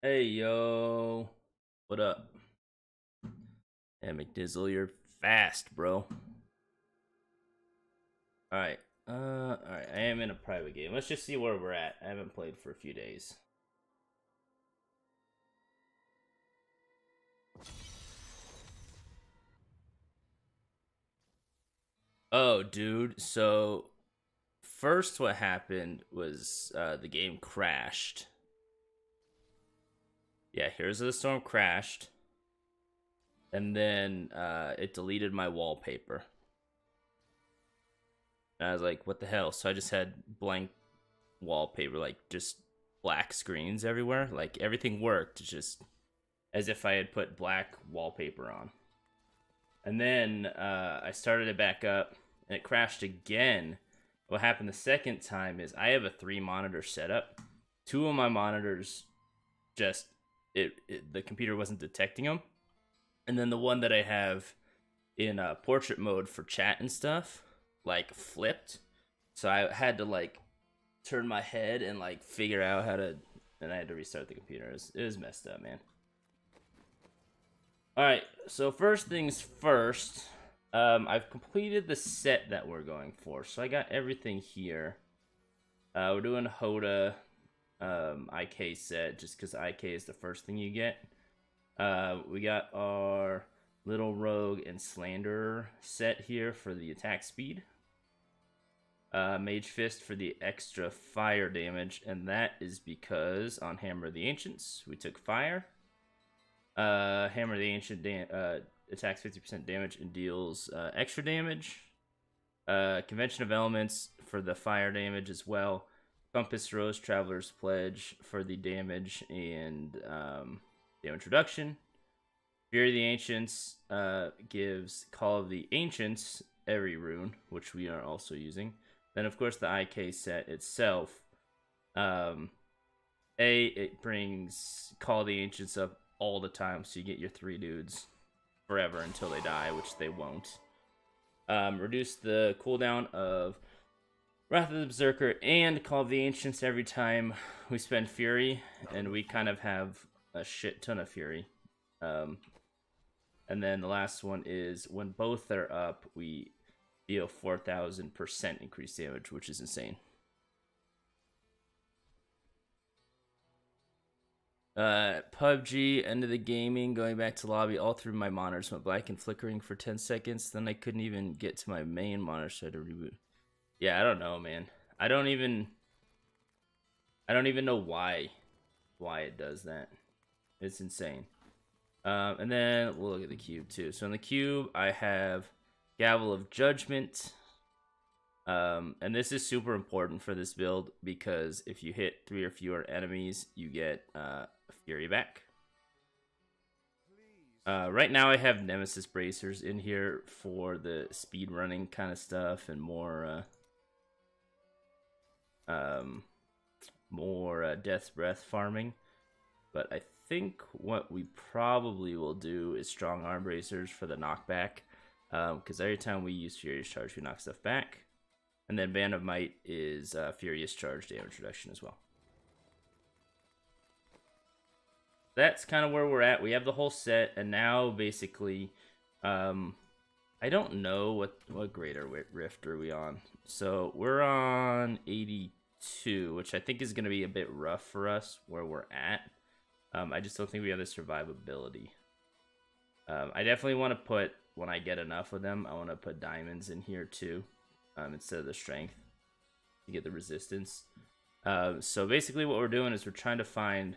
Hey yo, what up? Hey McDizzle, you're fast, bro. Alright, alright, I am in a private game. Let's just see where we're at. I haven't played for a few days. Oh, dude, so first what happened was the game crashed. Yeah, Heroes of the Storm crashed. And then it deleted my wallpaper. And I was like, what the hell? So I just had blank wallpaper, like just black screens everywhere. Like everything worked, just as if I had put black wallpaper on. And then I started it back up and it crashed again. What happened the second time is I have a 3-monitor setup. Two of my monitors just the computer wasn't detecting them. And then the one that I have in portrait mode for chat and stuff like flipped. So I had to like turn my head and like figure out how to, and I had to restart the computer. It was messed up, man. Alright, so first things first, I've completed the set that we're going for. So I got everything here. We're doing Hoda IK set, just because IK is the first thing you get. We got our Little Rogue and Slanderer set here for the attack speed. Mage Fist for the extra fire damage, and that is because on Hammer of the Ancients, we took fire. Hammer of the Ancient attacks 50% damage and deals extra damage. Convention of Elements for the fire damage as well. Compass Rose Traveler's Pledge for the damage and damage reduction. Fury of the Ancients gives Call of the Ancients every rune, which we are also using. Then, of course, the IK set itself. It brings Call of the Ancients up all the time, so you get your 3 dudes forever until they die, which they won't. Reduce the cooldown of Wrath of the Berserker and Call of the Ancients every time we spend Fury, and we kind of have a shit ton of Fury. And then the last one is when both are up, we deal 4,000% increased damage, which is insane. PUBG, end of the gaming, going back to lobby, all through my monitors went black and flickering for 10 seconds. Then I couldn't even get to my main monitor, so I had to reboot. Yeah, I don't know, man. I don't even know why it does that. It's insane. And then we'll look at the cube too. So in the cube, I have Gavel of Judgment. And this is super important for this build because if you hit 3 or fewer enemies, you get Fury back. Right now I have Nemesis Bracers in here for the speed running kind of stuff and more Death's Breath farming. But I think what we probably will do is Strong Arm Bracers for the knockback. Because every time we use Furious Charge, we knock stuff back. And then Band of Might is Furious Charge damage reduction as well. That's kind of where we're at. We have the whole set, and now basically, I don't know what greater rift are we on. So we're on 82, which I think is going to be a bit rough for us where we're at. I just don't think we have the survivability. I definitely want to put, when I get enough of them, I want to put diamonds in here too, instead of the strength to get the resistance. So basically what we're doing is we're trying to find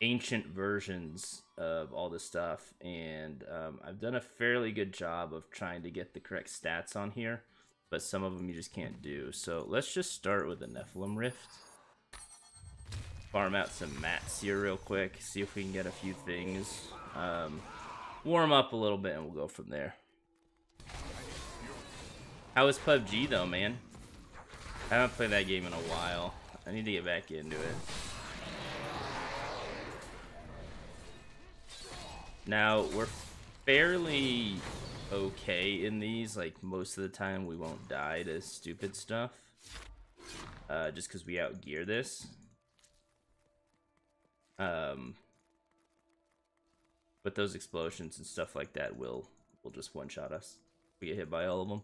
ancient versions of all this stuff, and I've done a fairly good job of trying to get the correct stats on here, but some of them you just can't do. So let's just start with the Nephilim Rift. Farm out some mats here real quick, see if we can get a few things. Warm up a little bit and we'll go from there. How is PUBG though, man? I haven't played that game in a while. I need to get back into it. Now, we're fairly okay in these. Like, most of the time we won't die to stupid stuff. Just because we outgear this. But those explosions and stuff like that will just one-shot us. We get hit by all of them.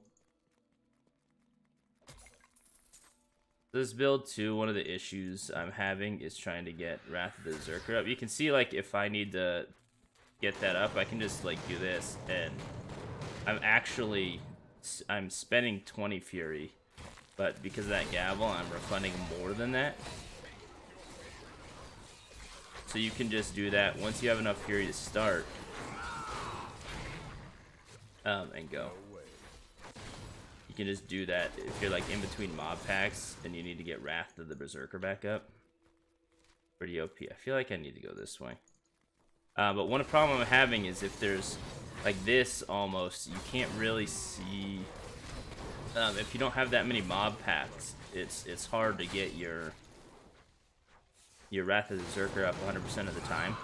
This build too, one of the issues I'm having is trying to get Wrath of the Berserker up. You can see, like, if I need to get that up, I can just, like, do this, and I'm spending 20 Fury, but because of that gavel, I'm refunding more than that. So you can just do that once you have enough Fury to start, and go. You can just do that if you're like in between mob packs and you need to get Wrath of the Berserker back up. Pretty OP. I feel like I need to go this way. But one problem I'm having is if there's like this almost, you can't really see. If you don't have that many mob packs, it's hard to get your Wrath of the Berserker up 100% of the time.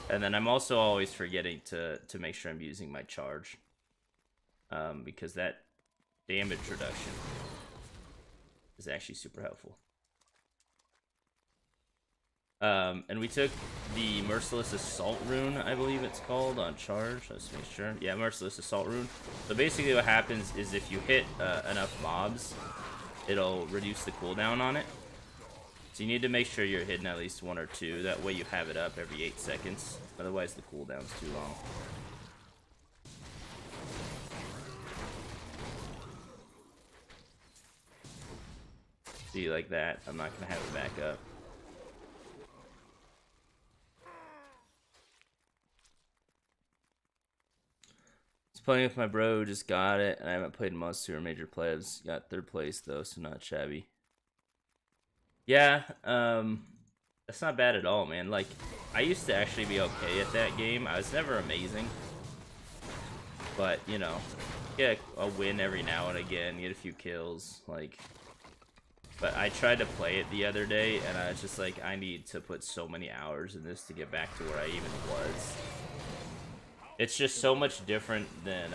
And then I'm also always forgetting to make sure I'm using my charge. Because that damage reduction is actually super helpful. And we took the Merciless Assault rune, I believe it's called, on charge. Let's make sure. Yeah, Merciless Assault rune. So basically what happens is if you hit enough mobs, it'll reduce the cooldown on it. So you need to make sure you're hitting at least 1 or 2. That way you have it up every 8 seconds. Otherwise the cooldown's too long. See, like that, I'm not gonna have it back up. Just playing with my bro, just got it, and I haven't played months or major plebs. Got 3rd place though, so not shabby. Yeah, that's not bad at all, man. Like, I used to actually be okay at that game. I was never amazing, but you know, get a win every now and again, get a few kills, like. But I tried to play it the other day, and I was just like, I need to put so many hours in this to get back to where I even was. It's just so much different than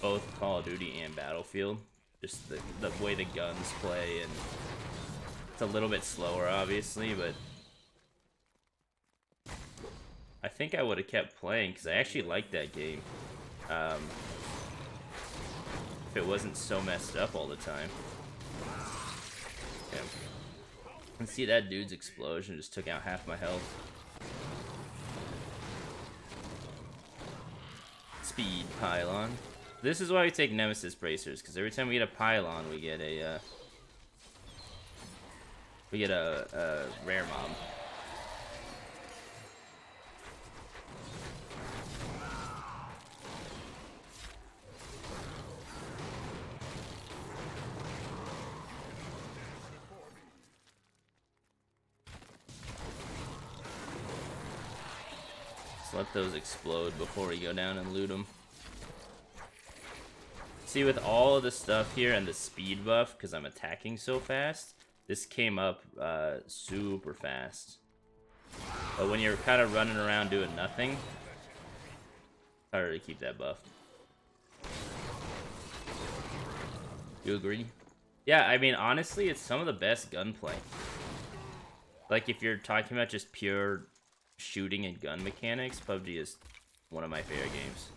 both Call of Duty and Battlefield. Just the way the guns play, and it's a little bit slower, obviously, but I think I would have kept playing, because I actually liked that game. If it wasn't so messed up all the time. Yeah. And see, that dude's explosion just took out half my health. Speed pylon. This is why we take Nemesis bracers, because every time we get a pylon, we get a rare mob. Let those explode before we go down and loot them. See, with all of the stuff here and the speed buff, because I'm attacking so fast, this came up super fast. But when you're kind of running around doing nothing, it's harder to keep that buff. You agree? Yeah, I mean, honestly, it's some of the best gunplay. Like, if you're talking about just pure shooting and gun mechanics, PUBG is one of my favorite games.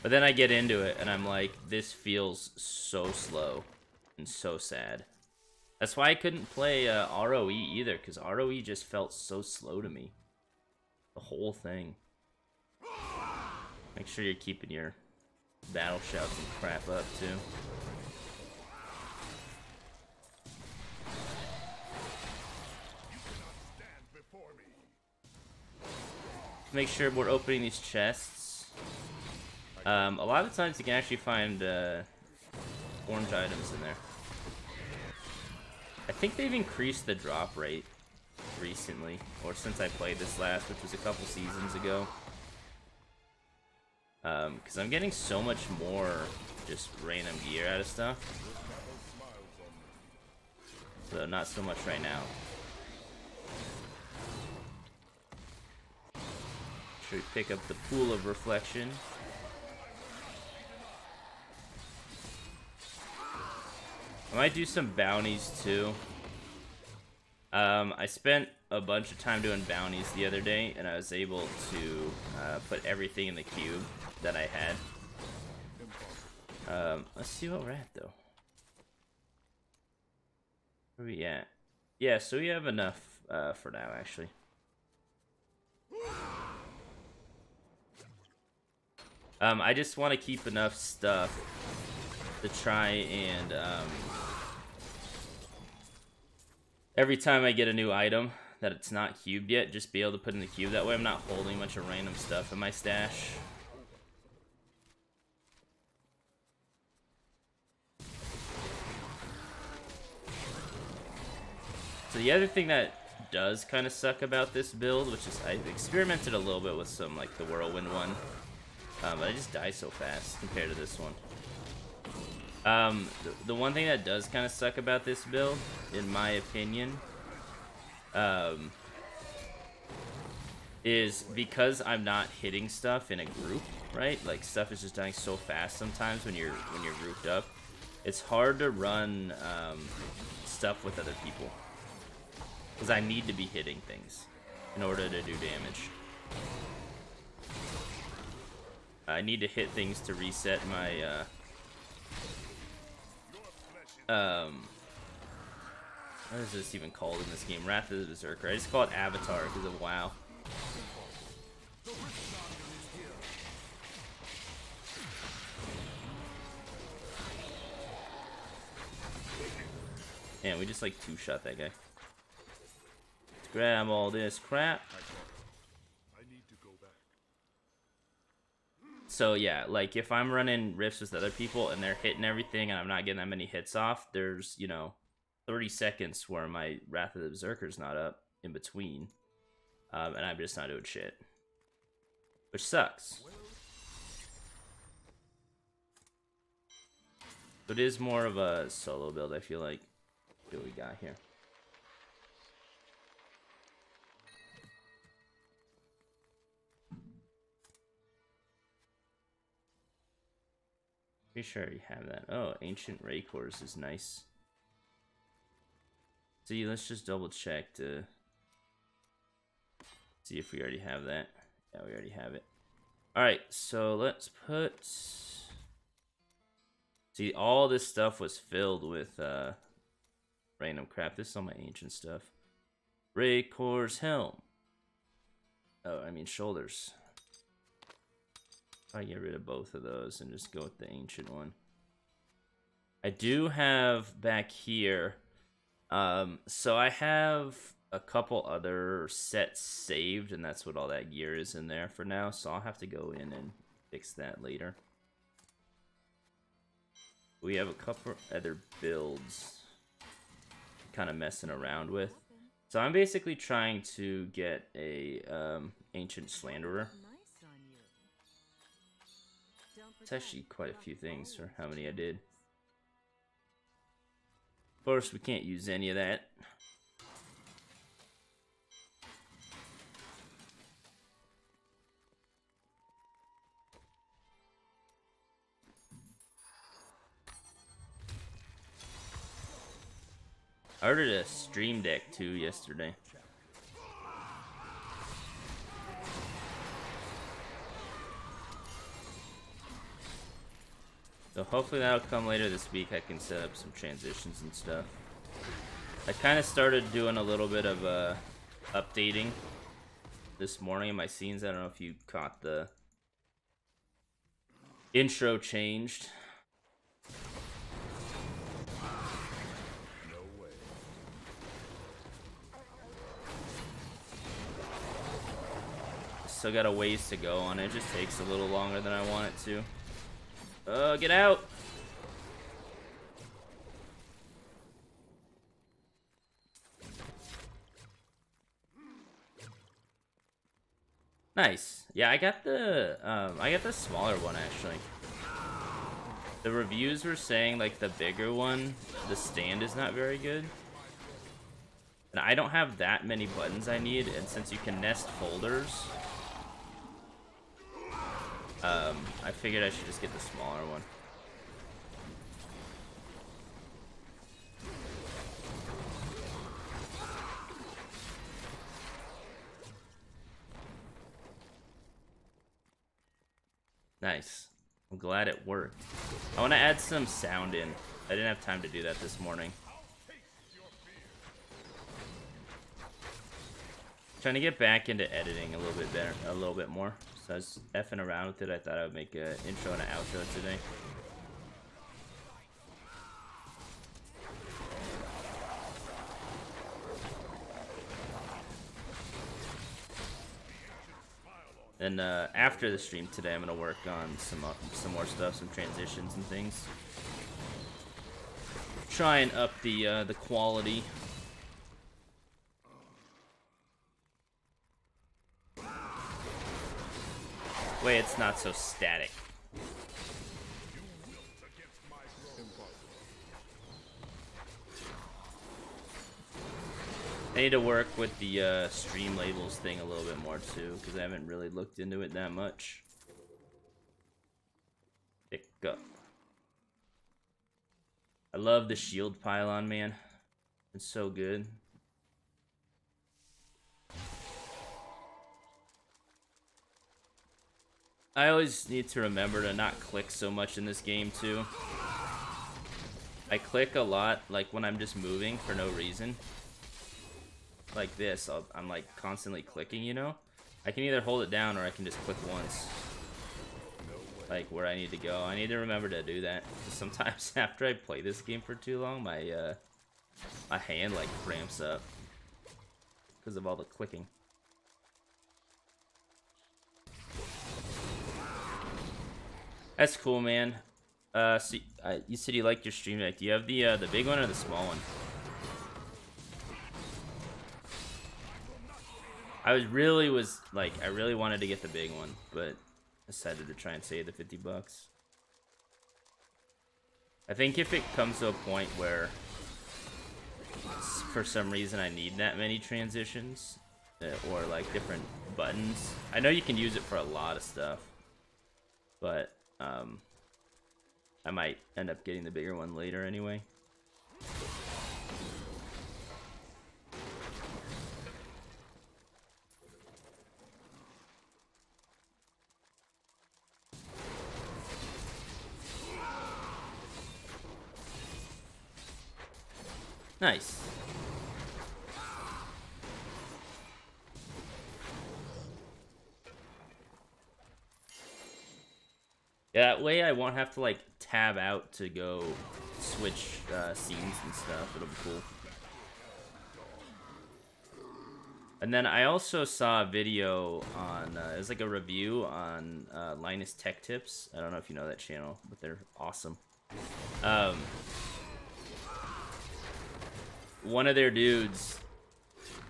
But then I get into it and I'm like, this feels so slow and so sad. That's why I couldn't play ROE either, because ROE just felt so slow to me. The whole thing. Make sure you're keeping your battle shouts and crap up too. Make sure we're opening these chests. A lot of times you can actually find orange items in there. I think they've increased the drop rate recently, or since I played this last, which was a couple seasons ago. Because I'm getting so much more just random gear out of stuff. So not so much right now. Should we pick up the Pool of Reflection? I might do some bounties too. I spent a bunch of time doing bounties the other day, and I was able to put everything in the cube that I had. Let's see what we're at, though. Where are we at? Yeah, so we have enough for now, actually. I just want to keep enough stuff to try and every time I get a new item that it's not cubed yet, just be able to put in the cube. That way I'm not holding a bunch of random stuff in my stash. So the other thing that does kind of suck about this build, which is I've experimented a little bit with some, like the Whirlwind one, but I just die so fast compared to this one. The one thing that does kind of suck about this build, in my opinion, is because I'm not hitting stuff in a group, right? Like stuff is just dying so fast sometimes when you're grouped up. It's hard to run stuff with other people because I need to be hitting things in order to do damage. I need to hit things to reset my what is this even called in this game? Wrath of the Berserker. I just call it Avatar because of WoW. Man, we just like two-shot that guy. Let's grab all this crap. So yeah, like if I'm running rifts with other people and they're hitting everything and I'm not getting that many hits off, there's, you know, 30 seconds where my Wrath of the Berserker's not up in between. And I'm just not doing shit. Which sucks. But it is more of a solo build, I feel like. What we got here? Pretty sure you have that. Oh, Ancient Ray Cores is nice. See, let's just double check to see if we already have that. Yeah, we already have it. Alright, so let's put... See, all this stuff was filled with random crap. This is all my ancient stuff. Ray Cores Helm. Oh, I mean shoulders. I get rid of both of those and just go with the ancient one. I do have back here, so I have a couple other sets saved, and that's what all that gear is in there for now, so I'll have to go in and fix that later. We have a couple other builds kind of messing around with. So I'm basically trying to get a Ancient Slanderer. It's actually quite a few things for how many I did. Of course, we can't use any of that. I ordered a Stream Deck too yesterday. So hopefully that'll come later this week. I can set up some transitions and stuff. I kind of started doing a little bit of updating this morning in my scenes. I don't know if you caught the intro changed. Still got a ways to go on it. It just takes a little longer than I want it to. Get out! Nice. Yeah, I got the smaller one actually. The reviews were saying like the bigger one, the stand is not very good. And I don't have that many buttons I need, and since you can nest folders, I figured I should just get the smaller one. Nice. I'm glad it worked. I want to add some sound in. I didn't have time to do that this morning. Trying to get back into editing a little bit better, a little bit more. So I was effing around with it. I thought I would make an intro and an outro today. And after the stream today, I'm gonna work on some more stuff, some transitions and things. Try and up the quality. Way it's not so static. I need to work with the stream labels thing a little bit more too, because I haven't really looked into it that much. Pick up. I love the shield pylon, man. It's so good. I always need to remember to not click so much in this game too. I click a lot, like when I'm just moving for no reason. Like this, I'm like constantly clicking, you know? I can either hold it down or I can just click once. Like where I need to go. I need to remember to do that. Sometimes after I play this game for too long, my hand like cramps up because of all the clicking. That's cool, man. So, you said you liked your stream deck. Do you have the big one or the small one? I really wanted to get the big one, but decided to try and save the 50 bucks. I think if it comes to a point where for some reason I need that many transitions or like different buttons, I know you can use it for a lot of stuff, but I might end up getting the bigger one later anyway. Nice. Yeah, that way I won't have to like tab out to go switch scenes and stuff. It'll be cool. And then I also saw a video on, it was like a review on Linus Tech Tips. I don't know if you know that channel, but they're awesome. One of their dudes,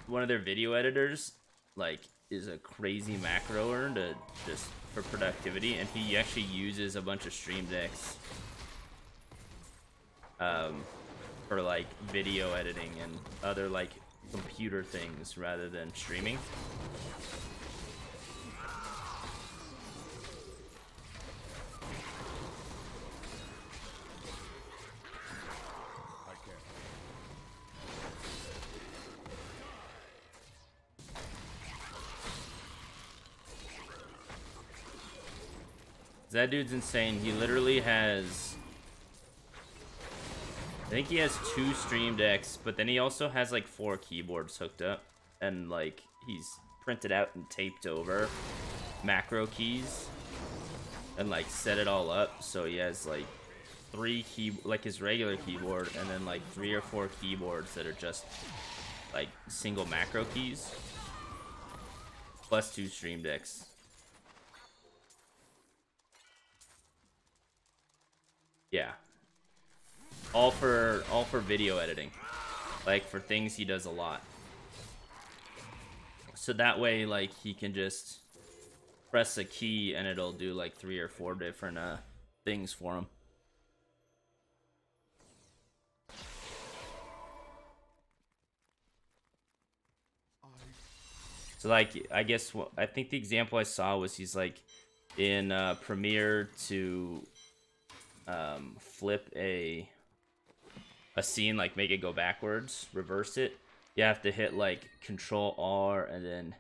one of their video editors, like, is a crazy macroer to just for productivity, and he actually uses a bunch of stream decks for like video editing and other like computer things rather than streaming. That dude's insane. He literally has, I think he has 2 stream decks, but then he also has like 4 keyboards hooked up, and like he's printed out and taped over macro keys and like set it all up, so he has like 3 like his regular keyboard, and then like 3 or 4 keyboards that are just like single macro keys plus 2 stream decks. Yeah, all for video editing, like for things he does a lot. So that way, like, he can just press a key and it'll do like 3 or 4 different things for him. So like, I guess I think the example I saw was he's like in Premiere to flip a scene, like make it go backwards, reverse it. You have to hit like Control R and then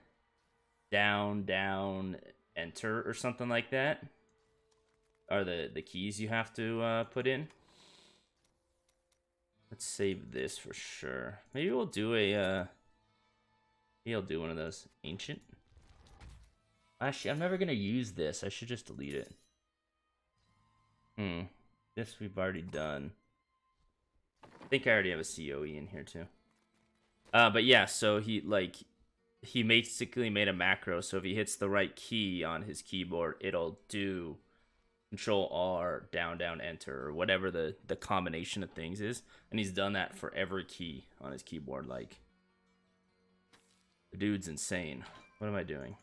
down, enter or something like that. are the keys you have to put in. Let's save this for sure. Maybe we'll do a maybe I'll do one of those. Ancient. Actually, I'm never gonna use this. I should just delete it. This we've already done. I think I already have a COE in here too. But yeah, so he basically made a macro, so if he hits the right key on his keyboard, it'll do Control R, down, down, enter, or whatever the combination of things is. And he's done that for every key on his keyboard. Like, the dude's insane. What am I doing?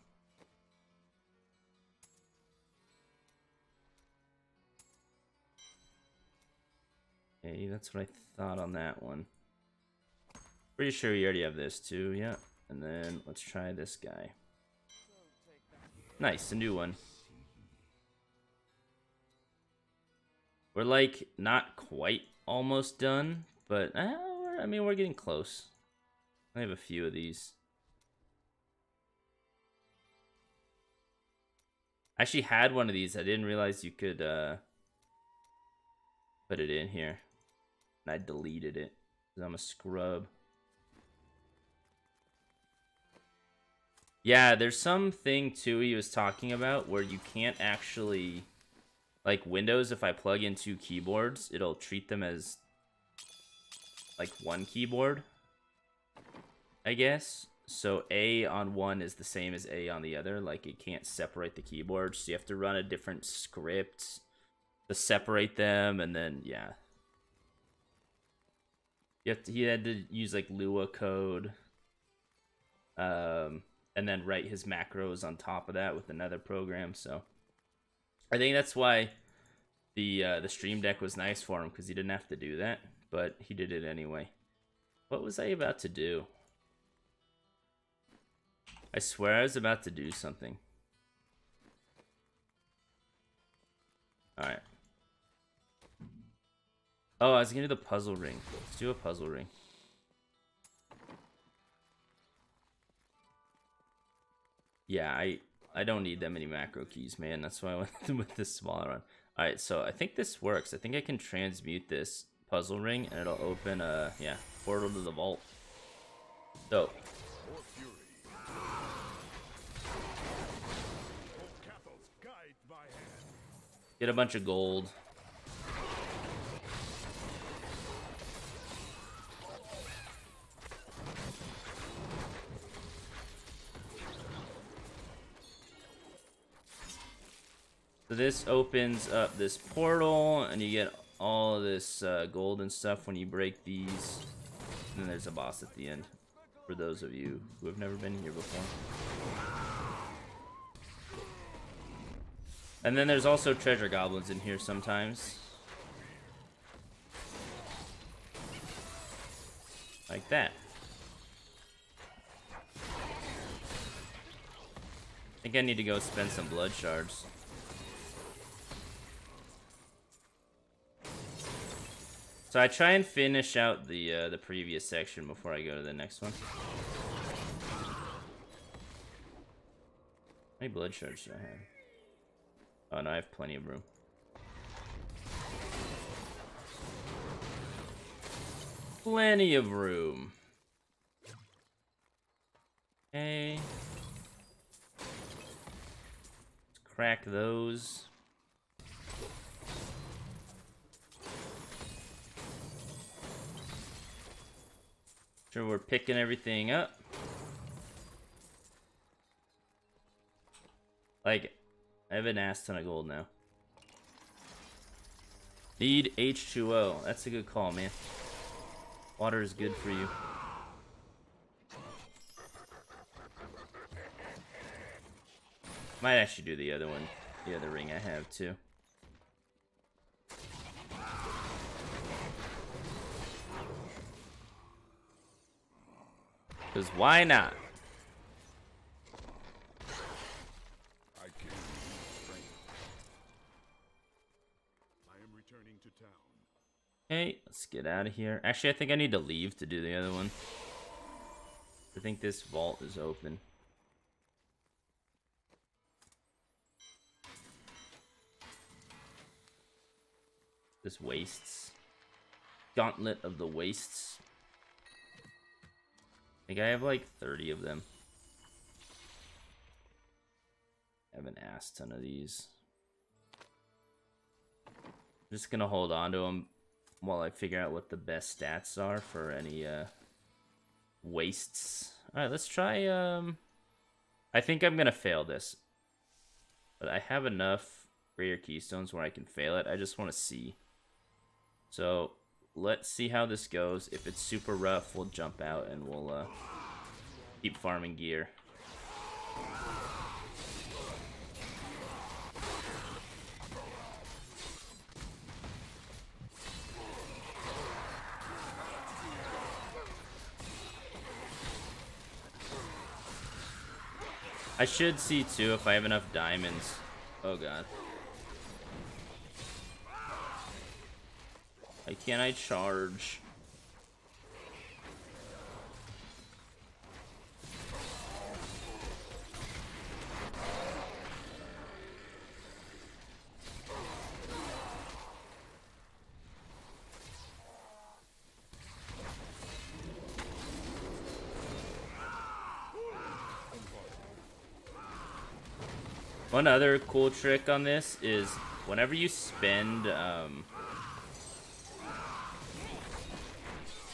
Okay, that's what I thought on that one. Pretty sure you already have this too, yeah. And then let's try this guy. Nice, a new one. We're like not quite almost done, but I mean we're getting close. I have a few of these. I actually had one of these. I didn't realize you could put it in here. And I deleted it because I'm a scrub. Yeah, there's something too he was talking about where you can't actually, like Windows, if I plug in two keyboards, it'll treat them as like one keyboard, I guess. So A on one is the same as A on the other. Like it can't separate the keyboards. So you have to run a different script to separate them, and then yeah. He had to use like Lua code. And then write his macros on top of that with another program. So I think that's why the Stream Deck was nice for him, because he didn't have to do that, but he did it anyway. What was I about to do? I swear I was about to do something. Alright. Oh, I was gonna do the puzzle ring. Let's do a puzzle ring. Yeah, I don't need that many macro keys, man. That's why I went with this smaller one. Alright, so I think this works. I think I can transmute this puzzle ring, and it'll open a, yeah, portal to the vault. So. Get a bunch of gold. So this opens up this portal, and you get all of this gold and stuff when you break these. And then there's a boss at the end, for those of you who have never been here before. And then there's also treasure goblins in here sometimes. Like that. I think I need to go spend some blood shards. So I try and finish out the previous section before I go to the next one. How many blood shards do I have? Oh no, I have plenty of room. Plenty of room. Okay. Let's crack those. Sure, we're picking everything up. Like, I have an ass ton of gold now. Need H2O. That's a good call, man. Water is good for you. Might actually do the other one. The other ring I have, too. Because why not? Okay, let's get out of here. Actually, I think I need to leave to do the other one. I think this vault is open. This wastes. Gauntlet of the Wastes. I think I have like 30 of them. I have an ass ton of these. I'm just gonna hold on to them while I figure out what the best stats are for any wastes. Alright, let's try I think I'm gonna fail this. But I have enough rare keystones where I can fail it. I just want to see. So let's see how this goes. If it's super rough, we'll jump out and we'll keep farming gear. I should see too if I have enough diamonds. Oh god. Why can't I charge? One other cool trick on this is whenever you spend,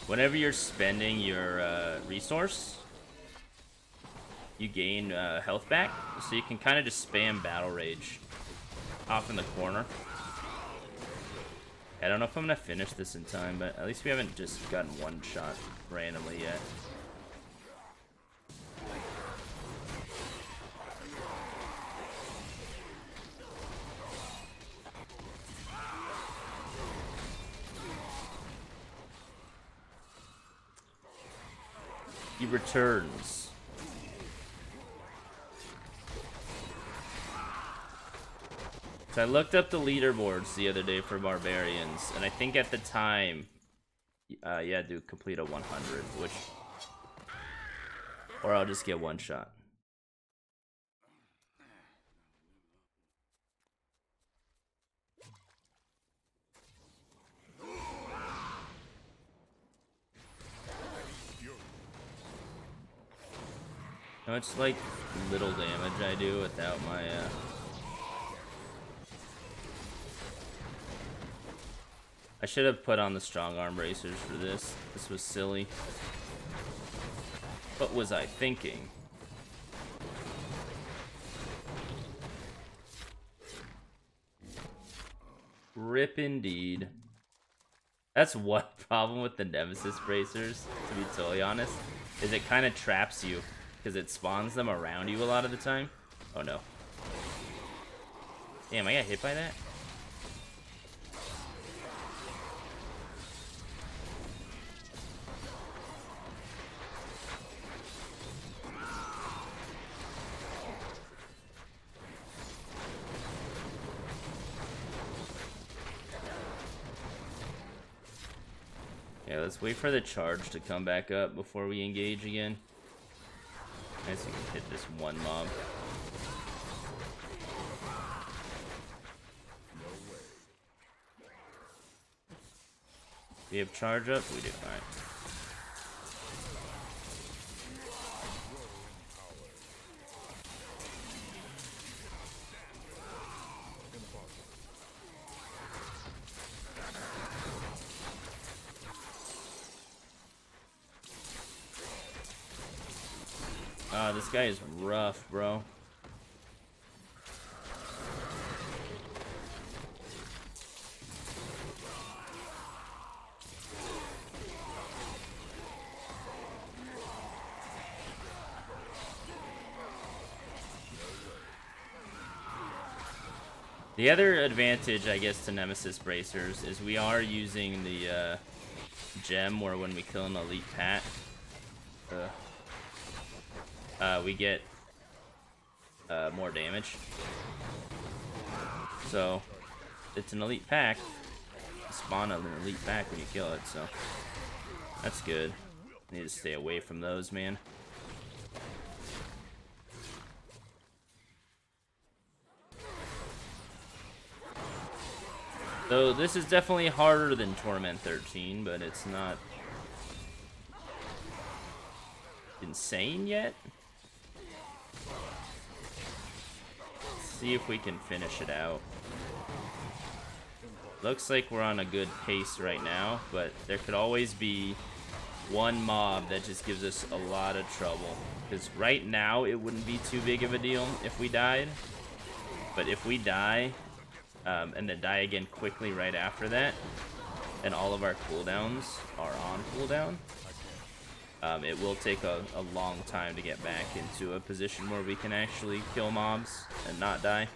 whenever you're spending your resource, you gain health back, so you can kind of just spam Battle Rage off in the corner. I don't know if I'm gonna finish this in time, but at least we haven't just gotten one shot randomly yet. He returns. So I looked up the leaderboards the other day for Barbarians, and I think at the time, you had to complete a 100, which, or I'll just get one shot. No, it's like little damage I do without my, I should have put on the strong arm bracers for this. This was silly. What was I thinking? Rip indeed. That's one problem with the Nemesis bracers, to be totally honest, is it kind of traps you. Because it spawns them around you a lot of the time. Oh no. Damn, I got hit by that? Yeah, let's wait for the charge to come back up before we engage again. I guess we can hit this one mob. We have charge up? We do. Alright. Ah, this guy is rough, bro. The other advantage, I guess, to Nemesis bracers is we are using the gem where when we kill an elite pat, we get more damage. So it's an elite pack. Spawn an elite pack when you kill it, so that's good. Need to stay away from those, man. So this is definitely harder than Torment 13, but it's not insane yet. Let's see if we can finish it out. Looks like we're on a good pace right now, but there could always be one mob that just gives us a lot of trouble. Because right now, it wouldn't be too big of a deal if we died. But if we die, and then die again quickly right after that, and all of our cooldowns are on cooldown, it will take a long time to get back into a position where we can actually kill mobs and not die.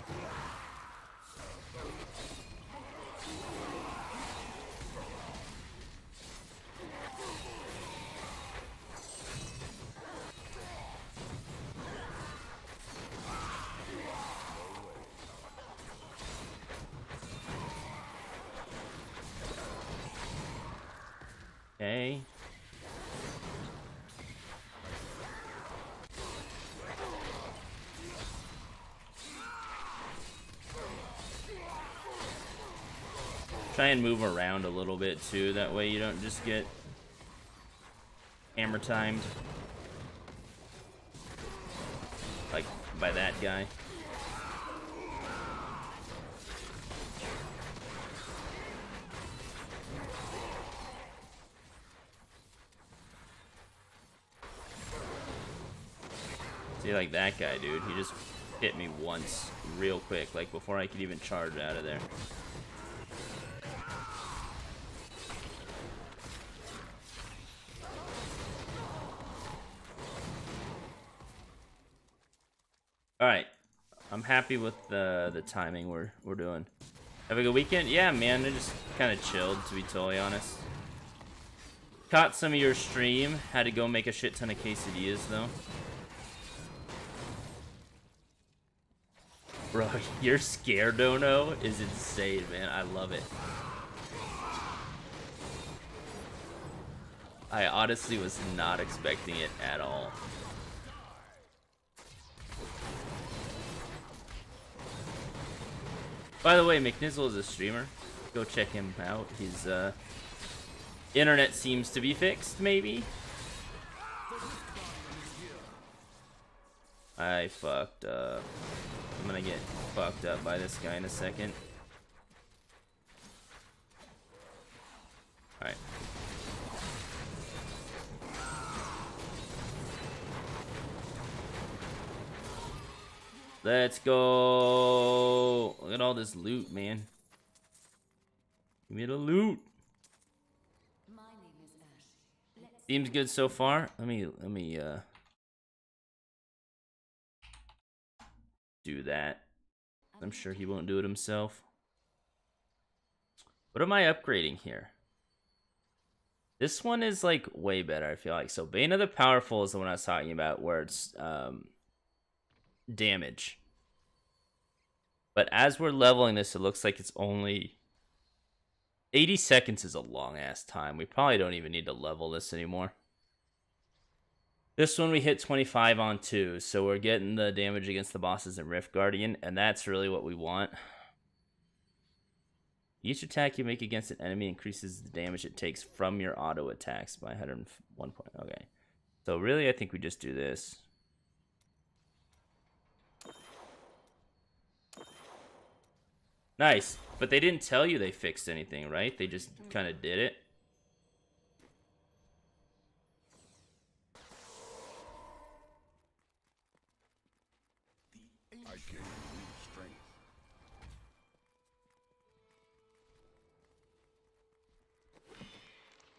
Okay. Try and move around a little bit too, that way you don't just get hammer timed. Like by that guy. See, like that guy, dude. He just hit me once real quick, like before I could even charge out of there. Alright. I'm happy with the timing we're doing. Have a good weekend? Yeah, man. I just kind of chilled, to be totally honest. Caught some of your stream. Had to go make a shit ton of quesadillas, though. Bro, your scare dono is insane, man. I love it. I honestly was not expecting it at all. By the way, McNizzle is a streamer. Go check him out. His internet seems to be fixed, maybe? I fucked up. I'm gonna get fucked up by this guy in a second. Alright. Let's go. Look at all this loot, man. Give me the loot. Seems good so far. Let me do that. I'm sure he won't do it himself. What am I upgrading here? This one is like way better, I feel like. So Bane of the Powerful is the one I was talking about, where it's damage. But as we're leveling this, it looks like it's only 80 seconds is a long ass time. We probably don't even need to level this anymore. This one we hit 25 on 2, so we're getting the damage against the bosses in Rift Guardian, and that's really what we want. Each attack you make against an enemy increases the damage it takes from your auto attacks by 101 point. Okay. So really, I think we just do this. Nice. But they didn't tell you they fixed anything, right? They just kind of did it.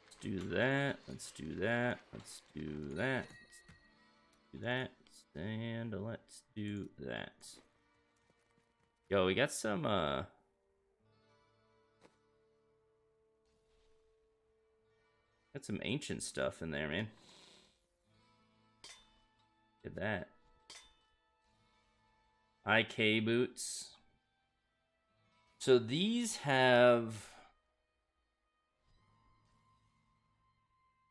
Let's do that. Let's do that. Let's do that. Let's do that. And let's do that. Yo, we got some got some ancient stuff in there, man. Look at that. IK boots. So these have...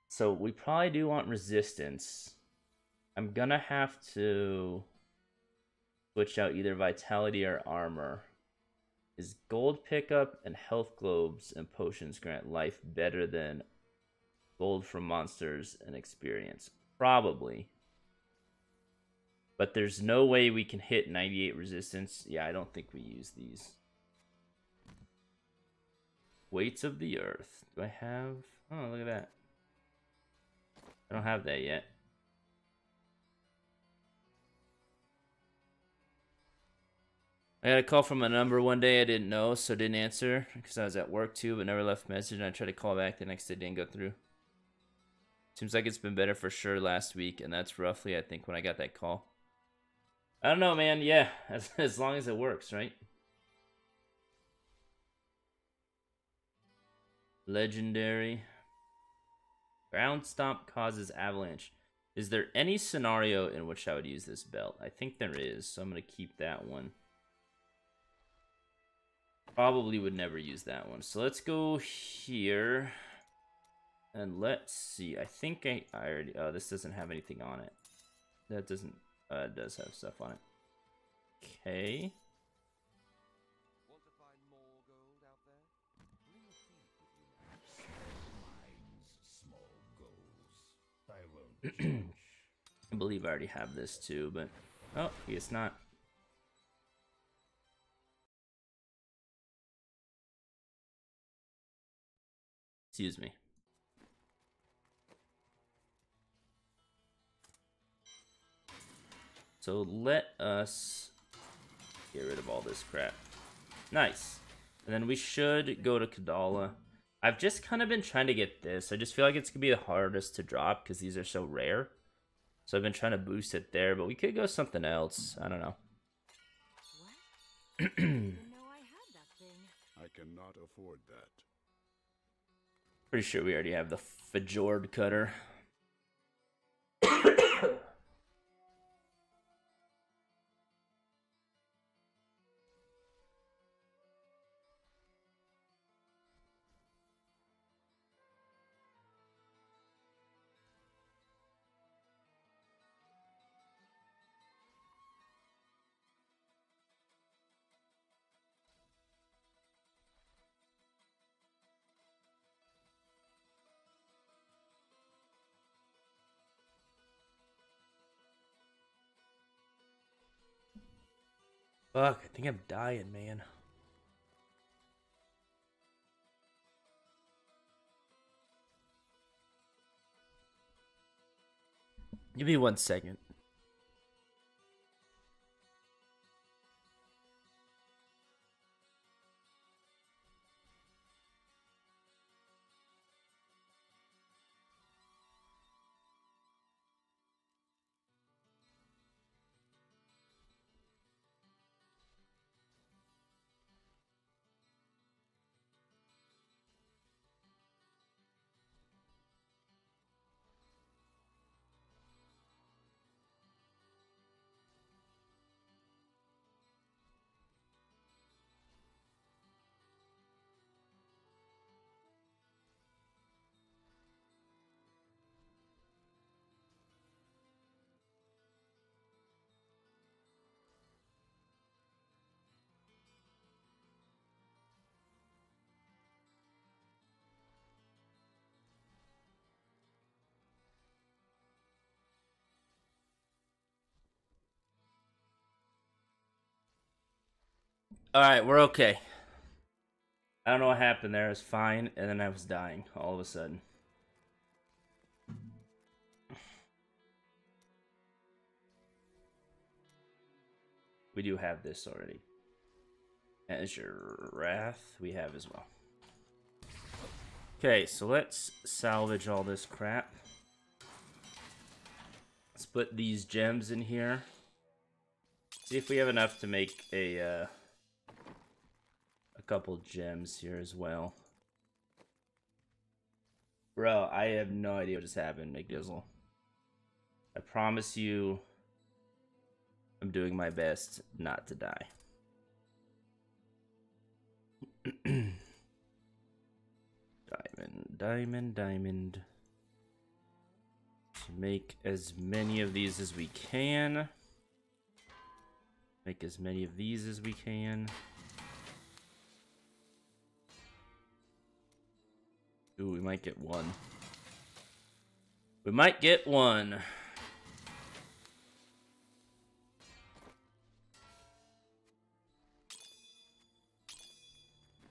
So we probably do want resistance. I'm gonna have to switch out either vitality or armor. Is gold pickup and health globes and potions grant life better than gold from monsters and experience? Probably. But there's no way we can hit 98 resistance. Yeah, I don't think we use these. Weights of the earth. Do I have... Oh, look at that. I don't have that yet. I got a call from a number one day I didn't know, so didn't answer because I was at work too, but never left a message. And I tried to call back the next day, didn't go through. Seems like it's been better for sure last week, and that's roughly, I think, when I got that call. I don't know, man. Yeah, as long as it works, right? Legendary. Ground Stomp causes avalanche. Is there any scenario in which I would use this belt? I think there is, so I'm going to keep that one. Probably would never use that one. So let's go here. And let's see. I think I already... Oh, this doesn't have anything on it. That doesn't... it does have stuff on it. Okay. Want to find more gold out there? Bring a thief with you now. Small goals. I won't. I believe I already have this too, but... Oh, I guess not. Excuse me. So let us get rid of all this crap. Nice. And then we should go to Kadala. I've just kind of been trying to get this. I just feel like it's going to be the hardest to drop because these are so rare. So I've been trying to boost it there, but we could go something else. I don't know. What? I didn't know I had that thing. I cannot afford that. Pretty sure we already have the Fjord cutter. Fuck, I think I'm dying, man. Give me 1 second. Alright, we're okay. I don't know what happened there. It was fine, and then I was dying all of a sudden. We do have this already. Azure Wrath, we have as well. Okay, so let's salvage all this crap. Let's put these gems in here. See if we have enough to make a couple gems here as well. Bro, I have no idea what just happened, McDizzle. I promise you, I'm doing my best not to die. Diamond, diamond, diamond. To make as many of these as we can. Make as many of these as we can. Ooh, we might get one. We might get one.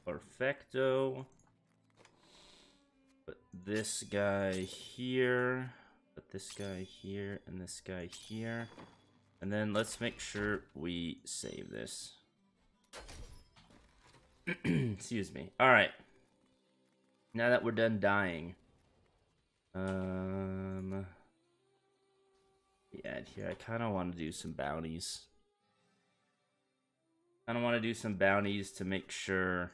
Perfecto. Put this guy here. Put this guy here and this guy here. And then let's make sure we save this. Excuse me. Alright. Now that we're done dying. Yeah, here I kind of want to do some bounties. I don't want to do some bounties to make sure.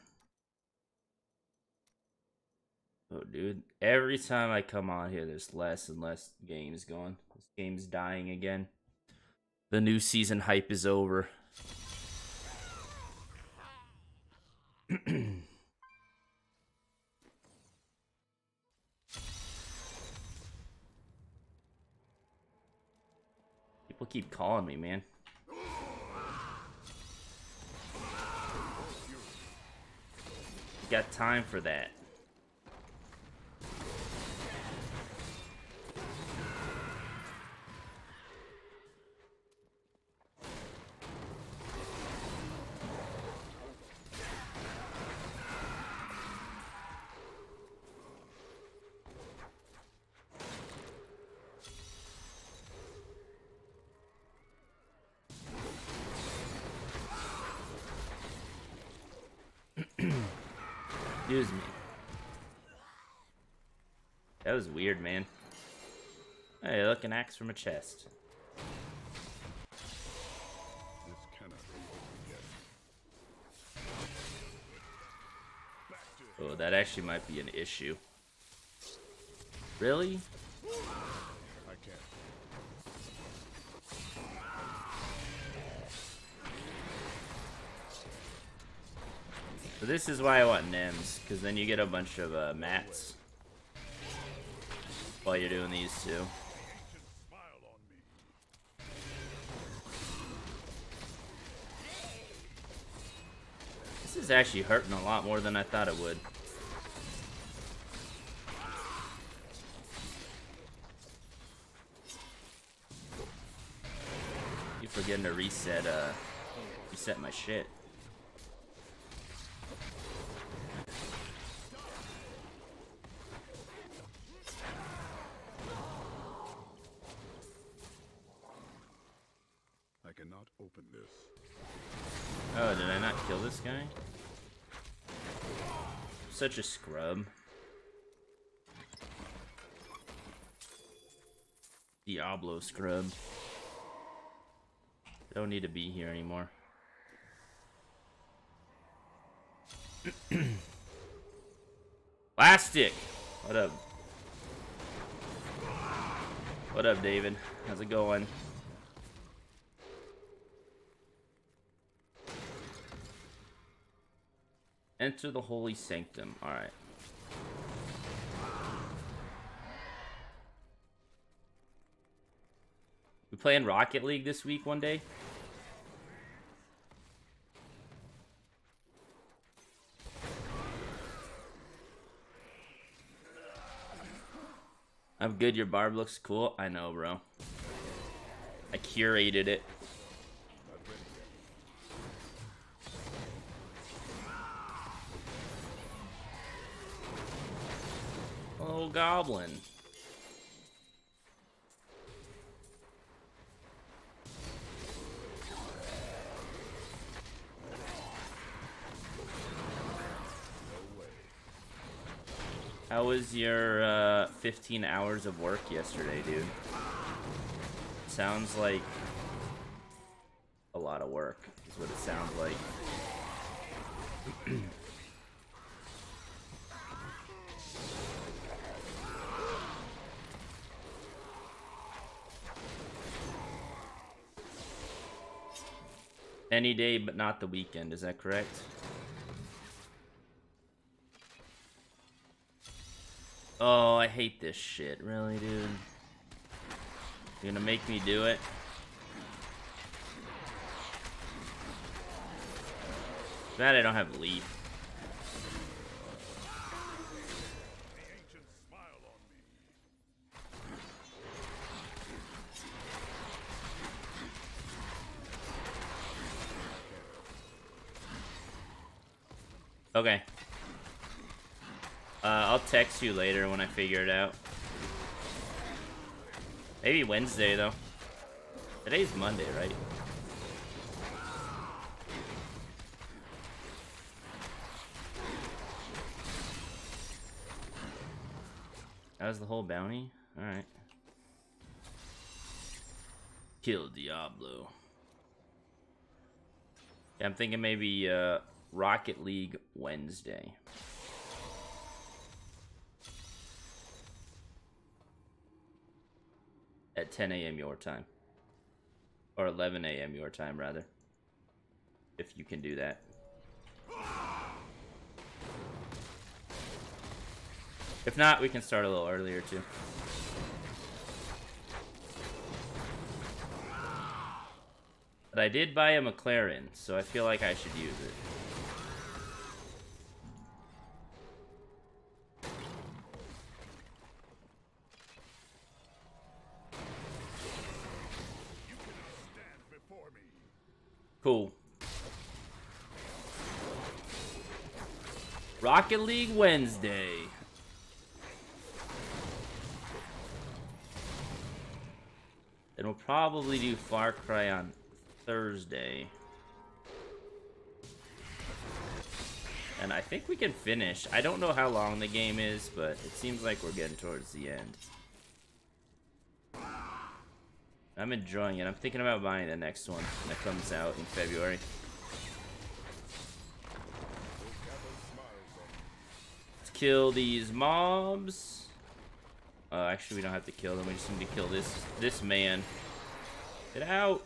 Oh, dude. Every time I come on here, there's less and less games going. This game's dying again. The new season hype is over. People keep calling me, man. You got time for that. Excuse me. That was weird, man. Hey, look, an axe from a chest. This cannot be opened yet. Oh, that actually might be an issue. Really? I can't. So this is why I want NEMs, because then you get a bunch of mats while you're doing these two. Smile on me. This is actually hurting a lot more than I thought it would. Keep forgetting to reset my shit. I cannot open this. Oh, did I not kill this guy? Such a scrub. Diablo scrub. Don't need to be here anymore. Plastic! What up? What up, David? How's it going? Enter the holy sanctum. Alright. We playing Rocket League this week one day? I'm good, your barb looks cool. I know, bro. I curated it. Oh, goblin. How was your 15 hours of work yesterday, dude? Sounds like a lot of work, is what it sounds like. Any day but not the weekend, is that correct? Oh, I hate this shit. Really, dude? You're gonna make me do it? Glad I don't have leaf. Okay. I'll text you later when I figure it out. Maybe Wednesday, though. Today's Monday, right? That was the whole bounty? Alright. Kill Diablo. Yeah, I'm thinking maybe Rocket League Wednesday. At 10 a.m. your time. Or 11 a.m. your time, rather. If you can do that. If not, we can start a little earlier, too. But I did buy a McLaren, so I feel like I should use it. Cool. Rocket League Wednesday. Then we'll probably do Far Cry on Thursday. And I think we can finish. I don't know how long the game is, but it seems like we're getting towards the end. I'm enjoying it. I'm thinking about buying the next one that comes out in February. Let's kill these mobs. Actually, we don't have to kill them. We just need to kill this man. Get out.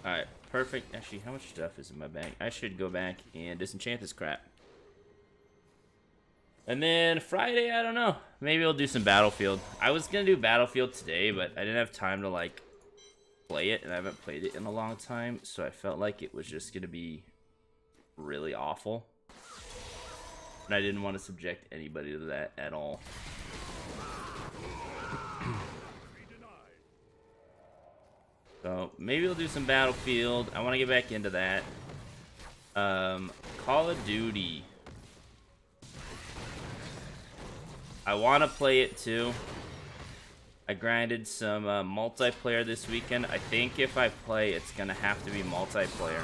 Alright, perfect. Actually, how much stuff is in my bag? I should go back and disenchant this crap. And then Friday, I don't know. Maybe we'll do some Battlefield. I was going to do Battlefield today, but I didn't have time to, like, play it. And I haven't played it in a long time. So I felt like it was just going to be really awful. And I didn't want to subject anybody to that at all. So maybe we'll do some Battlefield. I want to get back into that. Call of Duty. I want to play it too. I grinded some multiplayer this weekend. I think if I play, it's going to have to be multiplayer.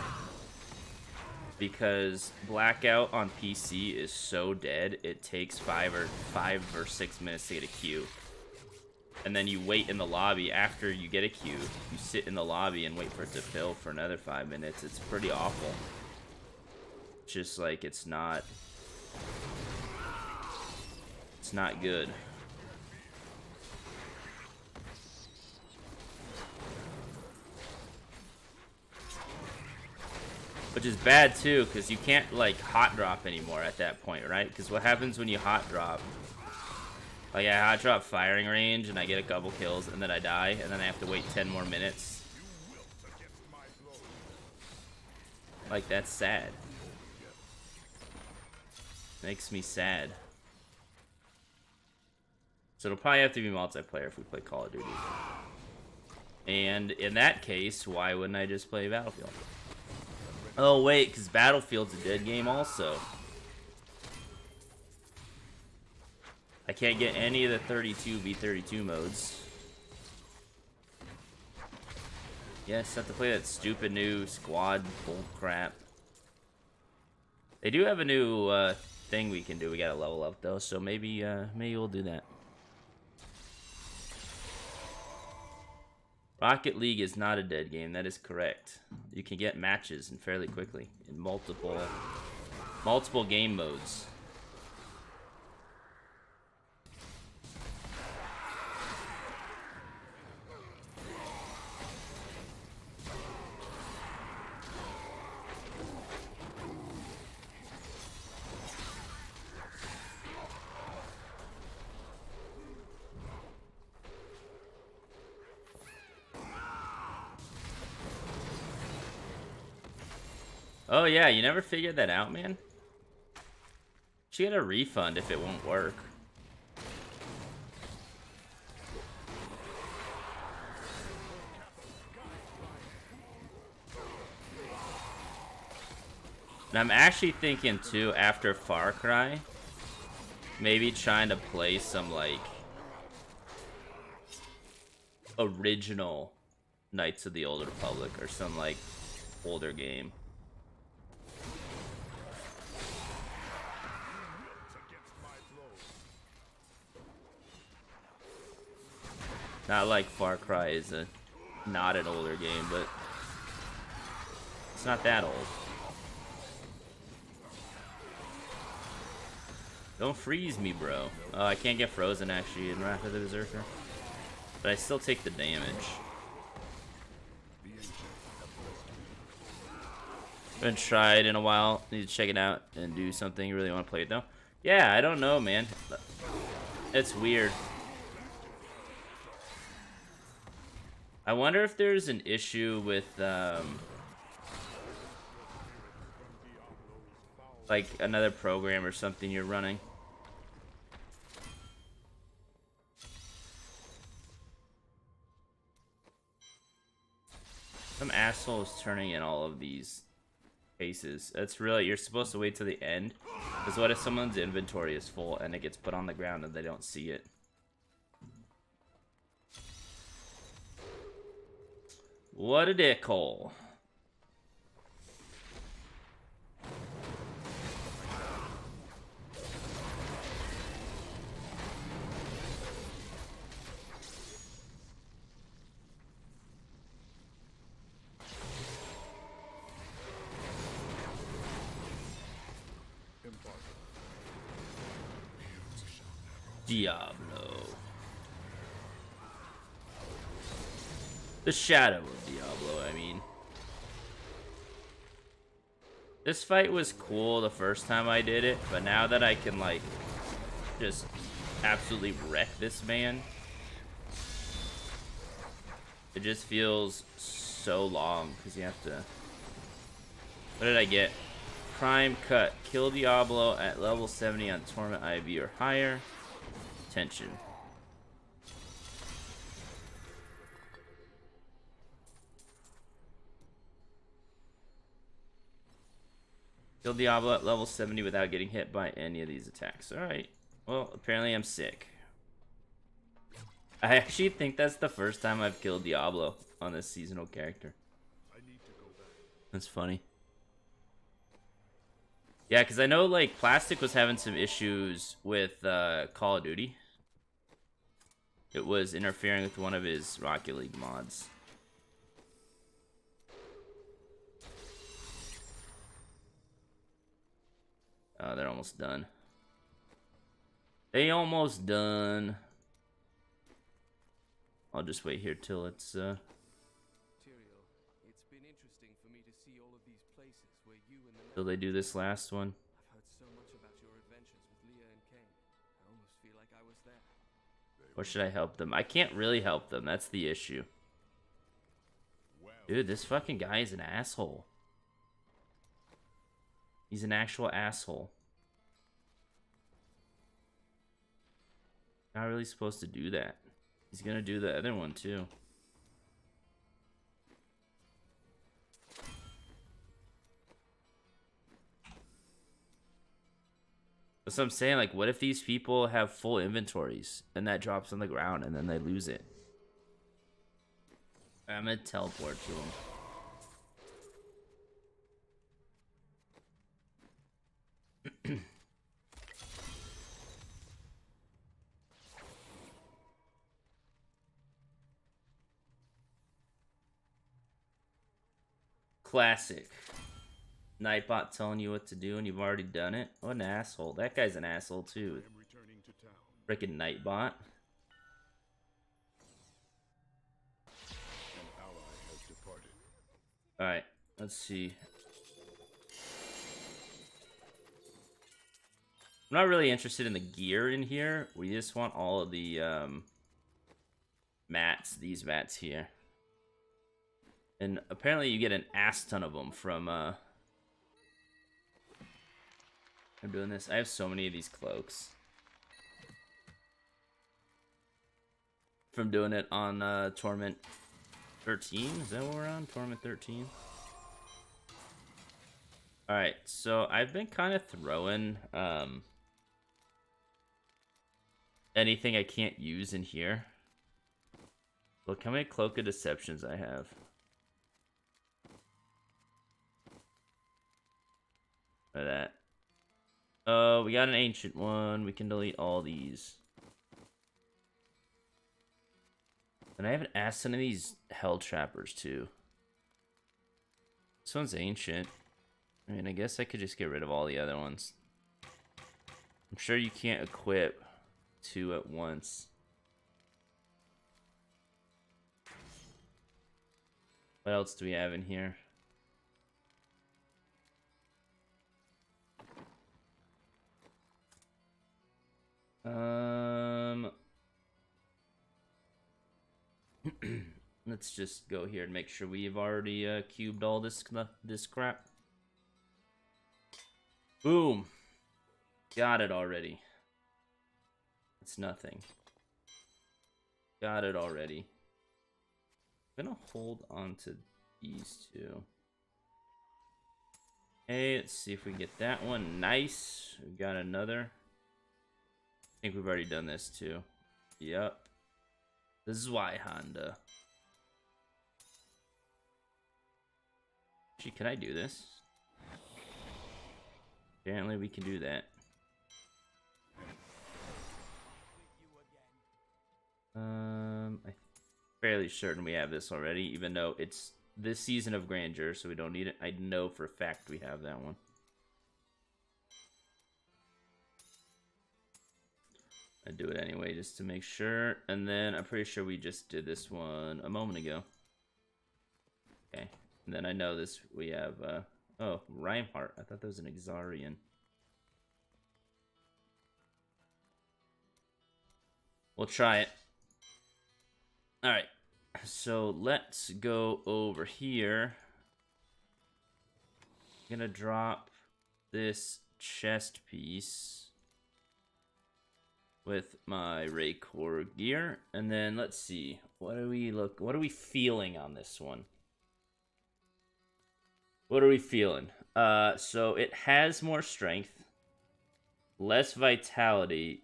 Because Blackout on PC is so dead, it takes 5 or 6 minutes to get a queue. And then you wait in the lobby after you get a queue. You sit in the lobby and wait for it to fill for another 5 minutes. It's pretty awful. Just like it's not good. Which is bad too, because you can't like hot drop anymore at that point, right? Because what happens when you hot drop? Like I hot drop firing range and I get a couple kills and then I die and then I have to wait 10 more minutes. Like that's sad. Makes me sad. So it'll probably have to be multiplayer if we play Call of Duty. And in that case, why wouldn't I just play Battlefield? Oh wait, because Battlefield's a dead game also. I can't get any of the 32v32 modes. Yes, I have to play that stupid new squad bull crap. They do have a new thing we can do. We gotta level up though, so maybe we'll do that. Rocket League is not a dead game. That is correct. You can get matches and fairly quickly in multiple game modes. Oh yeah, you never figured that out, man? You get a refund if it won't work. And I'm actually thinking too, after Far Cry, maybe trying to play some like original Knights of the Old Republic or some like older game. Not like Far Cry is not an older game, but it's not that old. Don't freeze me, bro. Oh, I can't get frozen actually in Wrath of the Berserker. But I still take the damage. Haven't tried in a while. Need to check it out and do something. Really want to play it though. Yeah, I don't know, man. It's weird. I wonder if there's an issue with like another program or something you're running. Some asshole is turning in all of these cases. That's really, you're supposed to wait till the end. Because what if someone's inventory is full and it gets put on the ground and they don't see it? What a dickhole. Diablo. The shadow of Diablo, I mean. This fight was cool the first time I did it, but now that I can, like, just absolutely wreck this man, it just feels so long, because you have to... What did I get? Prime cut. Kill Diablo at level 70 on Torment IV or higher. Tension. Kill Diablo at level 70 without getting hit by any of these attacks. Alright. Well, apparently I'm sick. I actually think that's the first time I've killed Diablo on this seasonal character. That's funny. Yeah, because I know, like, Plastic was having some issues with Call of Duty. It was interfering with one of his Rocket League mods. Oh, they're almost done. They almost done. I'll just wait here till it's Tyrael, it's been interesting for me to see all of these places where you and the till they do this last one. I've heard so much about your adventures with Leah and Cain. I almost feel like I was there. Or should I help them? I can't really help them. That's the issue. Dude, this fucking guy is an asshole. He's an actual asshole. Not really supposed to do that. He's gonna do the other one too. That's what I'm saying. Like, what if these people have full inventories and that drops on the ground and then they lose it? I'm gonna teleport to him. Classic. Nightbot telling you what to do and you've already done it. What an asshole. That guy's an asshole too. Freaking Nightbot. Alright, let's see. I'm not really interested in the gear in here. We just want all of the mats, these mats here. And apparently you get an ass ton of them from I'm doing this. I have so many of these cloaks. From doing it on Torment 13. Is that what we're on? Torment 13? Alright, so I've been kind of throwing anything I can't use in here. Look how many Cloak of Deceptions I have. Look at that. Oh, we got an ancient one. We can delete all these. And I haven't asked some of these Hell Trappers too. This one's ancient. I mean, I guess I could just get rid of all the other ones. I'm sure you can't equip 2 at once. What else do we have in here? Let's just go here and make sure we've already cubed all this crap. Boom. Got it already. It's nothing. Got it already. I'm gonna hold on to these two. Hey, let's see if we get that one. Nice. We've got another. I think we've already done this too. Yep. This is why Honda. Actually, can I do this? Apparently we can do that. I'm fairly certain we have this already, even though it's this season of Grandeur, so we don't need it. I know for a fact we have that one. I do it anyway just to make sure, and then I'm pretty sure we just did this one a moment ago. Okay, and then I know this we have oh, Reinhardt. I thought that was an Exarian. We'll try it. All right, so let's go over here. I'm gonna drop this chest piece with my Raycore gear, and then let's see, what are we feeling on this one? What are we feeling? So it has more strength, less vitality,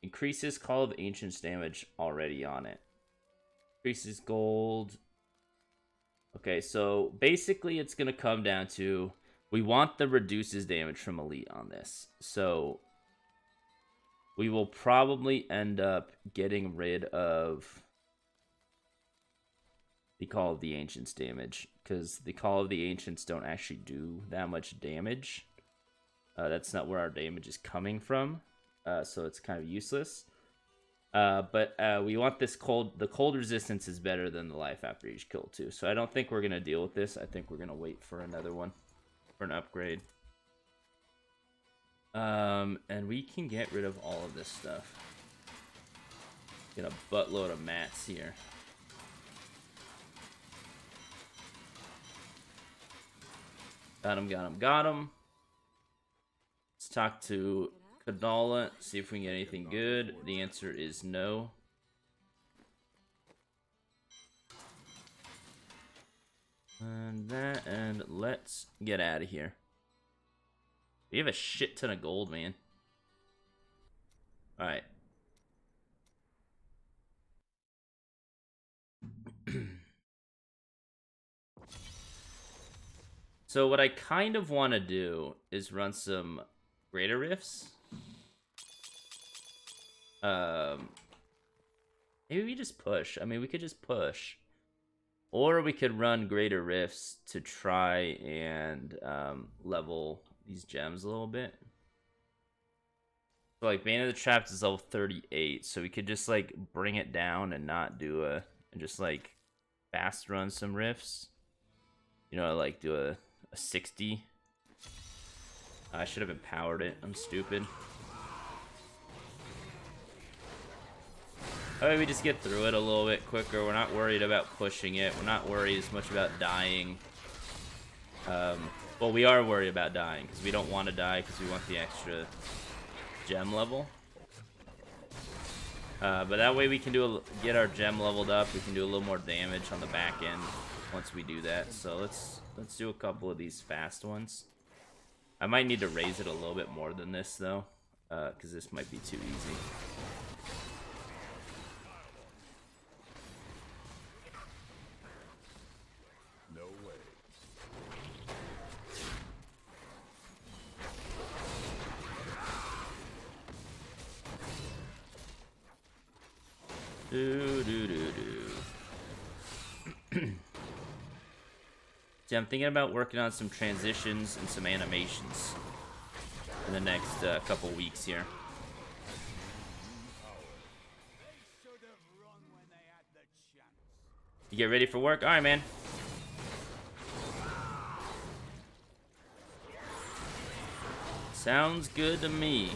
increases Call of Ancients damage already on it. Increases gold. Okay, so basically it's gonna come down to, we want the reduces damage from elite on this. So we will probably end up getting rid of the Call of the Ancients damage, because the Call of the Ancients don't actually do that much damage. That's not where our damage is coming from, so it's kind of useless. But we want this cold. The cold resistance is better than the life after each kill too. So I don't think we're gonna deal with this. I think we're gonna wait for another one, for an upgrade. And we can get rid of all of this stuff. Get a buttload of mats here. Got him, got him, got him. Let's talk to Kadala, see if we can get anything good. The answer is no. And that, and let's get out of here. We have a shit ton of gold, man. Alright. So what I kind of want to do is run some greater rifts. Maybe we just push. I mean, we could just push. Or we could run greater rifts to try and level these gems a little bit. So like Bane of the Traps is level 38, so we could just like bring it down and not do a, and just like fast run some rifts. You know, like do a 60. I should have empowered it. I'm stupid. How about we just get through it a little bit quicker? We're not worried about pushing it. We're not worried as much about dying. Well, we are worried about dying because we don't want to die because we want the extra gem level. But that way we can get our gem leveled up. We can do a little more damage on the back end once we do that. So let's do a couple of these fast ones. I might need to raise it a little bit more than this, though, because this might be too easy. No way. See, I'm thinking about working on some transitions and some animations in the next couple weeks here. You get ready for work? All right, man. Sounds good to me.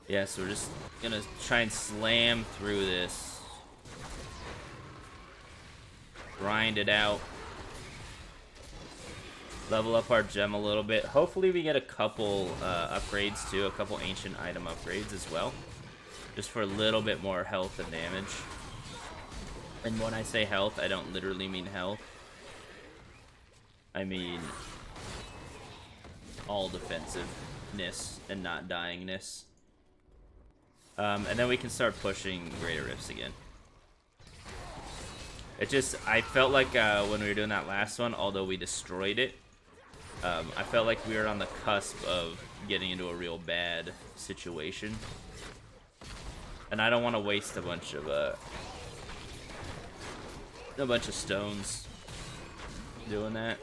Yeah, so we're just gonna try and slam through this. Grind it out. Level up our gem a little bit. Hopefully we get a couple upgrades too, a couple ancient item upgrades as well. Just for a little bit more health and damage. And when I say health, I don't literally mean health. I mean all defensiveness and not dyingness. And then we can start pushing greater rifts again. It just, I felt like when we were doing that last one, although we destroyed it, I felt like we were on the cusp of getting into a real bad situation. And I don't want to waste a bunch of stones doing that.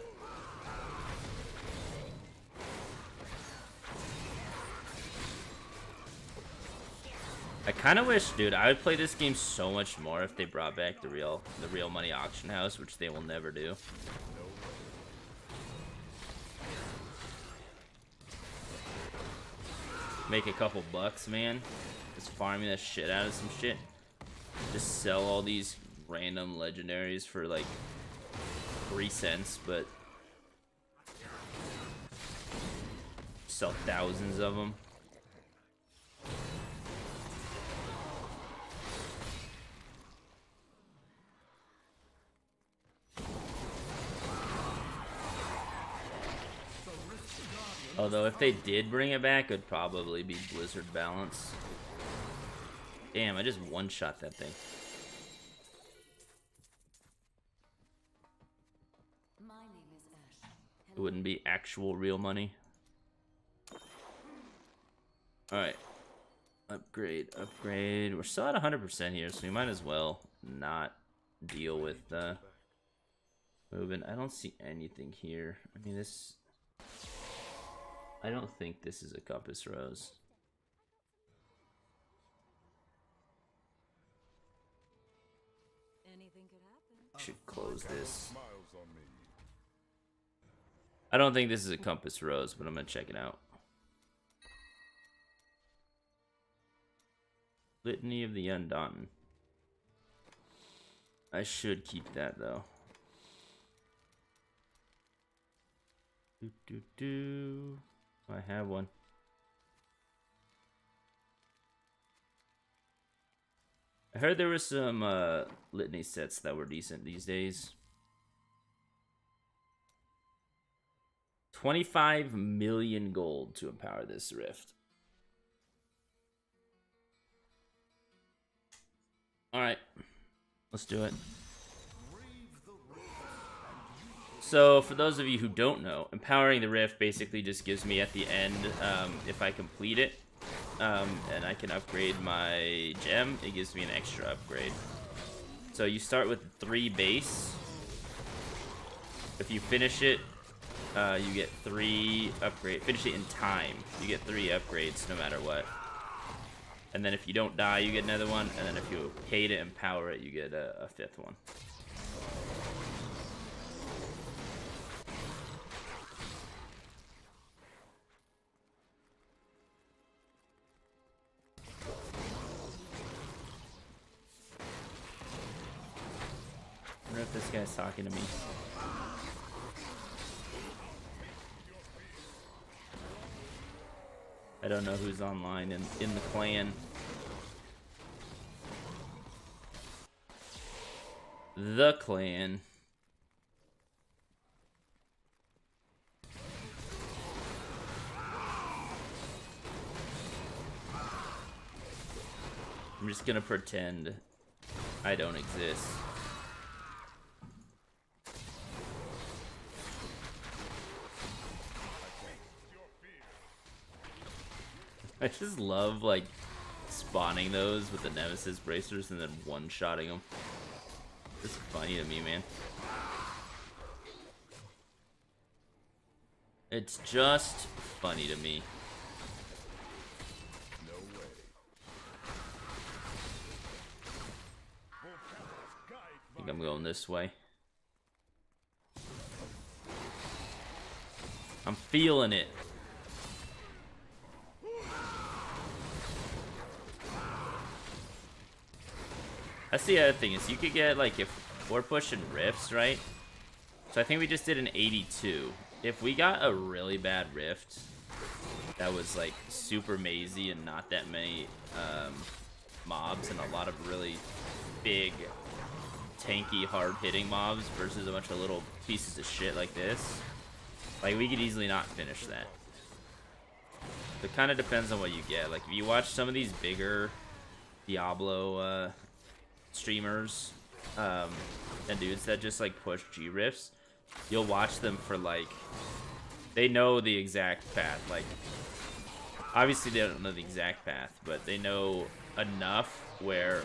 I kind of wish, dude, I would play this game so much more if they brought back the real money auction house, which they will never do. Make a couple bucks, man. Just farming the shit out of some shit. Just sell all these random legendaries for like 3 cents, but sell thousands of them. Although if they did bring it back, it'd probably be Blizzard balance. Damn, I just one-shot that thing. My name is Ash. It wouldn't be actual real money. Alright. Upgrade, upgrade. We're still at 100% here, so we might as well not deal with moving. I don't see anything here. I mean, this... I don't think this is a compass rose. Anything could happen. Should close this. Smiles on me. I don't think this is a compass rose, but I'm gonna check it out. Litany of the Undaunted. I should keep that though. I have one. I heard there were some litany sets that were decent these days. 25 million gold to empower this rift. Alright, let's do it. So, for those of you who don't know, empowering the rift basically just gives me at the end, if I complete it, and I can upgrade my gem, it gives me an extra upgrade. So you start with 3 base. If you finish it, you get 3 upgrades. Finish it in time, you get 3 upgrades no matter what. And then if you don't die, you get another one. And then if you pay to empower it, you get a 5th one. This guy's talking to me. I don't know who's online in the clan. The clan. I'm just gonna pretend I don't exist. I just love, like, spawning those with the Nemesis bracers and then one-shotting them. It's funny to me, man. It's just funny to me. No way. I think I'm going this way. I'm feeling it. That's the other thing, is you could get, like, if we're pushing rifts, right? So I think we just did an 82. If we got a really bad rift that was, like, super mazy and not that many mobs and a lot of really big, tanky, hard-hitting mobs versus a bunch of little pieces of shit like this, like, we could easily not finish that. It kind of depends on what you get. Like, if you watch some of these bigger Diablo streamers and dudes that just, like, push G-Rifts, you'll watch them for, like, they know the exact path. Like, obviously they don't know the exact path, but they know enough where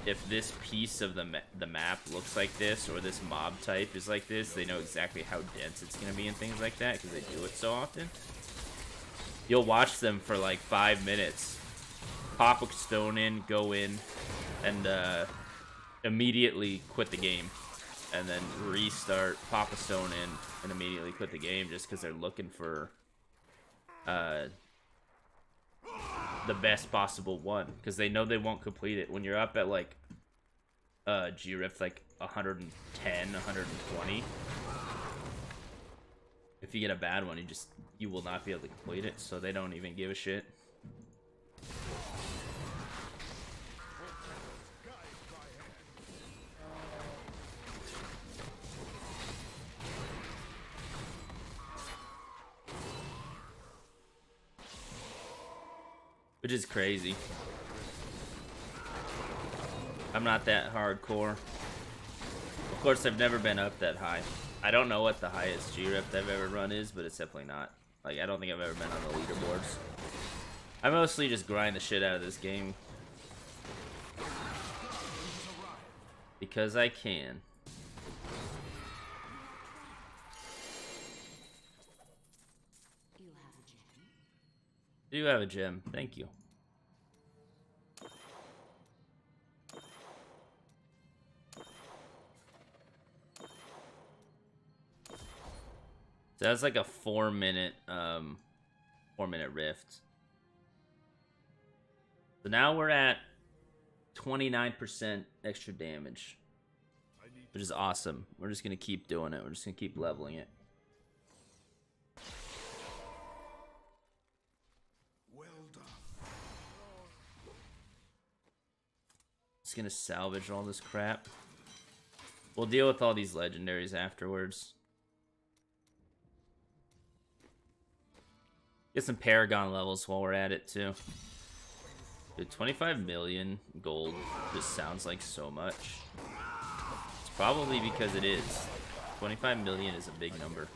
if this piece of the map looks like this, or this mob type is like this, they know exactly how dense it's gonna be and things like that, because they do it so often. You'll watch them for like 5 minutes, pop a stone in, go in, and immediately quit the game, and then restart, pop a stone in, and immediately quit the game, just because they're looking for the best possible one, because they know they won't complete it. When you're up at like G-Rift like 110, 120, if you get a bad one, you will not be able to complete it, so they don't even give a shit. Which is crazy. I'm not that hardcore. Of course, I've never been up that high. I don't know what the highest G-Rift I've ever run is, but it's definitely not. Like, I don't think I've ever been on the leaderboards. I mostly just grind the shit out of this game. Because I can. You have a gem. Do have a gem. Thank you. So that's like a 4-minute rift. So now we're at 29% extra damage, which is awesome. We're just gonna keep doing it. We're just gonna keep leveling it. Well done. Just gonna salvage all this crap. We'll deal with all these legendaries afterwards. Get some Paragon levels while we're at it, too. Dude, 25 million gold just sounds like so much. It's probably because it is. 25 million is a big number.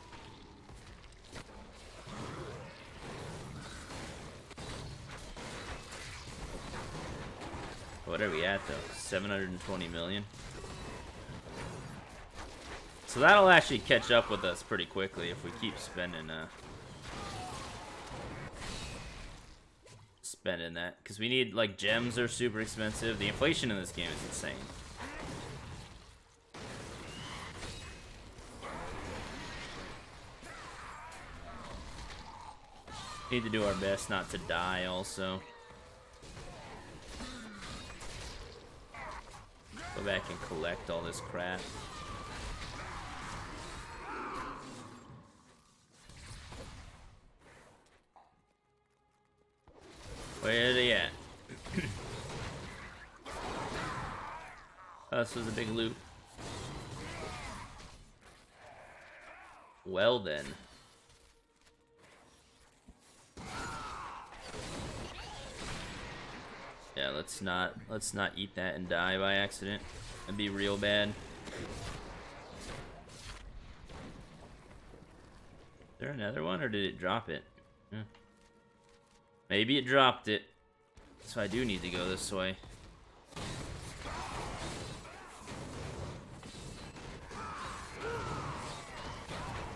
What are we at, though? 720 million? So that'll actually catch up with us pretty quickly if we keep spending that, because we need, like, gems are super expensive. The inflation in this game is insane. Need to do our best not to die also. Go back and collect all this crap. Where are they at? Oh, this was a big loot. Well then. Yeah, let's not eat that and die by accident. That'd be real bad. Is there another one, or did it drop it? Maybe it dropped it. So I do need to go this way.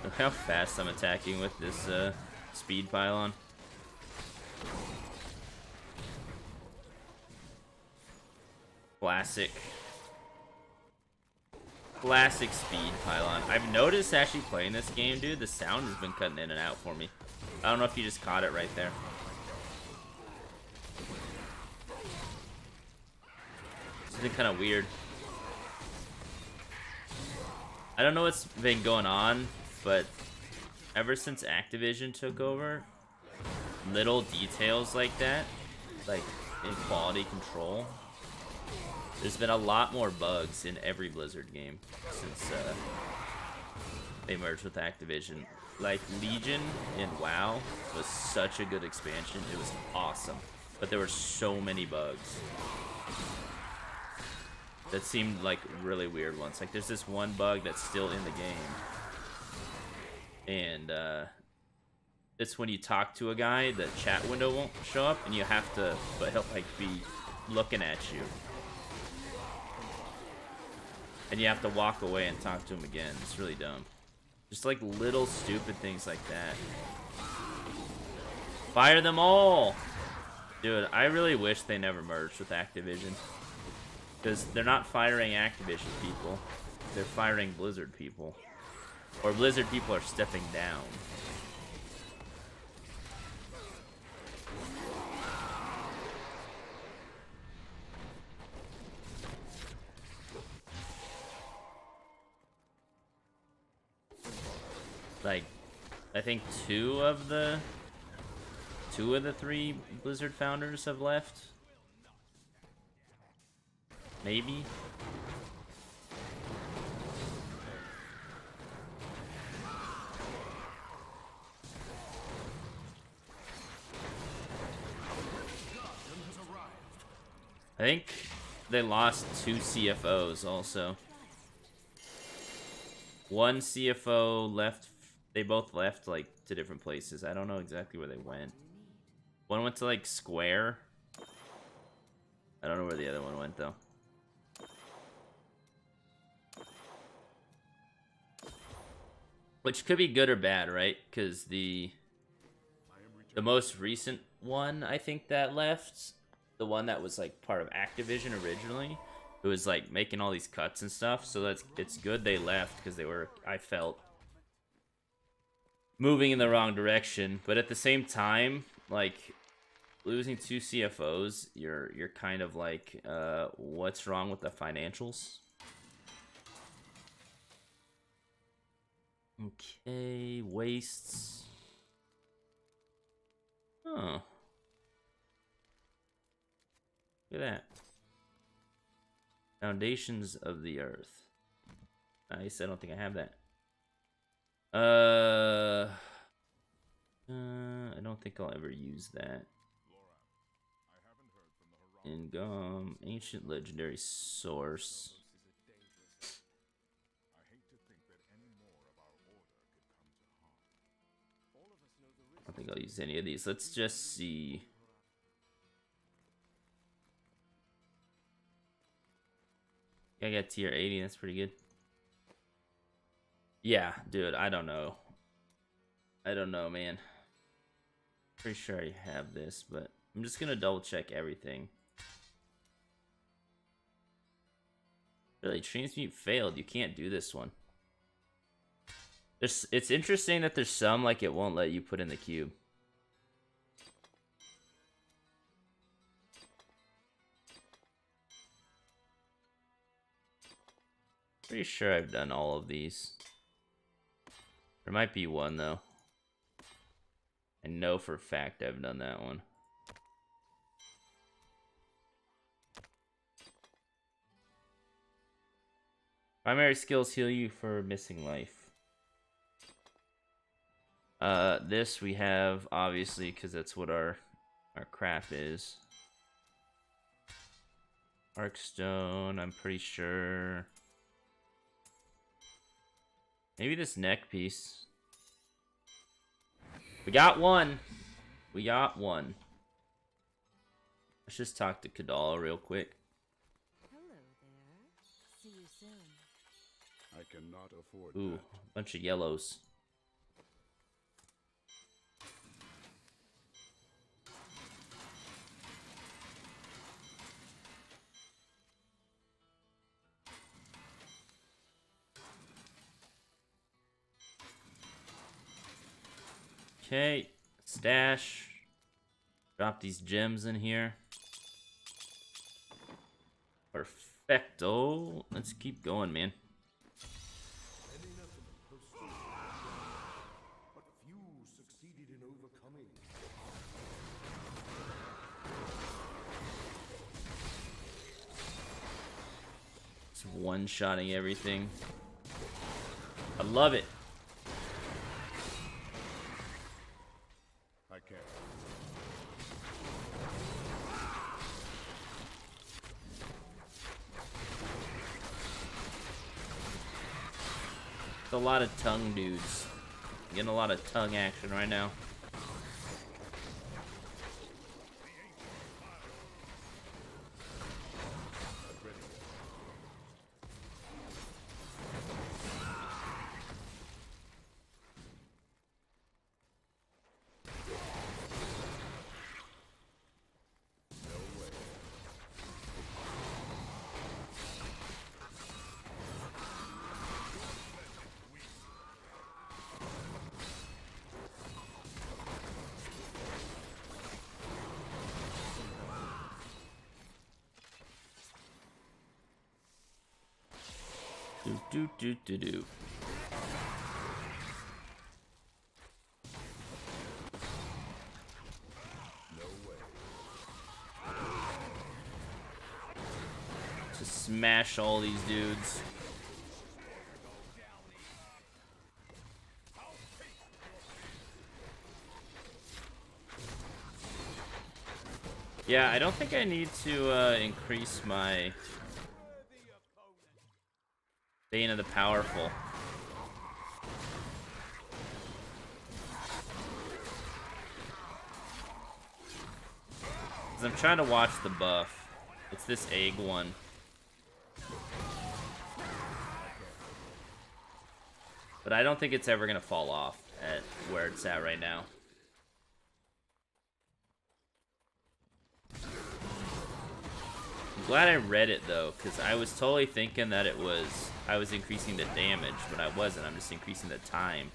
Look how fast I'm attacking with this speed pylon. Classic speed pylon. I've noticed actually playing this game, dude, the sound has been cutting in and out for me. I don't know if you just caught it right there. It's been kind of weird. I don't know what's been going on, but ever since Activision took over, little details like that, like in quality control, there's been a lot more bugs in every Blizzard game since they merged with Activision. Like Legion in WoW was such a good expansion. It was awesome. But there were so many bugs that seemed like really weird ones. Like there's this one bug that's still in the game. And it's when you talk to a guy, the chat window won't show up and you have to, but he'll like be looking at you. And you have to walk away and talk to him again. It's really dumb. Just like little stupid things like that. Fire them all! Dude, I really wish they never merged with Activision. Because they're not firing Activision people. They're firing Blizzard people. Or Blizzard people are stepping down. Like, I think two of the 3 Blizzard founders have left. Maybe. I think they lost 2 CFOs also. One CFO left. They both left like to different places. I don't know exactly where they went. One went to like Square. I don't know where the other one went though. Which could be good or bad, right? Because the most recent one, I think, that left, the one that was like part of Activision originally, it was like making all these cuts and stuff. So it's good they left because they were, I felt, moving in the wrong direction. But at the same time, like losing 2 CFOs, you're kind of like, what's wrong with the financials? Okay, wastes. Oh. Look at that. Foundations of the Earth. Nice, I don't think I have that. I don't think I'll ever use that. Ingom, ancient legendary source. I don't think I'll use any of these. Let's just see. I got tier 80, that's pretty good. Yeah, dude, I don't know. I don't know, man. Pretty sure I have this, but I'm just gonna double check everything. Really, Transmute failed. You can't do this one. It's interesting that there's some, like, it won't let you put in the cube. Pretty sure I've done all of these. There might be one though. I know for a fact I've done that one. Primary skills heal you for missing life. This we have obviously because that's what our craft is. Arcstone, I'm pretty sure. Maybe this neck piece. We got one. We got one. Let's just talk to Kadala real quick. Hello there. See you soon. I cannot afford Ooh, that. bunch of yellows. Okay, stash. Drop these gems in here. Perfecto. Let's keep going, man. But few succeeded in overcoming. It's one-shotting everything. I love it. I can't. It's a lot of tongue dudes. Getting a lot of tongue action right now. Do. No way. Just smash all these dudes. Yeah, I don't think I need to increase my Bane of the Powerful. 'Cause I'm trying to watch the buff. It's this egg one. But I don't think it's ever gonna fall off at where it's at right now. I'm glad I read it though, because I was totally thinking that I was increasing the damage, but I wasn't. I'm just increasing the time.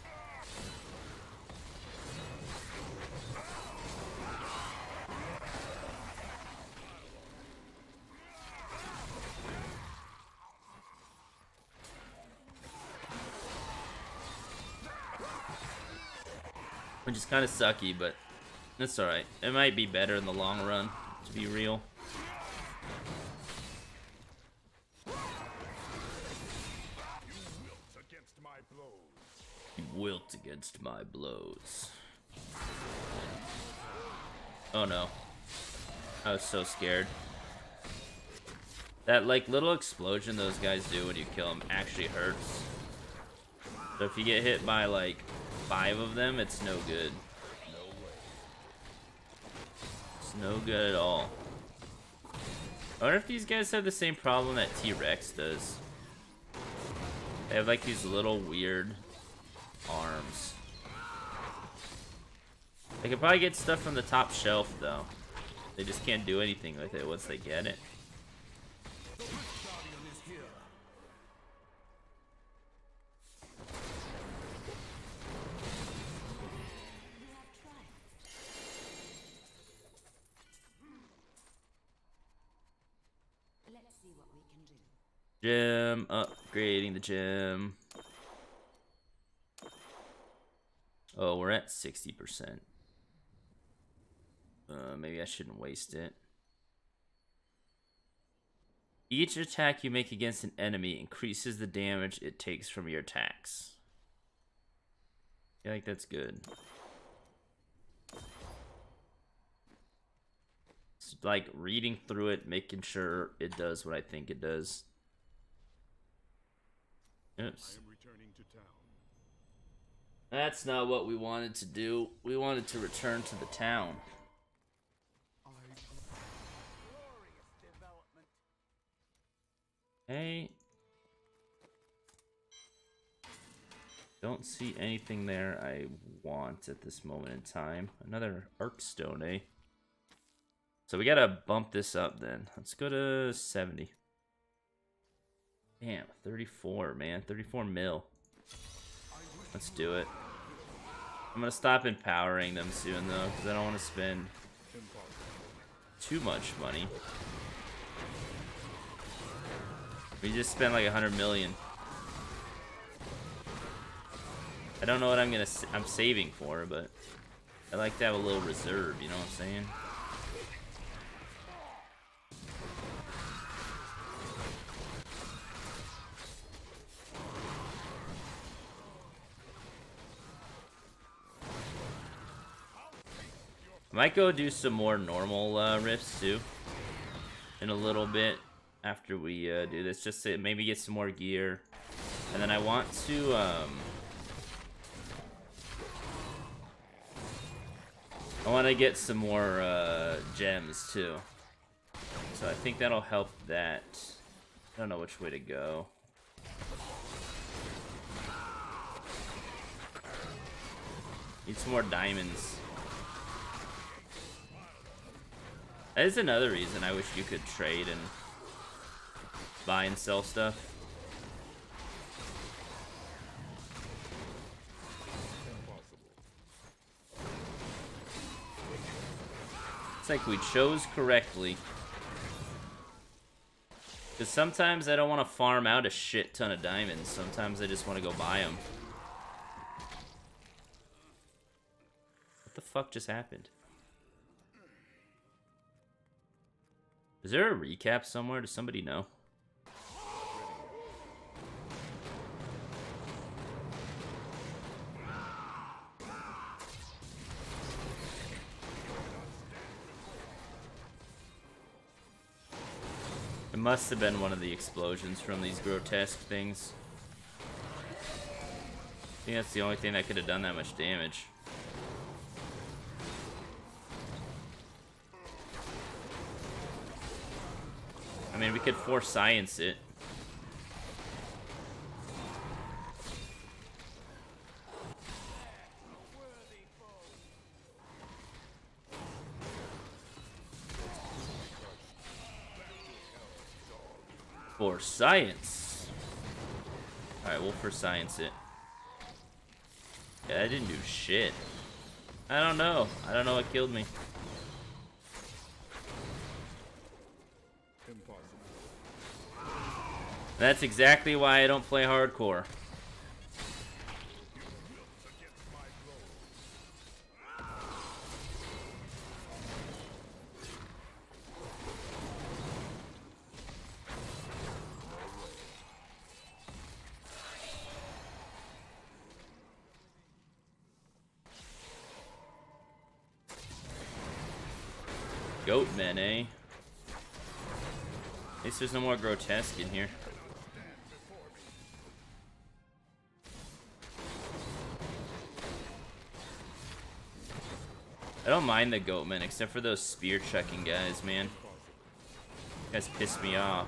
Which is kind of sucky, but that's alright. It might be better in the long run, to be real. You wilt against my blows. Oh no. I was so scared. That like little explosion those guys do when you kill them actually hurts. So if you get hit by like 5 of them, it's no good. It's no good at all. I wonder if these guys have the same problem that T-Rex does. They have like these little weird arms. They could probably get stuff from the top shelf though. They just can't do anything with it once they get it. Let's see what we can do. Gym, upgrading the gym. Oh, we're at 60%. Maybe I shouldn't waste it. Each attack you make against an enemy increases the damage it takes from your attacks. I feel like that's good. It's like reading through it, making sure it does what I think it does. Oops. I am returning to town. That's not what we wanted to do. We wanted to return to the town. Hey. Don't see anything there I want at this moment in time. Another Arkstone, eh? So we gotta bump this up then. Let's go to 70. Damn, 34, man. 34 mil. Let's do it. I'm gonna stop empowering them soon though, because I don't want to spend too much money. We just spent like 100 million. I don't know what I'm saving for, but I like to have a little reserve, you know what I'm saying? I might go do some more normal rifts too in a little bit after we do this, just to maybe get some more gear. And then I want to get some more gems too. So I think that'll help that. I don't know which way to go. Need some more diamonds. That is another reason I wish you could trade and buy and sell stuff. It's like we chose correctly. Because sometimes I don't want to farm out a shit ton of diamonds. Sometimes I just want to go buy them. What the fuck just happened? Is there a recap somewhere? Does somebody know? It must have been one of the explosions from these grotesque things. I think that's the only thing that could have done that much damage. I mean, we could force science it. For science. Alright, we'll for science it. Yeah, I didn't do shit. I don't know. I don't know what killed me. That's exactly why I don't play hardcore. Goat men, eh? At least there's no more grotesque in here. I don't mind the goatmen, except for those spear chucking guys, man. You guys piss me off.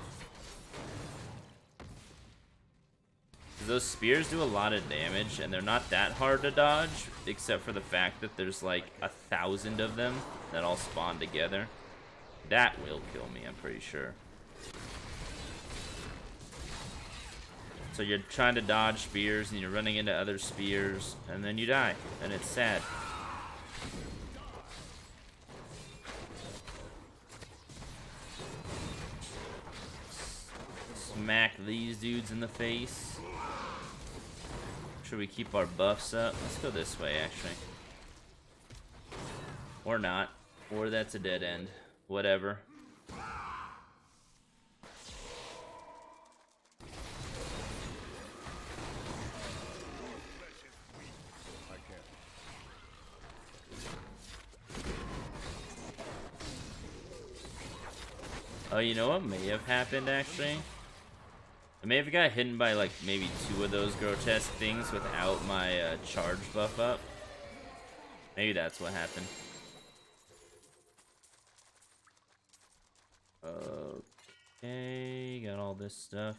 'Cause those spears do a lot of damage, and they're not that hard to dodge, except for the fact that there's like 1,000 of them that all spawn together. That will kill me, I'm pretty sure. So you're trying to dodge spears, and you're running into other spears, and then you die, and it's sad. smack these dudes in the face. Should we keep our buffs up? Let's go this way, actually. Or not. Or that's a dead end. Whatever. Oh, you know what may have happened, actually? I may have got hidden by, like, maybe 2 of those grotesque things without my charge buff up. Maybe that's what happened. Okay, got all this stuff.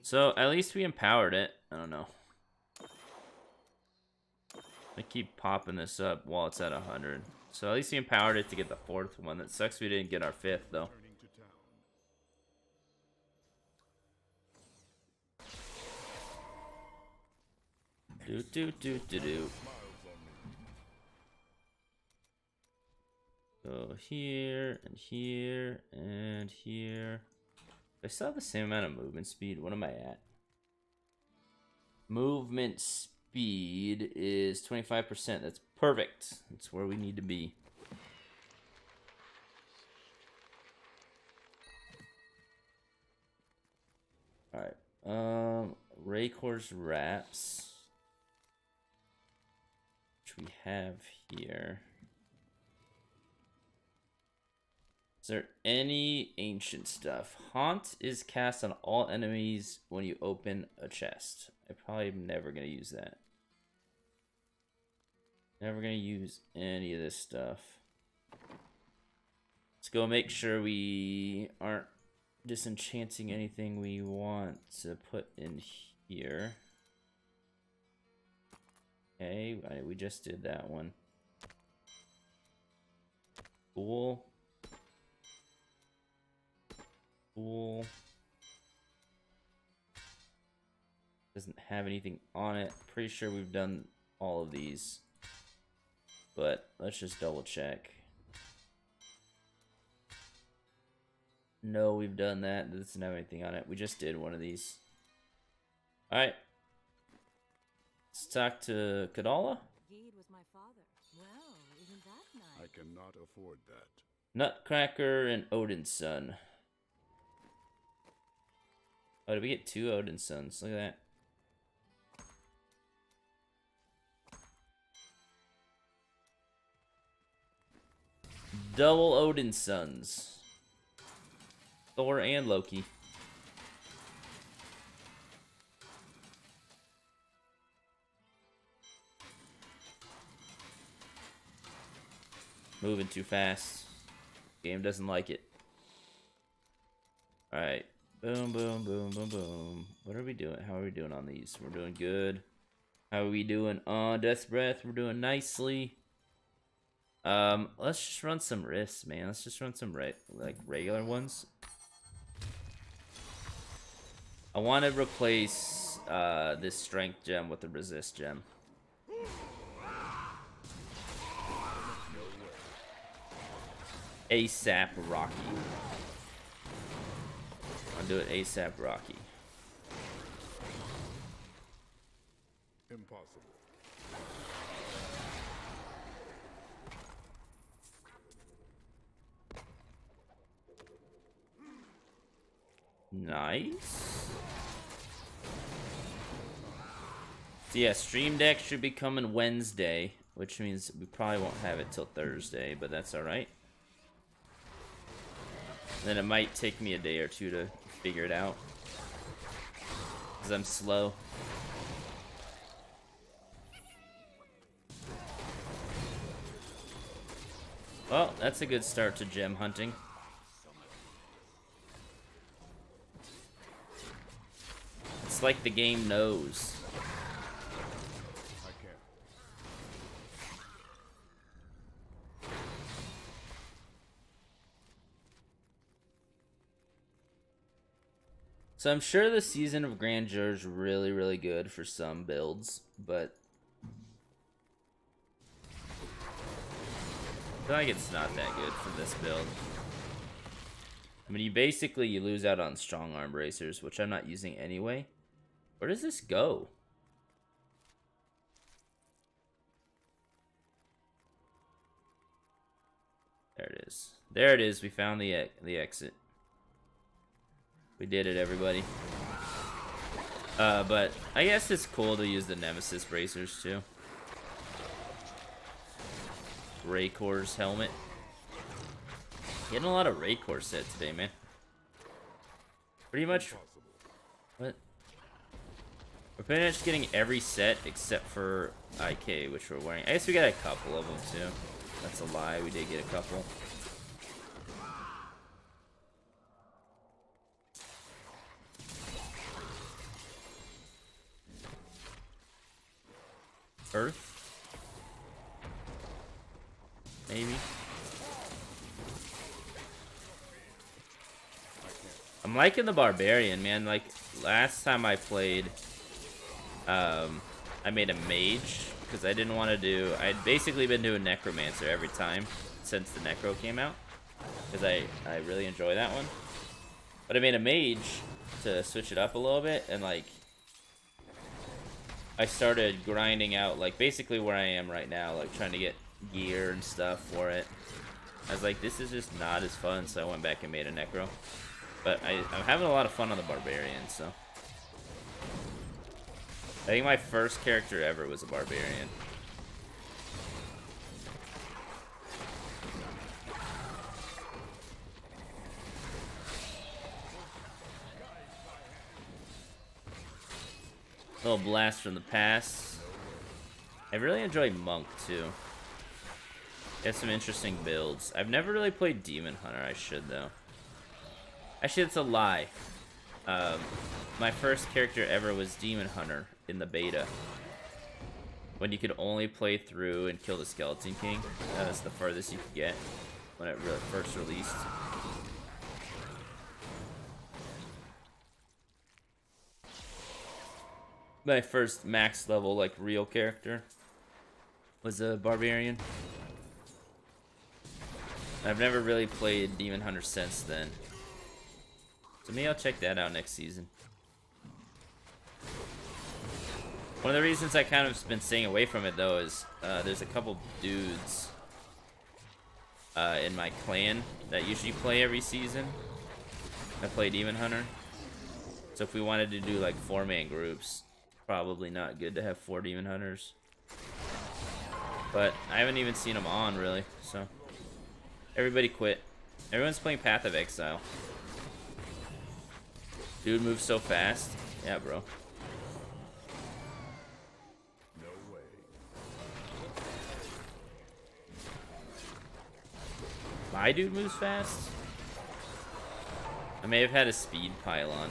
So, at least we empowered it. I don't know. I keep popping this up while it's at 100. So, at least we empowered it to get the 4th one. That sucks we didn't get our 5th, though. Do. Go here, and here, and here. I still have the same amount of movement speed. What am I at? Movement speed is 25%. That's perfect. That's where we need to be. Alright. Raycor's wraps. Which we have here. Is there any ancient stuff? Haunt is cast on all enemies when you open a chest. I probably am never going to use that. Never going to use any of this stuff. Let's go make sure we aren't disenchanting anything we want to put in here. Okay, we just did that one. Cool. Cool. Doesn't have anything on it. Pretty sure we've done all of these. But let's just double check. No, we've done that. It doesn't have anything on it. We just did one of these. Alright. Let's talk to Kadala. Geed was my father. Well, isn't that nice? I cannot afford that. Nutcracker and Odin's son. Oh, did we get 2 Odin's sons? Look at that. Double Odin's sons. Thor and Loki. Moving too fast. Game doesn't like it. Alright. Boom, boom, boom, boom, boom. What are we doing? How are we doing on these? We're doing good. How are we doing on Death's Breath? We're doing nicely. Let's just run some risks, man. Let's just run some like regular ones. I want to replace this strength gem with the resist gem. ASAP Rocky. I'll do it ASAP Rocky. Impossible. Nice. So yeah, Stream Deck should be coming Wednesday, which means we probably won't have it till Thursday, but that's alright. Then it might take me a day or 2 to figure it out, because I'm slow. Well, that's a good start to gem hunting. It's like the game knows. I can't. So I'm sure the Season of Grandeur is really, really good for some builds, but I feel like it's not that good for this build. I mean, you lose out on strong arm bracers, which I'm not using anyway. Where does this go? There it is. There it is. We found the exit. We did it, everybody. But I guess it's cool to use the Nemesis bracers too. Raycor's helmet. Getting a lot of Raycor set today, man. Pretty much. What? We're pretty much getting every set except for IK, which we're wearing. I guess we got a couple of them too. That's a lie. We did get a couple. Earth? Maybe. I'm liking the Barbarian, man. Like, last time I played, I made a mage, because I didn't want to do... I'd basically been doing Necromancer every time since the Necro came out, because I really enjoy that one. But I made a mage to switch it up a little bit, and, like, I started grinding out, like, basically where I am right now, like, trying to get gear and stuff for it. I was like, this is just not as fun, so I went back and made a Necro. But I'm having a lot of fun on the Barbarian, so. I think my first character ever was a Barbarian. Little blast from the past. I really enjoy Monk, too. He has some interesting builds. I've never really played Demon Hunter. I should, though. Actually, it's a lie. My first character ever was Demon Hunter in the beta. When you could only play through and kill the Skeleton King. That was the farthest you could get when it first released. My first max level, like, real character was a Barbarian. I've never really played Demon Hunter since then. So maybe I'll check that out next season. One of the reasons I kind of been staying away from it, though, is there's a couple dudes in my clan that usually play every season. I play Demon Hunter. So if we wanted to do, like, 4-man groups, probably not good to have 4 Demon Hunters. But I haven't even seen them on, really, so. Everybody quit. Everyone's playing Path of Exile. Dude moves so fast. Yeah, bro. No way. My dude moves fast? I may have had a speed pylon.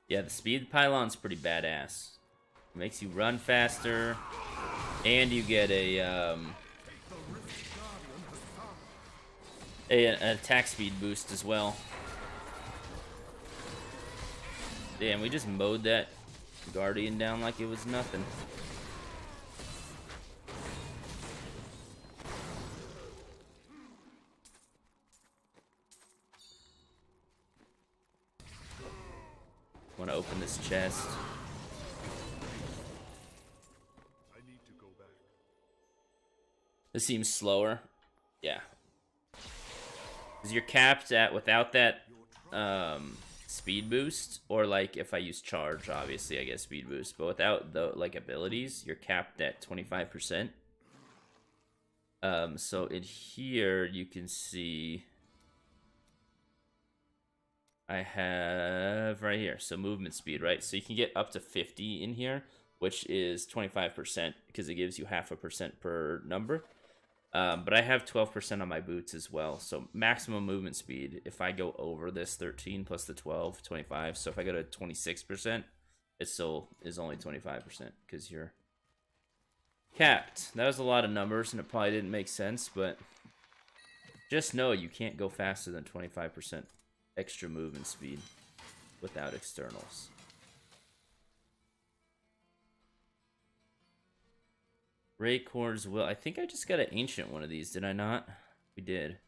Yeah, the speed pylon's pretty badass. It makes you run faster, and you get an attack speed boost as well. Damn, we just mowed that Guardian down like it was nothing. Want to open this chest? I need to go back. This seems slower. Yeah. Because you're capped at, without that speed boost, or like if I use charge, obviously I get speed boost, but without the like abilities, you're capped at 25%. So in here you can see I have right here, so movement speed, right? So you can get up to 50 in here, which is 25% because it gives you 0.5% per number. But I have 12% on my boots as well. So maximum movement speed, if I go over this 13 plus the 12, 25. So if I go to 26%, it still is only 25% because you're Capped. That was a lot of numbers, and it probably didn't make sense, but just know you can't go faster than 25% extra movement speed without externals. Raycor's will. I think I just got an ancient one of these, did I not? We did.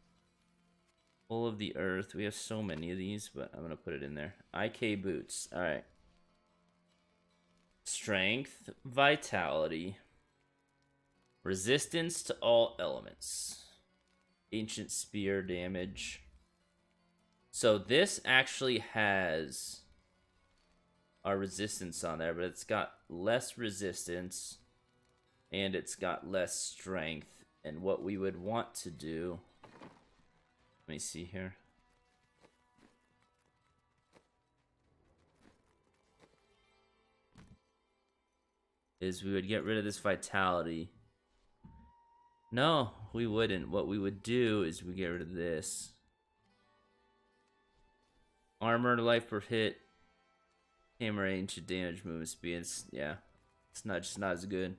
Full of the earth. We have so many of these, but I'm gonna put it in there. IK boots. Alright. Strength, vitality, resistance to all elements, ancient spear damage. So this actually has our resistance on there, but it's got less resistance and it's got less strength. And what we would want to do, let me see here. Is we would get rid of this vitality. No, we wouldn't. What we would do is we get rid of this. Armor, life per hit, hammer, ancient damage, movement speed. Yeah, it's just not as good.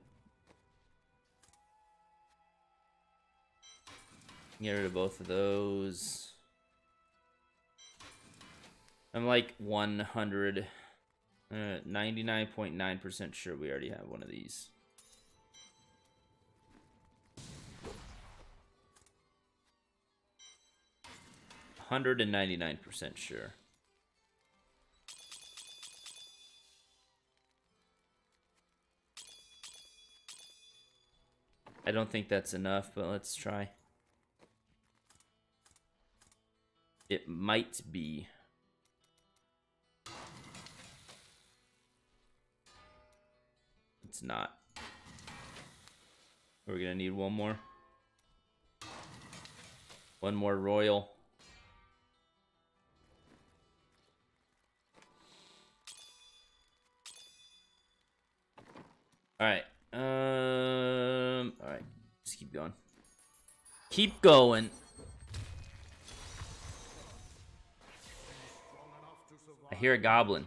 Get rid of both of those. I'm like 99.9% sure we already have one of these. $199% sure. I don't think that's enough, but let's try. It might be. It's not. We're gonna need one more. One more royal. Alright. Alright. Just keep going. Keep going. I hear a goblin.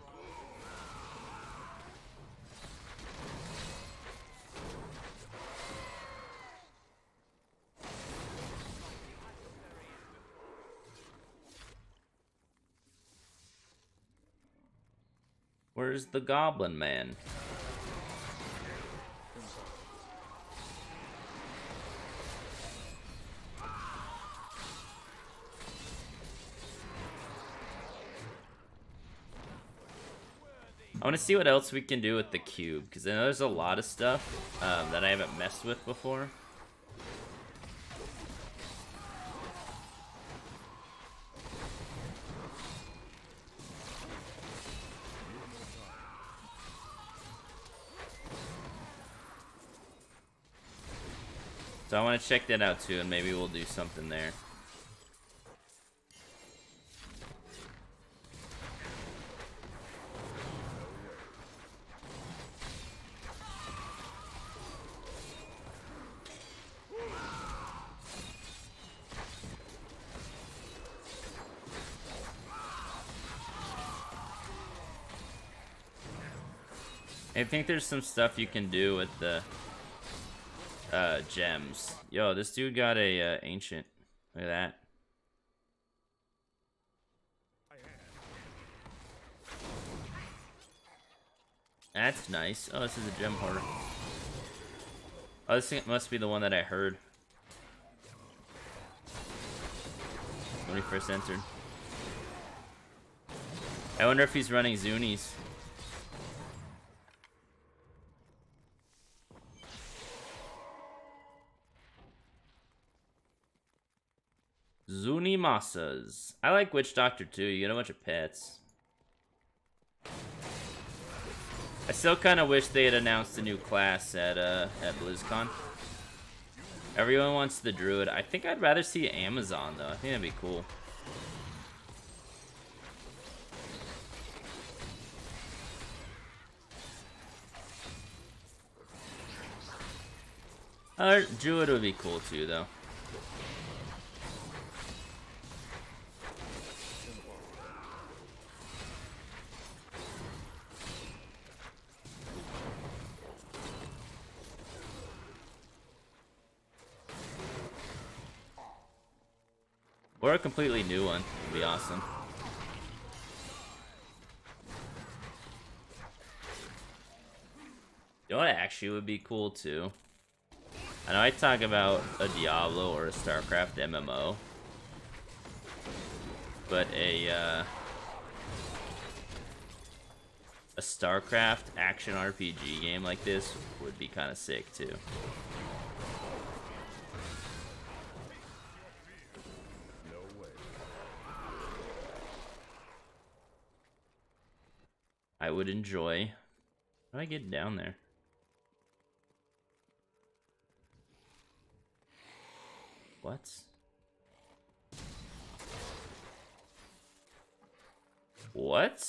Where's the goblin man? I want to see what else we can do with the cube, because I know there's a lot of stuff that I haven't messed with before. So I want to check that out too, and maybe we'll do something there. I think there's some stuff you can do with the gems. Yo, this dude got a ancient. Look at that. That's nice. Oh, this is a gem hoarder. Oh, this thing must be the one that I heard when he first entered. I wonder if he's running Zunies. Zuni Masas. I like Witch Doctor too. You get a bunch of pets. I still kind of wish they had announced a new class at BlizzCon. Everyone wants the Druid. I think I'd rather see Amazon though. I think that'd be cool. Druid would be cool too though. Or a completely new one would be awesome. You know what actually would be cool too? I know I talk about a Diablo or a StarCraft MMO, but a StarCraft action RPG game like this would be kind of sick too. No way. I would enjoy. How do I get down there? What? What?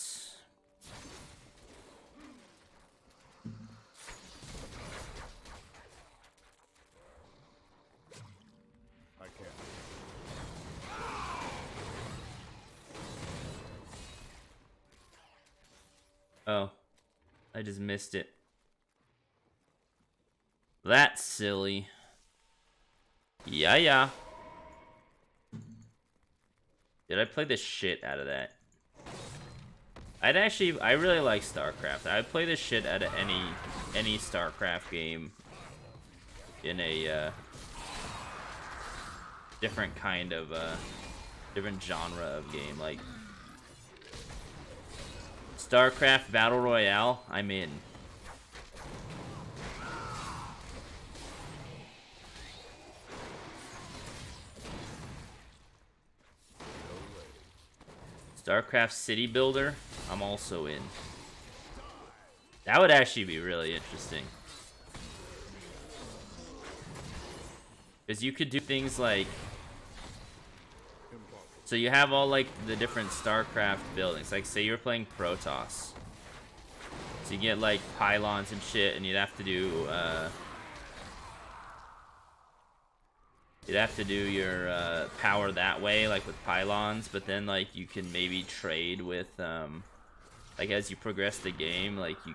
I can't. Oh, I just missed it. That's silly. Yeah. Did I play the shit out of that? I really like StarCraft. I'd play the shit out of any StarCraft game in a different kind of different genre of game, like StarCraft Battle Royale. I'm in. StarCraft City Builder, I'm also in. That would actually be really interesting. Because you could do things like... So you have all like the different StarCraft buildings. Like say you're playing Protoss. So you get like pylons and shit, and you'd have to do... You'd have to do your power that way, like with pylons, but then like you can maybe trade with, like as you progress the game, like you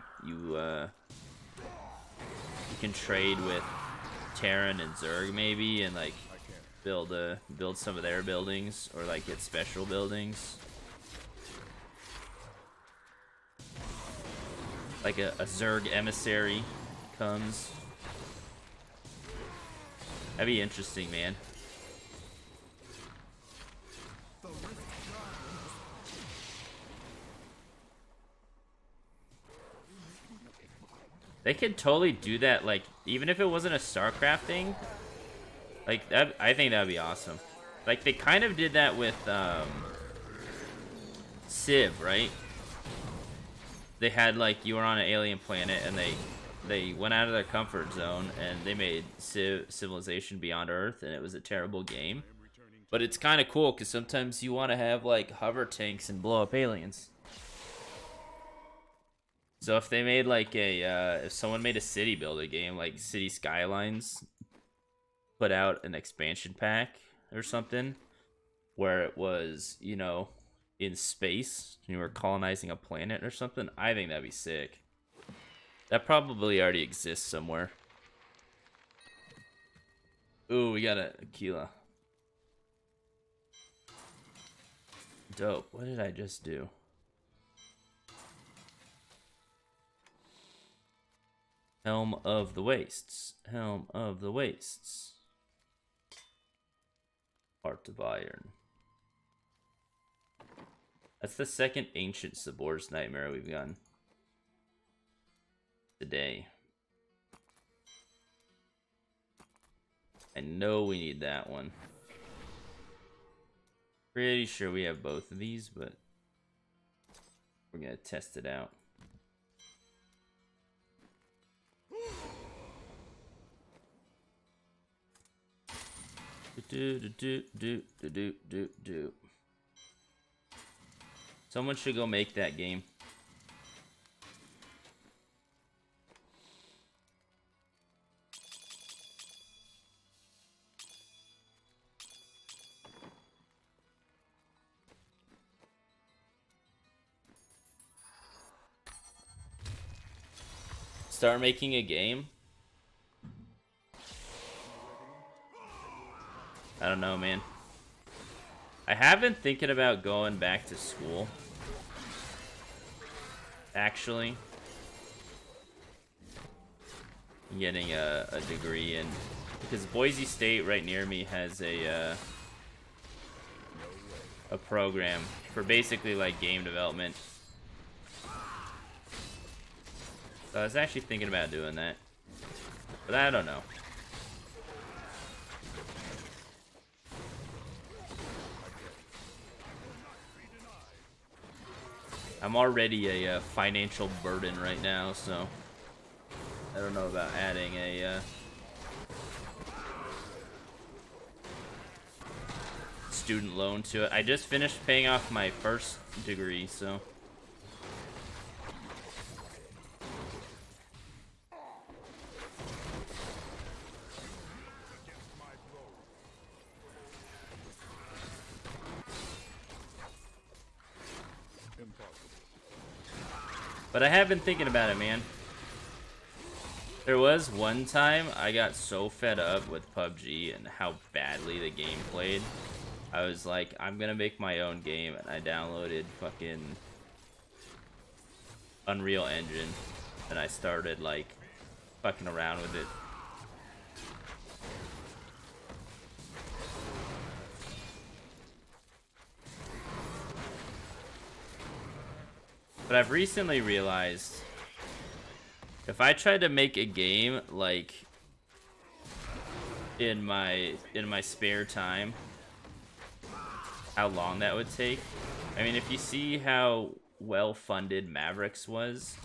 can trade with Terran and Zerg maybe, and like build some of their buildings, or like get special buildings. Like a Zerg emissary comes. That'd be interesting, man. They could totally do that, like, even if it wasn't a StarCraft thing. Like, that, I think that'd be awesome. Like, they kind of did that with, Civ, right? They had, like, you were on an alien planet, and they went out of their comfort zone, and they made Civilization Beyond Earth, and it was a terrible game. But it's kind of cool, because sometimes you want to have, like, hover tanks and blow up aliens. So if they made, like, if someone made a city builder game, like City Skylines, put out an expansion pack or something, where it was, you know, in space, you were colonizing a planet or something, I think that'd be sick. That probably already exists somewhere. Ooh, we got a Aquila. Dope. What did I just do? Helm of the Wastes. Helm of the Wastes. Heart of Iron. That's the second Ancient Sabor's Nightmare we've gotten today. I know we need that one. Pretty sure we have both of these, but we're gonna test it out. Someone should go make that game. Start making a game? I don't know, man. I have been thinking about going back to school. Actually. Getting a degree in... Because Boise State right near me has a program for basically like game development. So I was actually thinking about doing that. But I don't know. I'm already a financial burden right now, so I don't know about adding a student loan to it. I just finished paying off my first degree, so but I have been thinking about it, man. There was one time I got so fed up with PUBG and how badly the game played. I was like, I'm gonna make my own game, and I downloaded fucking Unreal Engine, and I started like fucking around with it. But I've recently realized if I tried to make a game like in my spare time, how long that would take. I mean, if you see how well funded Mavericks was,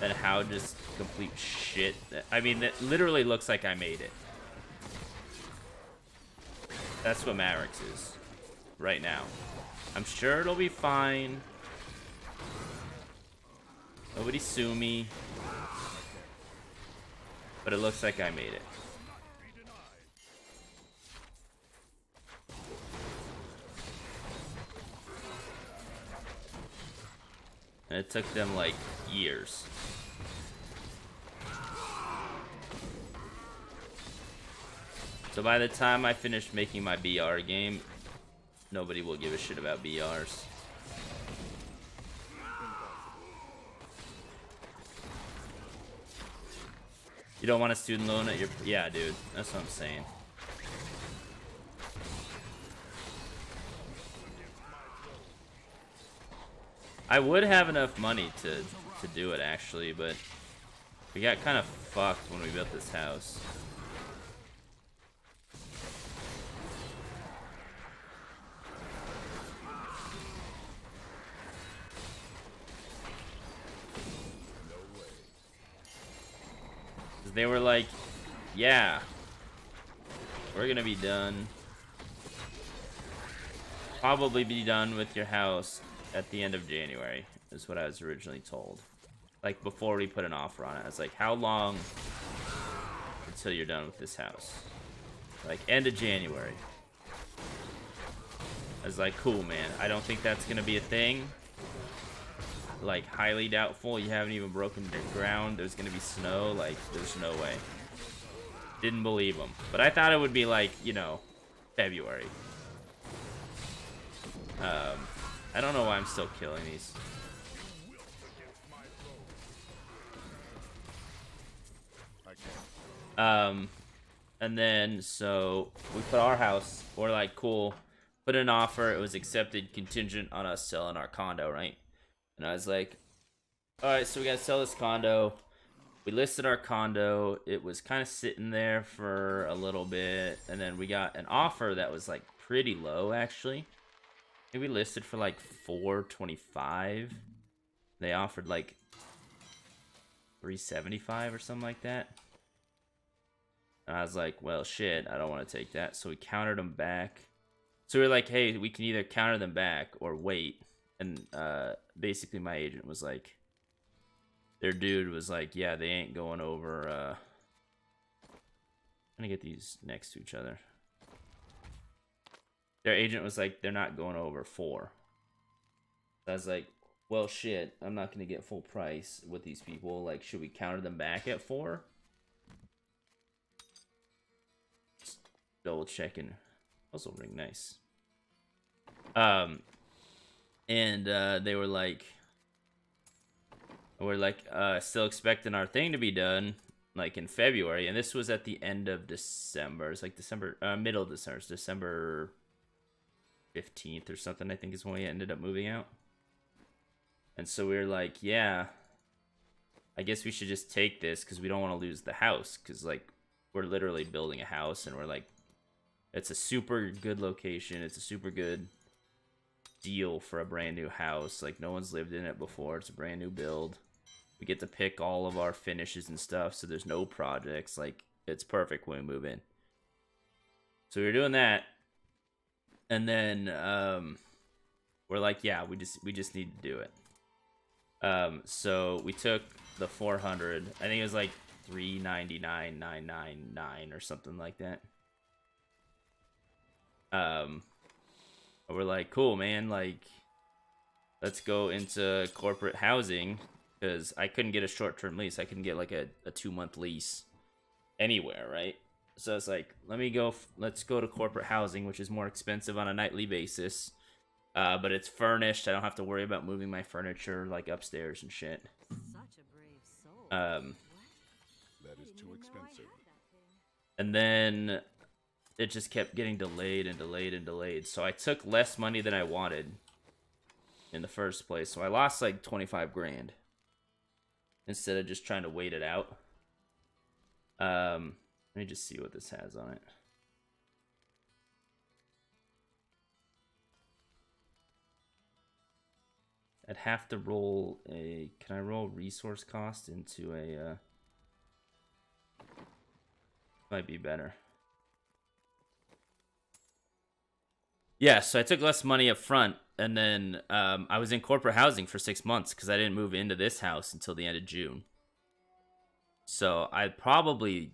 and how just complete shit I mean, that literally looks like I made it. That's what Mavericks is right now. I'm sure it'll be fine. Nobody sue me. But it looks like I made it. And it took them like years. So by the time I finish making my BR game, nobody will give a shit about BRs. You don't want a student loan at your... Yeah, dude. That's what I'm saying. I would have enough money to do it, actually, but we got kind of fucked when we built this house. They were like, yeah, we're gonna be done. Probably be done with your house at the end of January, is what I was originally told. Like, before we put an offer on it, I was like, how long until you're done with this house? Like, end of January. I was like, cool, man. I don't think that's gonna be a thing. Like, highly doubtful. You haven't even broken the ground. There's gonna be snow. Like, there's no way. Didn't believe them. But I thought it would be like, you know, February. I don't know why I'm still killing these. And then, so, we put our house, we're like, cool, put an offer, it was accepted contingent on us selling our condo, right? And I was like, alright, so we gotta sell this condo. We listed our condo, it was kind of sitting there for a little bit, and then we got an offer that was like pretty low, actually. I think we listed for like $425. They offered like $375 or something like that. And I was like, well, shit, I don't want to take that. So we countered them back. So we were like, hey, we can either counter them back or wait. And basically my agent was like, their dude was like, yeah, they ain't going over. I'm gonna get these next to each other. Their agent was like, they're not going over 4. So I was like, well, shit, I'm not gonna get full price with these people. Like, should we counter them back at 4? Just double checking. Also ring nice. And they were like, we're like still expecting our thing to be done like in February, and this was at the end of December. It's like December, middle of December. It's December 15th or something, I think, is when we ended up moving out. And so we were like, yeah, I guess we should just take this because we don't want to lose the house, because like we're literally building a house, and we're like, it's a super good location, it's a super good deal for a brand new house. Like, no one's lived in it before. It's a brand new build. We get to pick all of our finishes and stuff, so there's no projects. Like, it's perfect when we move in. So we were doing that, and then we're like, yeah, we just need to do it. So we took the 400. I think it was like 399,999 or something like that. We're like, cool, man, like, let's go into corporate housing, because I couldn't get a short-term lease. I couldn't get like a 2-month lease anywhere, right? So it's like, let's go to corporate housing, which is more expensive on a nightly basis, but it's furnished. I don't have to worry about moving my furniture like upstairs and shit. Such a brave soul. That is too expensive. And then it just kept getting delayed and delayed and delayed. So I took less money than I wanted in the first place. So I lost like 25 grand instead of just trying to wait it out. Let me just see what this has on it. I'd have to roll a... Can I roll resource cost into a... Might be better. Yeah, so I took less money up front, and then I was in corporate housing for 6 months because I didn't move into this house until the end of June. So I probably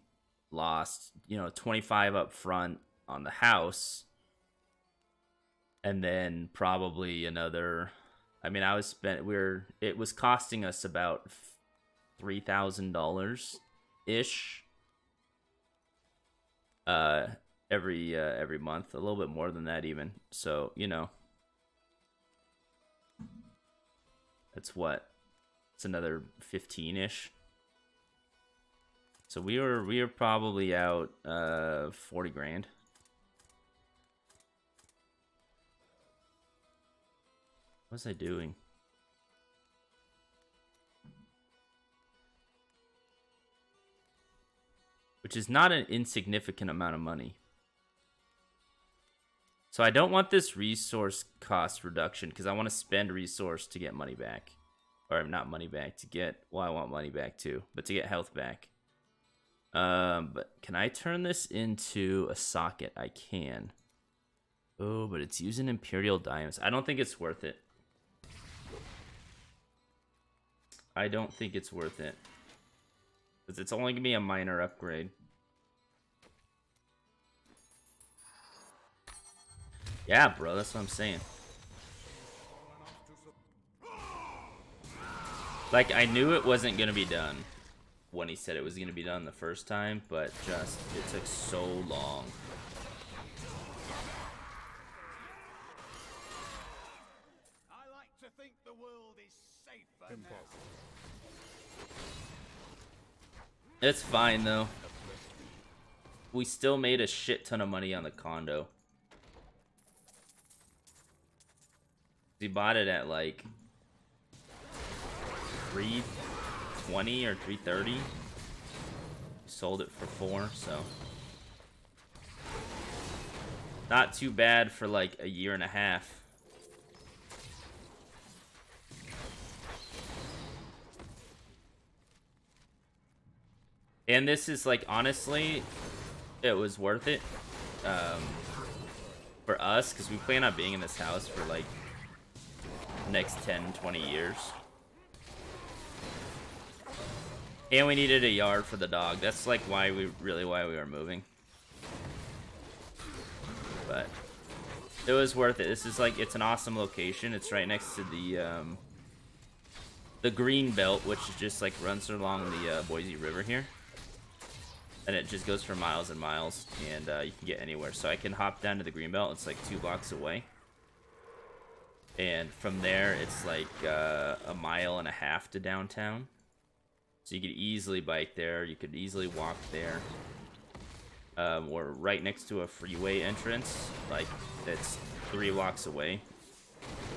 lost, 25 up front on the house, and then probably another. I mean, it was costing us about $3,000 ish. Every month, a little bit more than that even. So, that's what? It's another 15-ish. So we were probably out 40 grand. What was I doing? Which is not an insignificant amount of money. So I don't want this resource cost reduction because I want to spend resource to get money back. Or not money back, to get... Well, I want money back too, but to get health back. But can I turn this into a socket? I can. Oh, but it's using Imperial Diamonds. I don't think it's worth it. I don't think it's worth it. Because it's only going to be a minor upgrade. Yeah, bro, that's what I'm saying. Like, I knew it wasn't going to be done when he said it was going to be done the first time, but just, it took so long. I like to think the world is safer now. Impossible. It's fine, though. We still made a shit ton of money on the condo. We bought it at like 320 or 330. Sold it for 4, so not too bad for like a year and a half. And this is like, honestly, it was worth it for us because we plan on being in this house for like next 10-20 years, and we needed a yard for the dog. That's like why we were moving, but it was worth it. This is like, it's an awesome location. It's right next to the green belt, which is just like runs along the Boise River here, and it just goes for miles and miles, and you can get anywhere. So I can hop down to the green belt. It's like 2 blocks away. And from there, it's like a mile and a half to downtown. So you could easily bike there. You could easily walk there. We're right next to a freeway entrance. Like, it's 3 blocks away.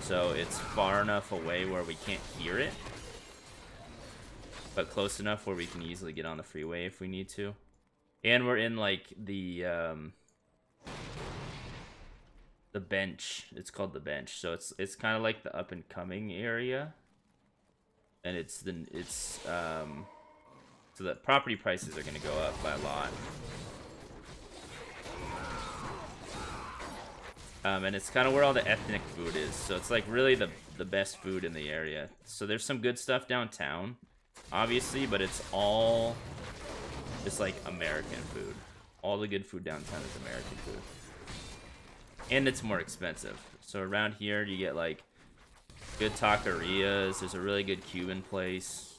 So it's far enough away where we can't hear it. But close enough where we can easily get on the freeway if we need to. And we're in, like, the bench. It's called the bench. So it's kind of like the up and coming area. And so the property prices are going to go up by a lot. And it's kind of where all the ethnic food is. So it's like really the best food in the area. So there's some good stuff downtown, obviously, but it's all just like American food. All the good food downtown is American food. And it's more expensive. So around here you get like good taquerias. There's a really good Cuban place.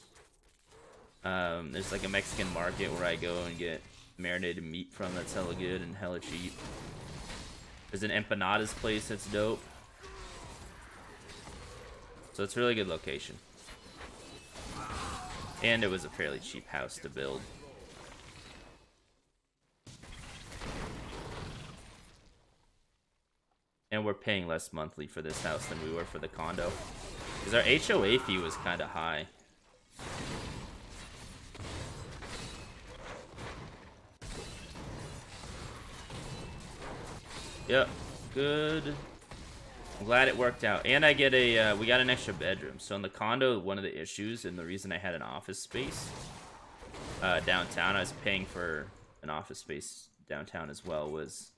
There's like a Mexican market where I go and get marinated meat from that's hella good and hella cheap. There's an empanadas place that's dope. So it's a really good location. And it was a fairly cheap house to build. And we're paying less monthly for this house than we were for the condo. Because our HOA fee was kind of high. Yep, good. I'm glad it worked out. And I get we got an extra bedroom. So in the condo, one of the issues and the reason I had an office space downtown, I was paying for an office space downtown as well, was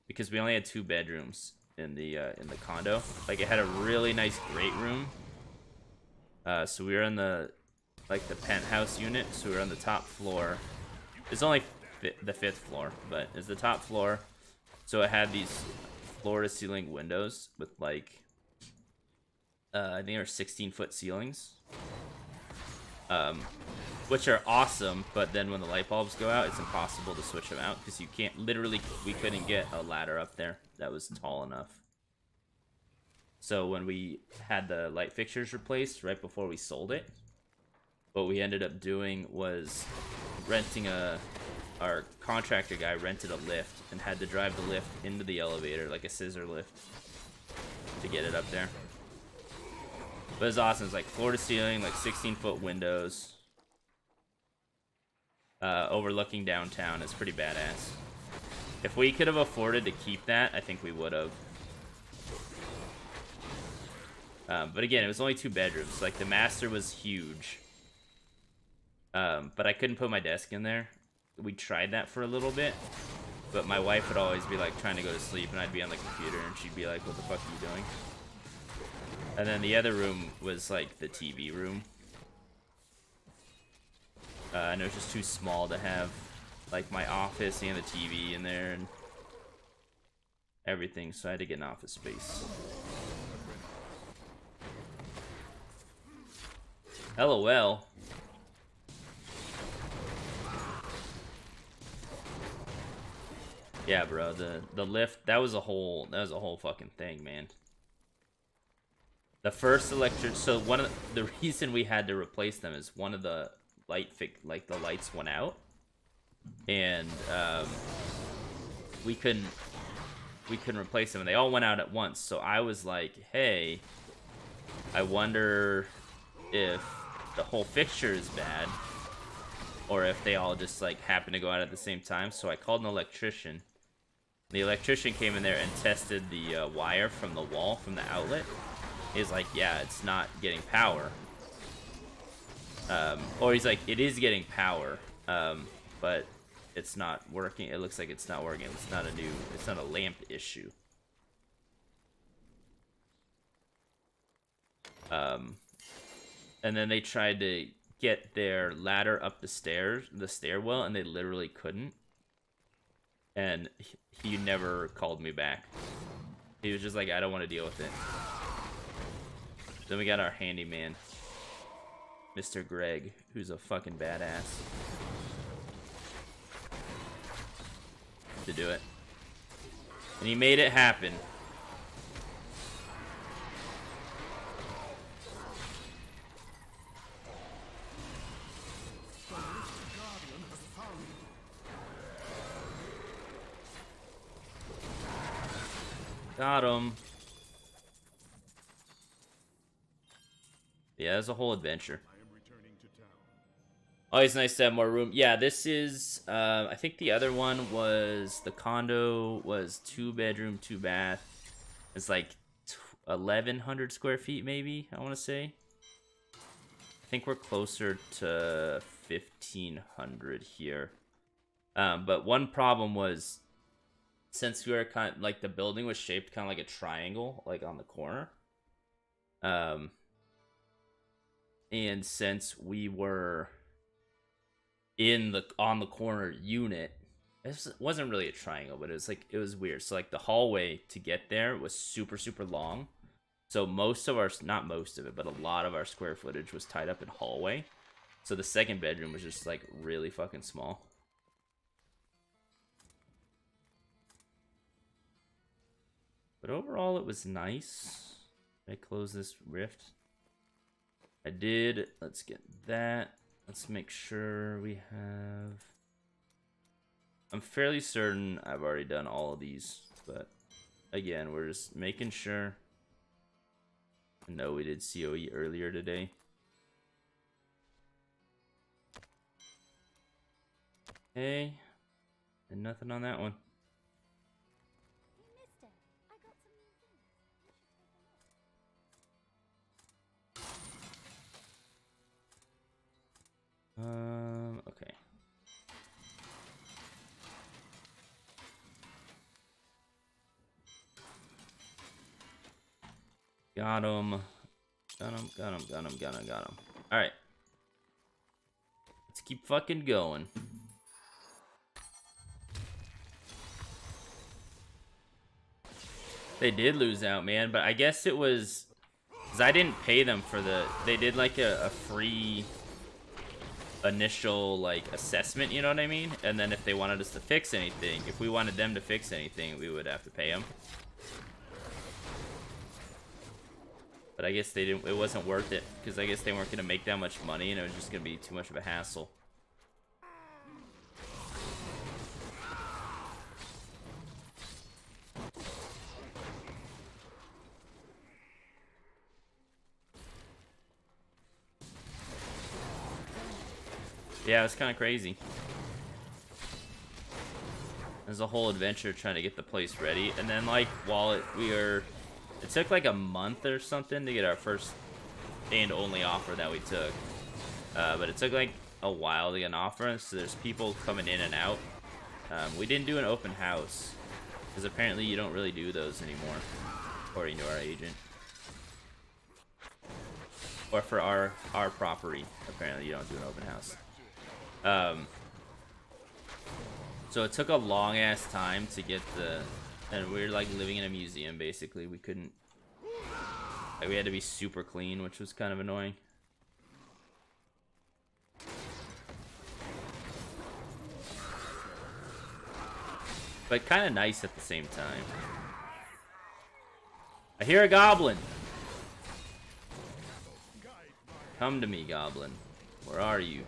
because we only had 2 bedrooms in the condo. Like, it had a really nice great room. So we were in the penthouse unit. So we were on the top floor. It's only the 5th floor, but it's the top floor. So it had these floor-to-ceiling windows with, like, I think they're 16-foot ceilings. Which are awesome, but then when the light bulbs go out, it's impossible to switch them out because you can't, literally, we couldn't get a ladder up there that was tall enough. So when we had the light fixtures replaced right before we sold it, what we ended up doing was renting our contractor guy rented a lift and had to drive the lift into the elevator, like a scissor lift, to get it up there. But it's awesome. It's like floor to ceiling, like 16-foot windows, overlooking downtown. It's pretty badass. If we could have afforded to keep that, I think we would have. But again, it was only 2 bedrooms. Like, the master was huge. But I couldn't put my desk in there. We tried that for a little bit, but my wife would always be like trying to go to sleep and I'd be on the computer and she'd be like, what the fuck are you doing? And then the other room was like the TV room. And it was just too small to have like my office and the TV in there and everything, so I had to get an office space. LOL. Yeah, bro, the lift, that was a whole fucking thing, man. The first so one of the reason we had to replace them is one of the the lights went out, and we couldn't replace them, and they all went out at once. So I was like, hey, I wonder if the whole fixture is bad, or if they all just like happen to go out at the same time. So I called an electrician. The electrician came in there and tested the wire from the wall, from the outlet. He's like, yeah, it's not getting power. Or he's like, it is getting power, but it's not working. It looks like it's not working. It's not a lamp issue. And then they tried to get their ladder up the stairwell, and they literally couldn't. And he never called me back. He was just like, I don't want to deal with it. Then we got our handyman, Mr. Greg, who's a fucking badass, to do it. And he made it happen. Got him. Yeah, it's a whole adventure. I am returning to town. Always nice to have more room. Yeah, this is, I think the other one was, the condo was 2-bedroom, 2-bath. It's like 1,100 square feet, maybe, I want to say. I think we're closer to 1,500 here. But one problem was, since we were kind of, like, the building was shaped kind of like a triangle, like on the corner. And since we were on the corner unit, it wasn't really a triangle, but it was weird. So like the hallway to get there was super long. So most of our, not most of it, but a lot of our square footage was tied up in hallway. So the second bedroom was just like really fucking small. But overall it was nice. I close this rift. I did. Let's get that. Let's make sure we have... I'm fairly certain I've already done all of these, but again, we're just making sure. I know we did COE earlier today. Okay. And nothing on that one. Hey, mister, I got some new things. You should take a look. Okay. Got him. Got him. Alright. Let's keep fucking going. They did lose out, man, but I guess it was... because I didn't pay them for the... They did like a free... initial like assessment, you know what I mean? And then if they wanted us to fix anything, if we wanted them to fix anything, we would have to pay them. But I guess they didn't, it wasn't worth it, because I guess they weren't going to make that much money and it was just going to be too much of a hassle. Yeah, it was kind of crazy. There's a whole adventure trying to get the place ready, and then like while it took like a month or something to get our first and only offer that we took. But it took like a while to get an offer, so there's people coming in and out. We didn't do an open house because apparently you don't really do those anymore, according to our agent. Or for our property, apparently you don't do an open house. So it took a long ass time to get and we were like living in a museum basically. We couldn't, like, we had to be super clean, which was kind of annoying. But kind of nice at the same time. I hear a goblin. Come to me, goblin. Where are you?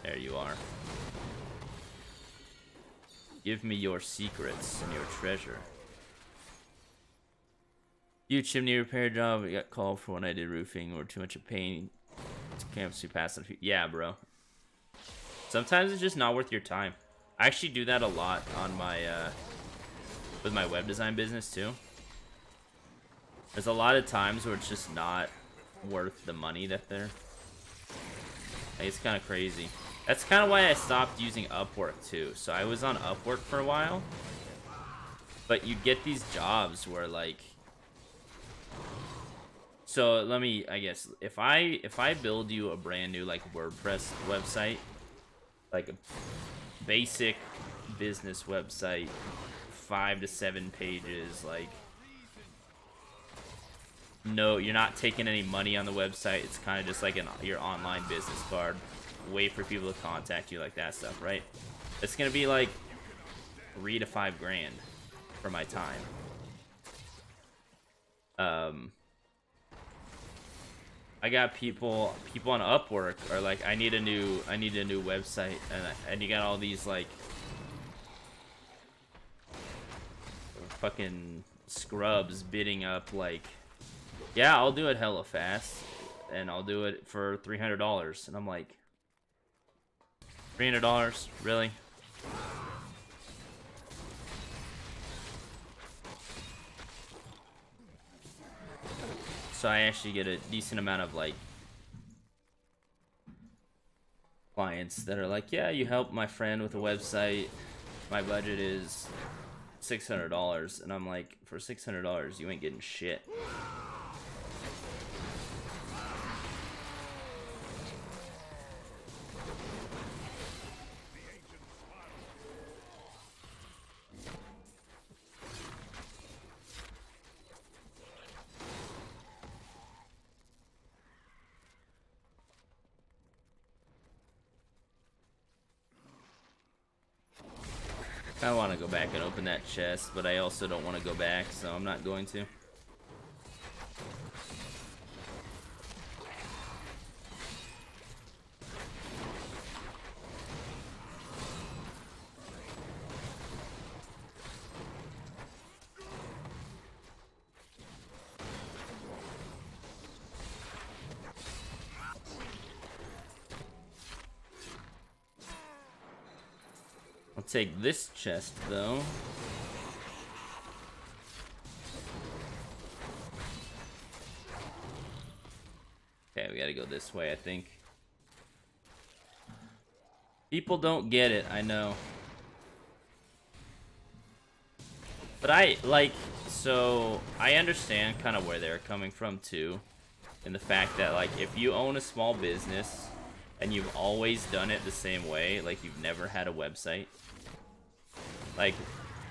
There you are. Give me your secrets and your treasure. You chimney repair job. I got called for when I did roofing. Or too much of pain. Camps you pass. Yeah, bro. Sometimes it's just not worth your time. I actually do that a lot on my with my web design business too. There's a lot of times where it's just not worth the money that they're... Like, it's kind of crazy. That's kind of why I stopped using Upwork too. So I was on Upwork for a while, but you get these jobs where like... So let me, I guess, if I build you a brand new like WordPress website, like a basic business website, 5 to 7 pages, like, no, you're not taking any money on the website. It's kind of just like your online business card. Wait for people to contact you, like that stuff, right? It's gonna be like 3 to 5 grand for my time. I got people on Upwork are like, I need a new website, and you got all these like fucking scrubs bidding up like, yeah, I'll do it hella fast, and I'll do it for $300. And I'm like, $300? Really? So I actually get a decent amount of like clients that are like, yeah, you help my friend with a website. My budget is $600, and I'm like, for $600, you ain't getting shit. I want to go back and open that chest, but I also don't want to go back, so I'm not going to. I'll take this chest, though. Okay, we gotta go this way, I think. People don't get it, I know. But I, like, so I understand kind of where they're coming from, too. In the fact that, like, if you own a small business and you've always done it the same way, like you've never had a website, like,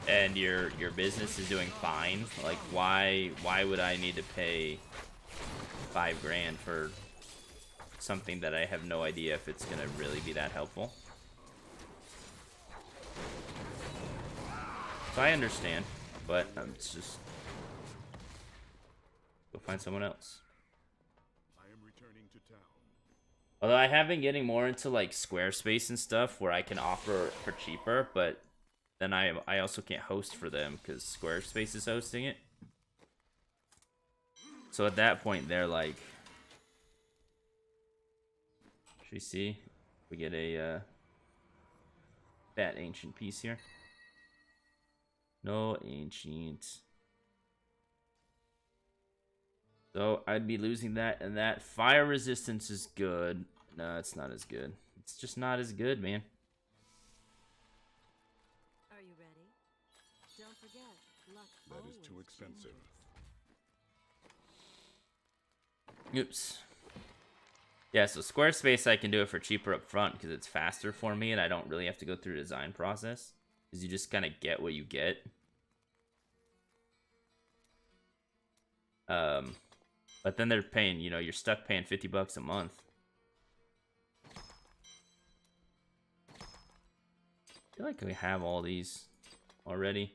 and your business is doing fine, like, why would I need to pay $5 grand for something that I have no idea if it's gonna really be that helpful? So I understand, but it's just go find someone else. I am returning to town. Although I have been getting more into like Squarespace and stuff where I can offer for cheaper, but then I also can't host for them because Squarespace is hosting it. So at that point, they're like, should we see? We get a fat ancient piece here. No ancient. So I'd be losing that, and that fire resistance is good. No, it's not as good. It's just not as good, man. Are you ready? Don't forget, luck That is too always expensive. Oops. Yeah, so Squarespace, I can do it for cheaper up front because it's faster for me and I don't really have to go through the design process. Because you just kind of get what you get. But then they're paying, you know, you're stuck paying $50 a month. I feel like we have all these already.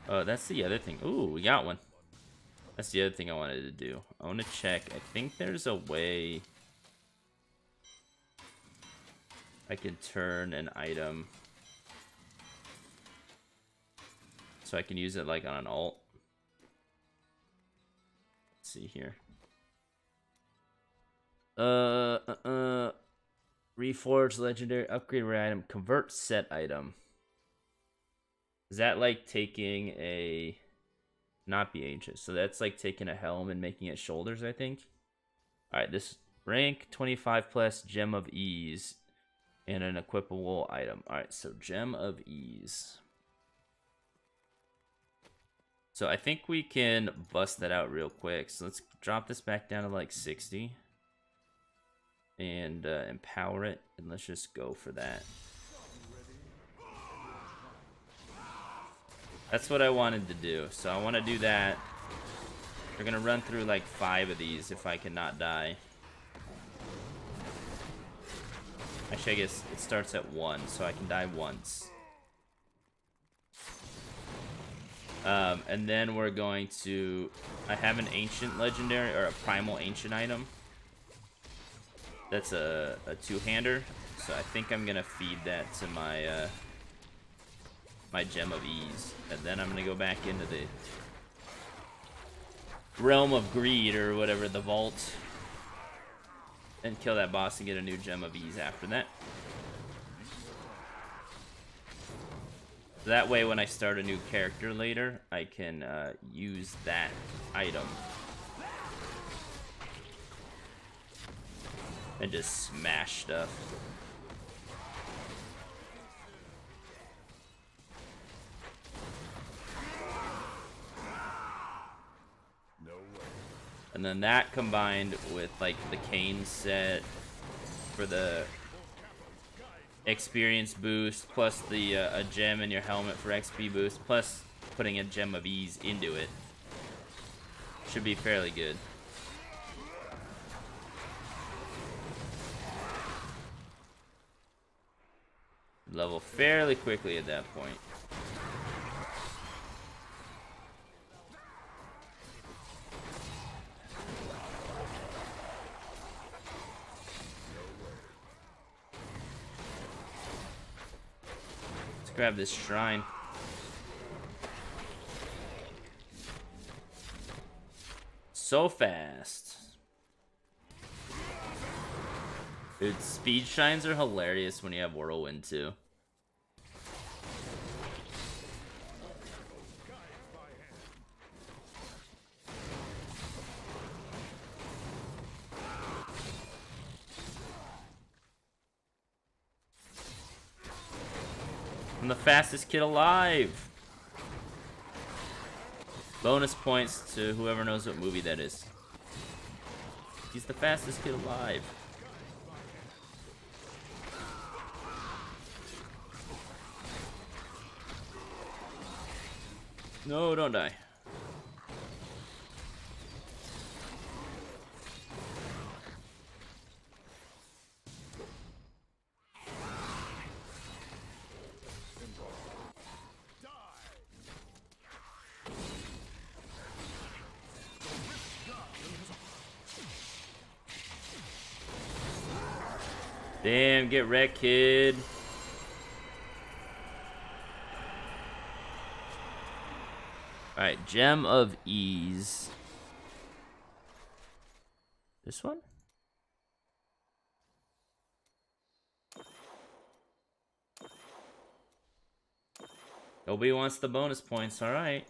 Oh, that's the other thing. Ooh, we got one. That's the other thing I wanted to do. I want to check. I think there's a way I can turn an item so I can use it like on an alt. Let's see here. Reforge legendary upgrade rare item, convert set item. Is that like taking a, not be ancient, so that's like taking a helm and making it shoulders, I think. All right, this rank 25 plus gem of ease and an equipable item. All right, so gem of ease. So I think we can bust that out real quick. So let's drop this back down to like 60 and empower it, and let's just go for that. That's what I wanted to do. So I want to do that. We're gonna run through like 5 of these if I cannot die. Actually, I guess it starts at 1, so I can die once. And then we're going to, I have an ancient legendary or a primal ancient item. That's a two-hander, so I think I'm gonna feed that to my my Gem of Ease, and then I'm gonna go back into the Realm of Greed or whatever, the vault, and kill that boss and get a new Gem of Ease after that. That way, when I start a new character later, I can use that item and just smash stuff. No way. And then that combined with like the Cane set for the experience boost, plus the a gem in your helmet for XP boost, plus putting a Gem of Ease into it, should be fairly good. Level fairly quickly at that point. Let's grab this shrine. So fast. Dude, speed shrines are hilarious when you have Whirlwind too. I'm the fastest kid alive. Bonus points to whoever knows what movie that is. He's the fastest kid alive. No, don't die. Damn, get wrecked, kid. Alright, Gem of Ease. This one? Nobody wants the bonus points, alright.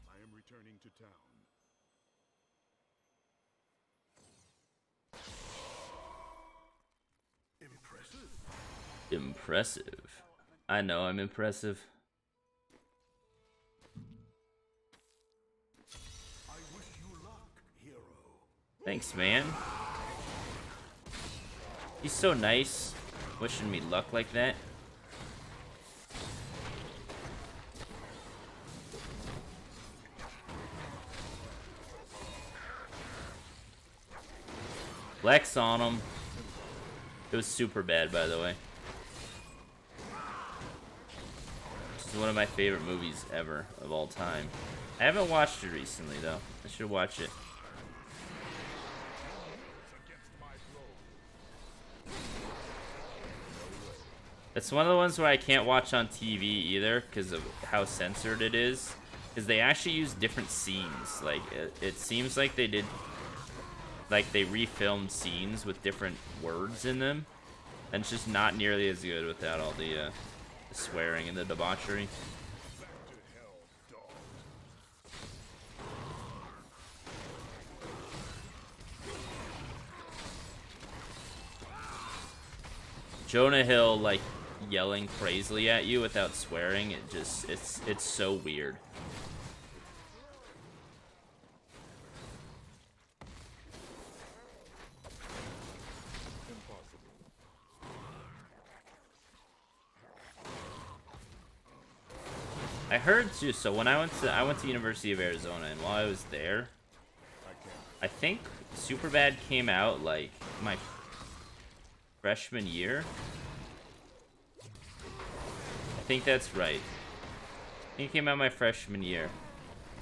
I am returning to town. Impressive. I know I'm impressive. I wish you luck, hero. Thanks, man. He's so nice, wishing me luck like that. Flex on him. It was super bad, by the way. This is one of my favorite movies ever of all time. I haven't watched it recently, though. I should watch it. It's one of the ones where I can't watch on TV either because of how censored it is. Because they actually use different scenes. Like, it seems like they did... Like, they refilmed scenes with different words in them. And it's just not nearly as good without all the swearing and the debauchery. Jonah Hill, like, yelling crazily at you without swearing, it just, it's so weird. I heard too. So when I went to University of Arizona, and while I was there, I think Superbad came out like my freshman year. I think that's right. He came out my freshman year.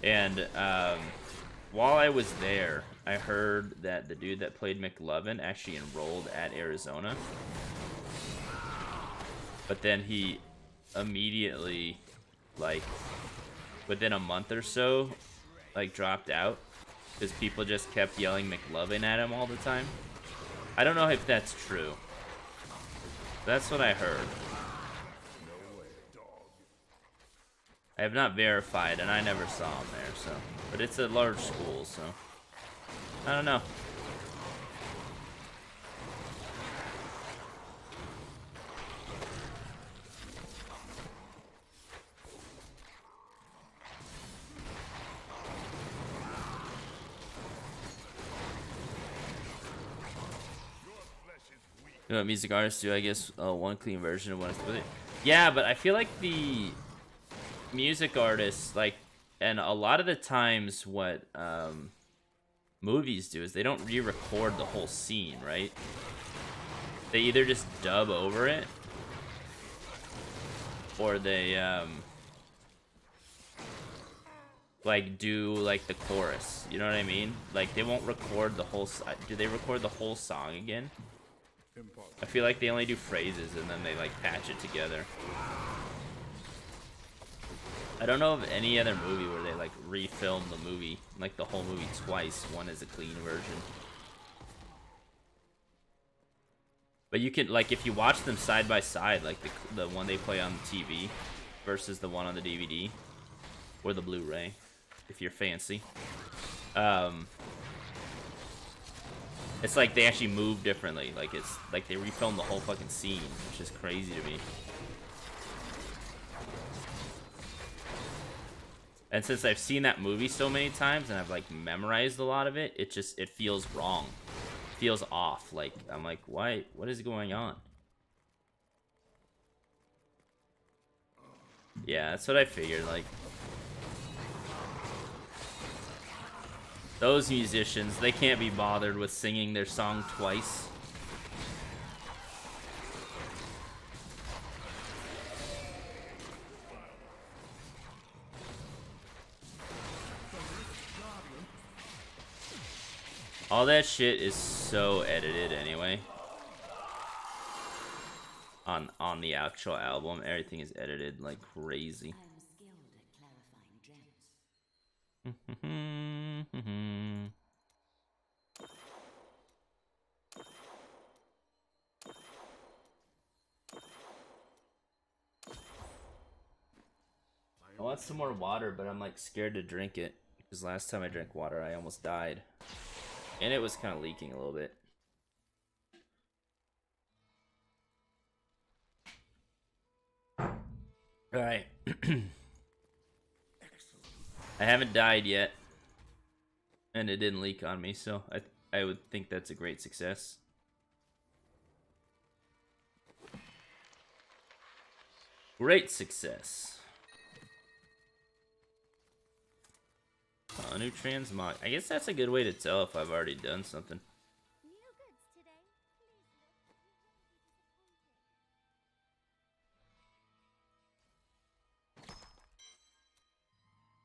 And while I was there, I heard that the dude that played McLovin actually enrolled at Arizona. But then he immediately, like, within a month or so, like, dropped out. Because people just kept yelling McLovin at him all the time. I don't know if that's true. That's what I heard. I have not verified, and I never saw him there, so. But it's a large school, so. I don't know. You know what music artists do? I guess one clean version of one with it. Yeah, but I feel like the music artists, like, and a lot of the times what movies do is they don't re-record the whole scene, right? They either just dub over it, or they like do like the chorus. You know what I mean? Like they won't record the whole. Do they record the whole song again? I feel like they only do phrases and then they like patch it together. I don't know of any other movie where they like refilm the movie, like the whole movie twice. One is a clean version. But you can, like, if you watch them side by side, like the one they play on the TV versus the one on the DVD or the Blu-ray, if you're fancy. It's like they actually move differently. Like it's like they refilmed the whole fucking scene, which is crazy to me. And since I've seen that movie so many times and I've like memorized a lot of it, it feels wrong. It feels off. Like I'm like, why? What is going on? Yeah, that's what I figured. Like those musicians, they can't be bothered with singing their song twice. All that shit is so edited anyway. On the actual album, everything is edited like crazy. I want some more water, but I'm like scared to drink it because last time I drank water, I almost died. And it was kind of leaking a little bit. Alright. I haven't died yet. And it didn't leak on me, so I would think that's a great success. Great success. New transmog. I guess that's a good way to tell if I've already done something. New goods today. Please look. You won't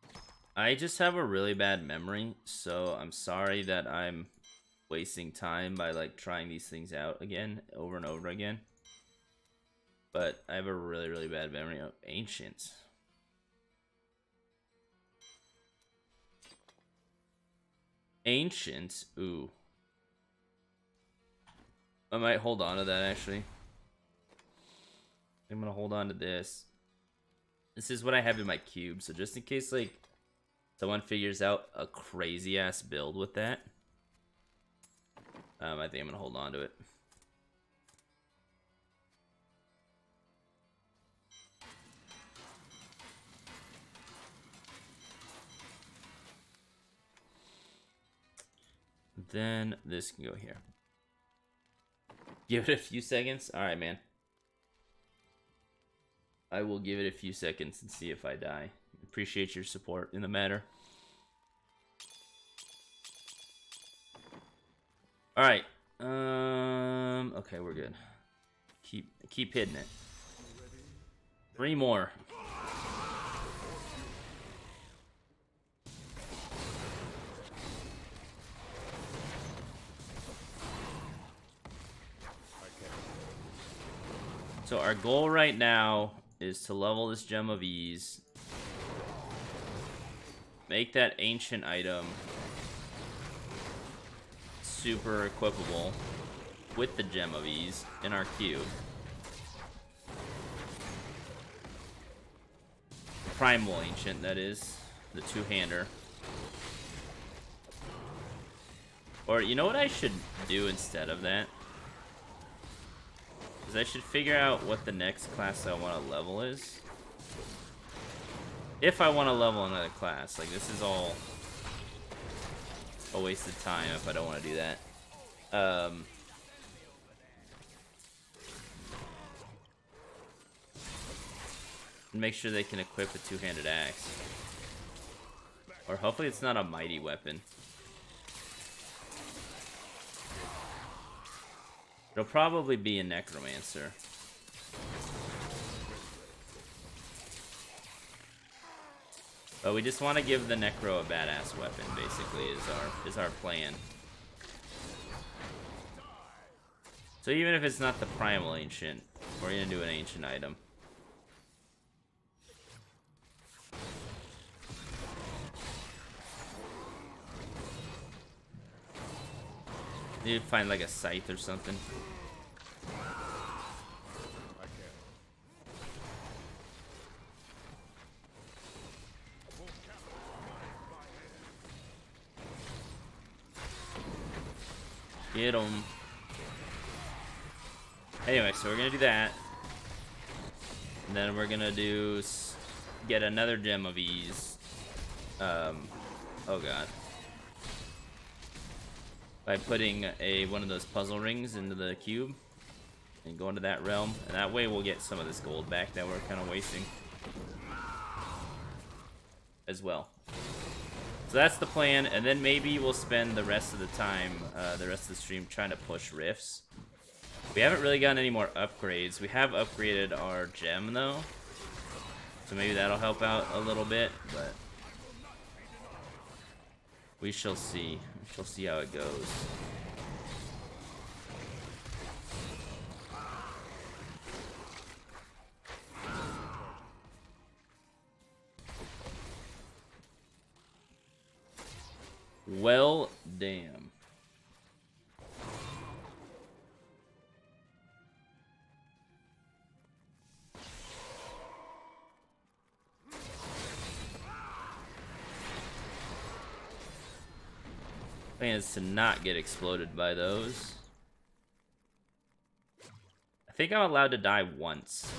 be disappointed. I just have a really bad memory, so I'm sorry that I'm wasting time by like trying these things out again, over and over again. But I have a really, really bad memory of Ancient. Ancient, ooh. I might hold on to that actually. I'm gonna hold on to this. This is what I have in my cube, so just in case like someone figures out a crazy ass build with that, I think I'm gonna hold on to it. Then this can go here. Give it a few seconds. All right, man. I will give it a few seconds and see if I die. Appreciate your support in the matter. All right. Okay, we're good. Keep hitting it. 3 more. So our goal right now is to level this Gem of Ease. Make that ancient item super equipable with the Gem of Ease in our cube. Primal Ancient, that is. The two-hander. Or, you know what I should do instead of that? Is I should figure out what the next class I want to level is. If I want to level another class. Like, this is all a waste of time if I don't want to do that. Make sure they can equip a two-handed axe. Or hopefully it's not a mighty weapon. It'll probably be a necromancer. But we just want to give the necro a badass weapon, basically, is our plan. So even if it's not the primal ancient, we're gonna do an ancient item. Need to find like a scythe or something. Get him. Anyway, so we're gonna do that. And then we're gonna get another Gem of Ease. Oh god. By putting one of those puzzle rings into the cube and go into that realm, and that way we'll get some of this gold back that we're kind of wasting as well. So that's the plan, and then maybe we'll spend the rest of the time, the rest of the stream, trying to push rifts. We haven't really gotten any more upgrades. We have upgraded our gem though, so maybe that'll help out a little bit, but we shall see. We shall see how it goes. Well, damn. Plan is to not get exploded by those. I think I'm allowed to die once.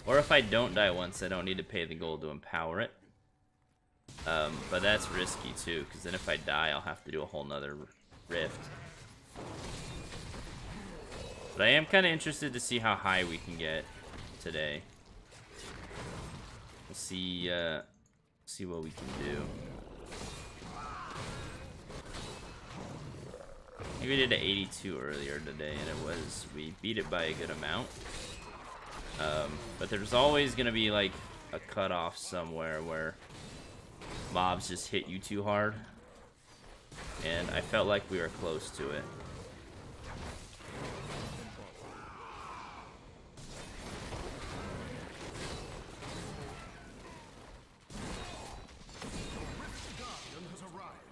Or if I don't die once, I don't need to pay the gold to empower it. But that's risky too, because then if I die, I'll have to do a whole nother rift. But I am kind of interested to see how high we can get today. We'll see, see what we can do. Maybe we did an 82 earlier today, and we beat it by a good amount. But there's always gonna be like a cutoff somewhere where mobs just hit you too hard, and I felt like we were close to it.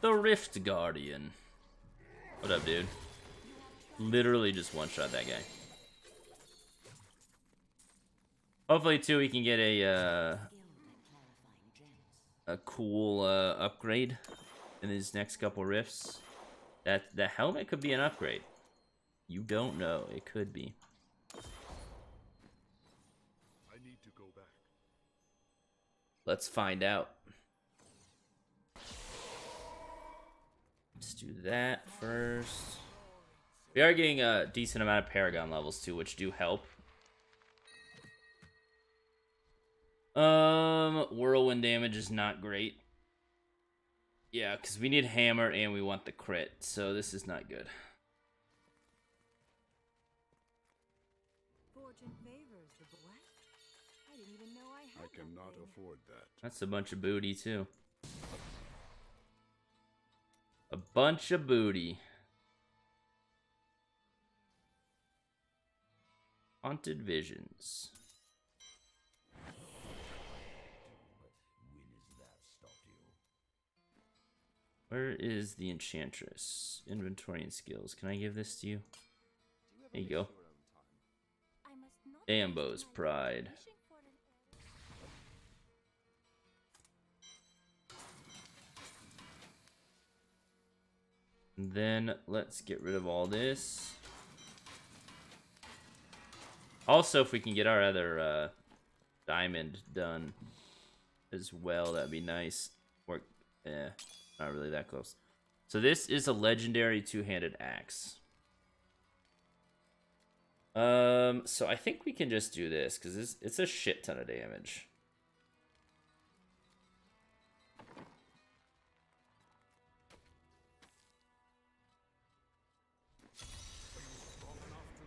The Rift Guardian. What up, dude? Literally just one-shot that guy. Hopefully, too, we can get a cool upgrade in these next couple rifts. That the helmet could be an upgrade. You don't know. It could be. I need to go back. Let's find out. Let's do that first. We are getting a decent amount of Paragon levels, too, which do help. Whirlwind damage is not great. Yeah, because we need hammer and we want the crit, so this is not good. Fortune favors the what? I didn't even know I had I cannot that thing. afford that. That's a bunch of booty, too. A bunch of booty. Haunted visions. Where is the enchantress? Inventory and skills. Can I give this to you? There you go. I must not Ambo's waste my pride. wishing for an And then let's get rid of all this. Also, if we can get our other diamond done as well, that'd be nice. Or, not really that close. So this is a legendary two-handed axe. So I think we can just do this because it's a shit ton of damage.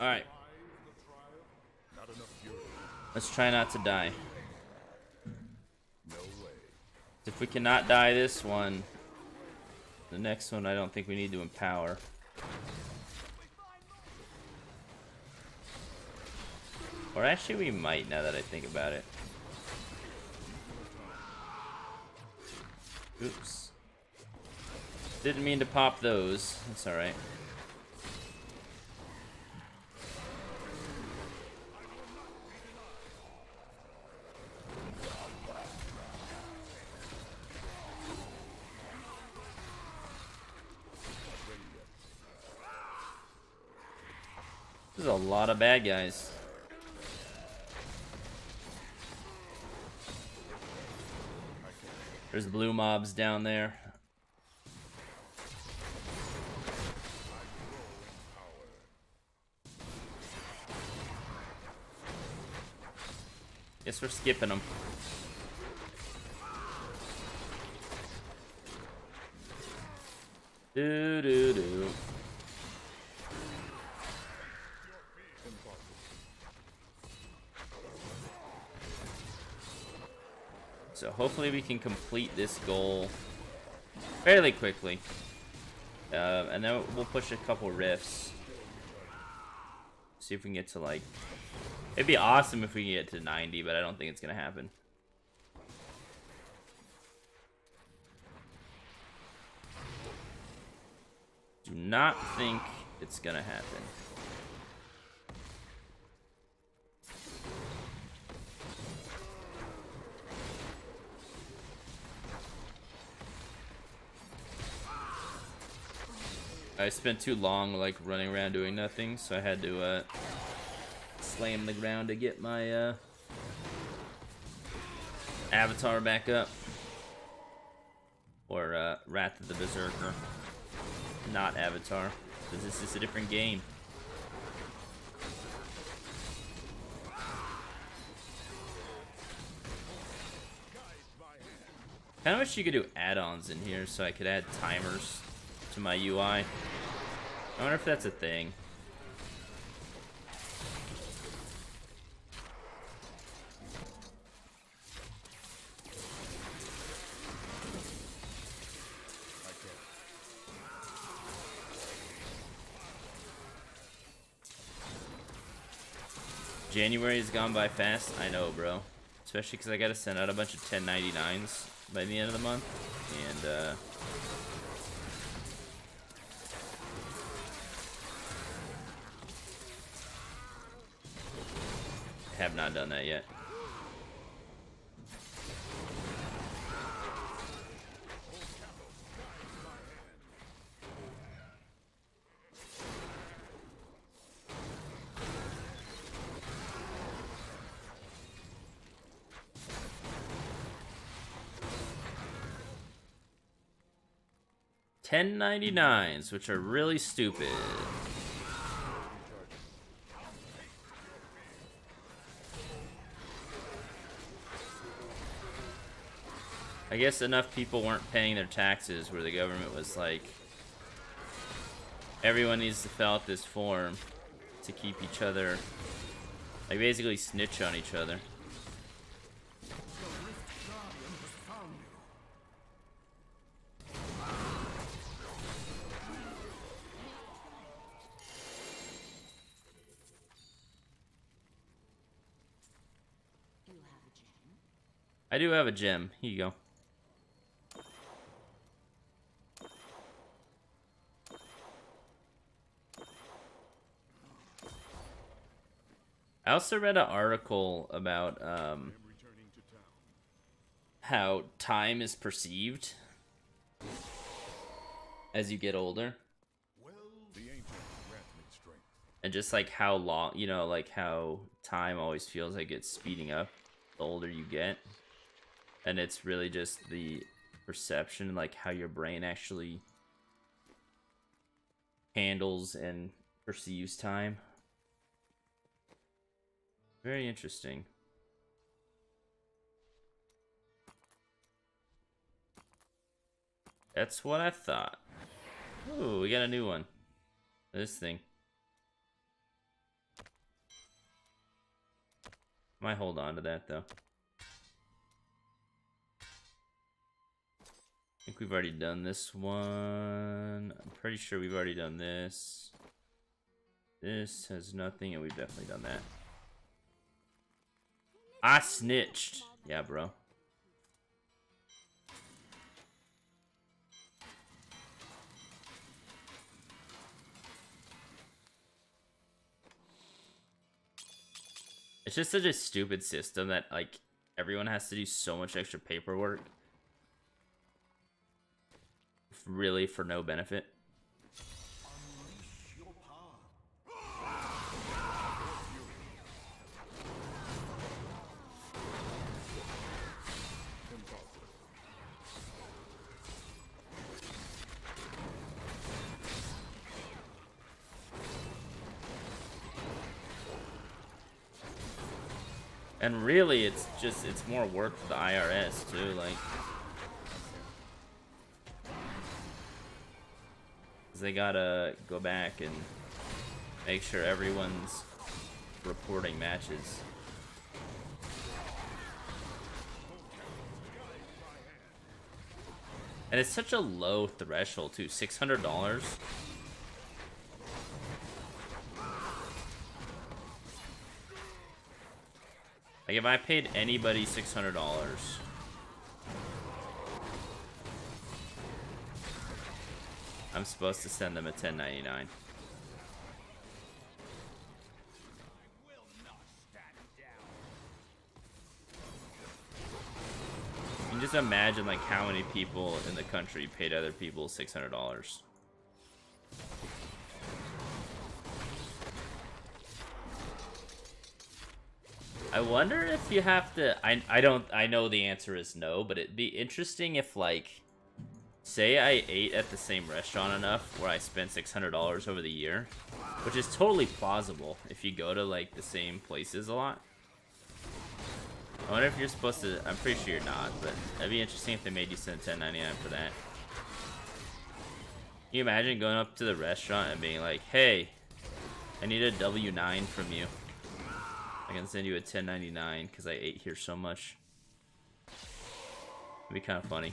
All right. Not enough fury. Let's try not to die. No way. If we cannot die this one, the next one I don't think we need to empower. Or actually we might, now that I think about it. Oops. Didn't mean to pop those. That's alright. There's a lot of bad guys. There's blue mobs down there. Guess we're skipping them. Do do do. So hopefully we can complete this goal fairly quickly. And then we'll push a couple rifts. See if we can get to like... It'd be awesome if we can get to 90, but I don't think it's going to happen. Do not think it's going to happen. I spent too long like running around doing nothing, so I had to slam the ground to get my avatar back up. Or Wrath of the Berserker. Not Avatar, because this is a different game. Kind of wish you could do add-ons in here so I could add timers to my UI. I wonder if that's a thing. January has gone by fast. I know, bro. Especially because I got to send out a bunch of 1099s by the end of the month. And, I have not done that yet. $10.99s, which are really stupid. I guess enough people weren't paying their taxes where the government was like, everyone needs to fill out this form to keep each other, like basically snitch on each other. I do have a gem. Here you go. I also read an article about Am returning to town. how time is perceived as you get older, Well, the ancient grant me strength. and just like how long, you know, like how time always feels like it's speeding up the older you get, and it's really just the perception, like how your brain actually handles and perceives time. Very interesting. That's what I thought. Ooh, we got a new one. This thing. Might hold on to that though. I think we've already done this one. I'm pretty sure we've already done this. This has nothing, and we've definitely done that. I snitched. Yeah, bro. It's just such a stupid system that, like, everyone has to do so much extra paperwork. Really, for no benefit. Unleash your power. And really, it's more work for the IRS too, like, 'cause they gotta go back and make sure everyone's reporting matches. And it's such a low threshold too, $600. Like, if I paid anybody $600, I'm supposed to send them a 1099. You can just imagine, like, how many people in the country paid other people $600. I wonder if you have to. I know the answer is no, but it'd be interesting if, like, say I ate at the same restaurant enough where I spent $600 over the year, which is totally plausible if you go to, like, the same places a lot. I wonder if you're supposed to. I'm pretty sure you're not, but that'd be interesting if they made you send $10.99 for that. Can you imagine going up to the restaurant and being like, "Hey, I need a W-9 from you. I can send you a 1099 because I ate here so much." It'd be kind of funny.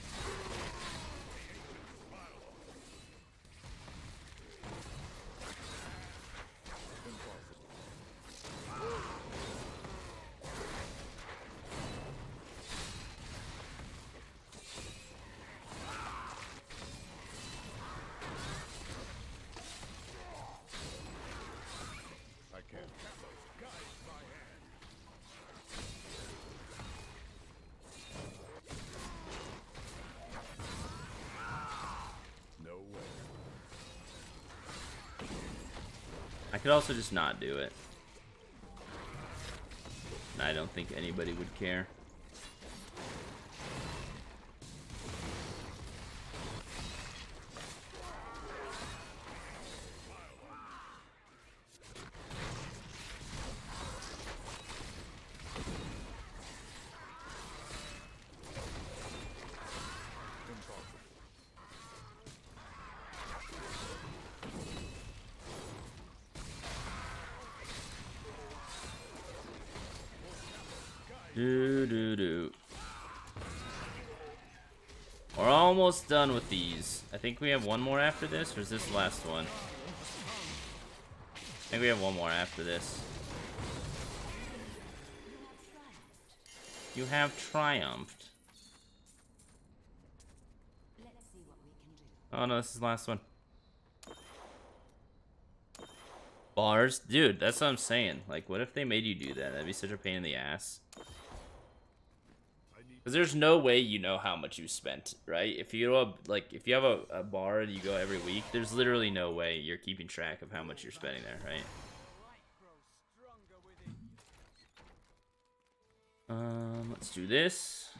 I can't. Guide my hand. No way. I could also just not do it. And I don't think anybody would care. Do. We're almost done with these. I think we have one more after this, or is this the last one? I think we have one more after this. You have triumphed. Let's see what we can do. Oh no, this is the last one. Bars? Dude, that's what I'm saying. Like, what if they made you do that? That'd be such a pain in the ass. Because there's no way you know how much you spent, right? If you if you have a bar and you go every week, there's literally no way you're keeping track of how much you're spending there, right? Let's do this.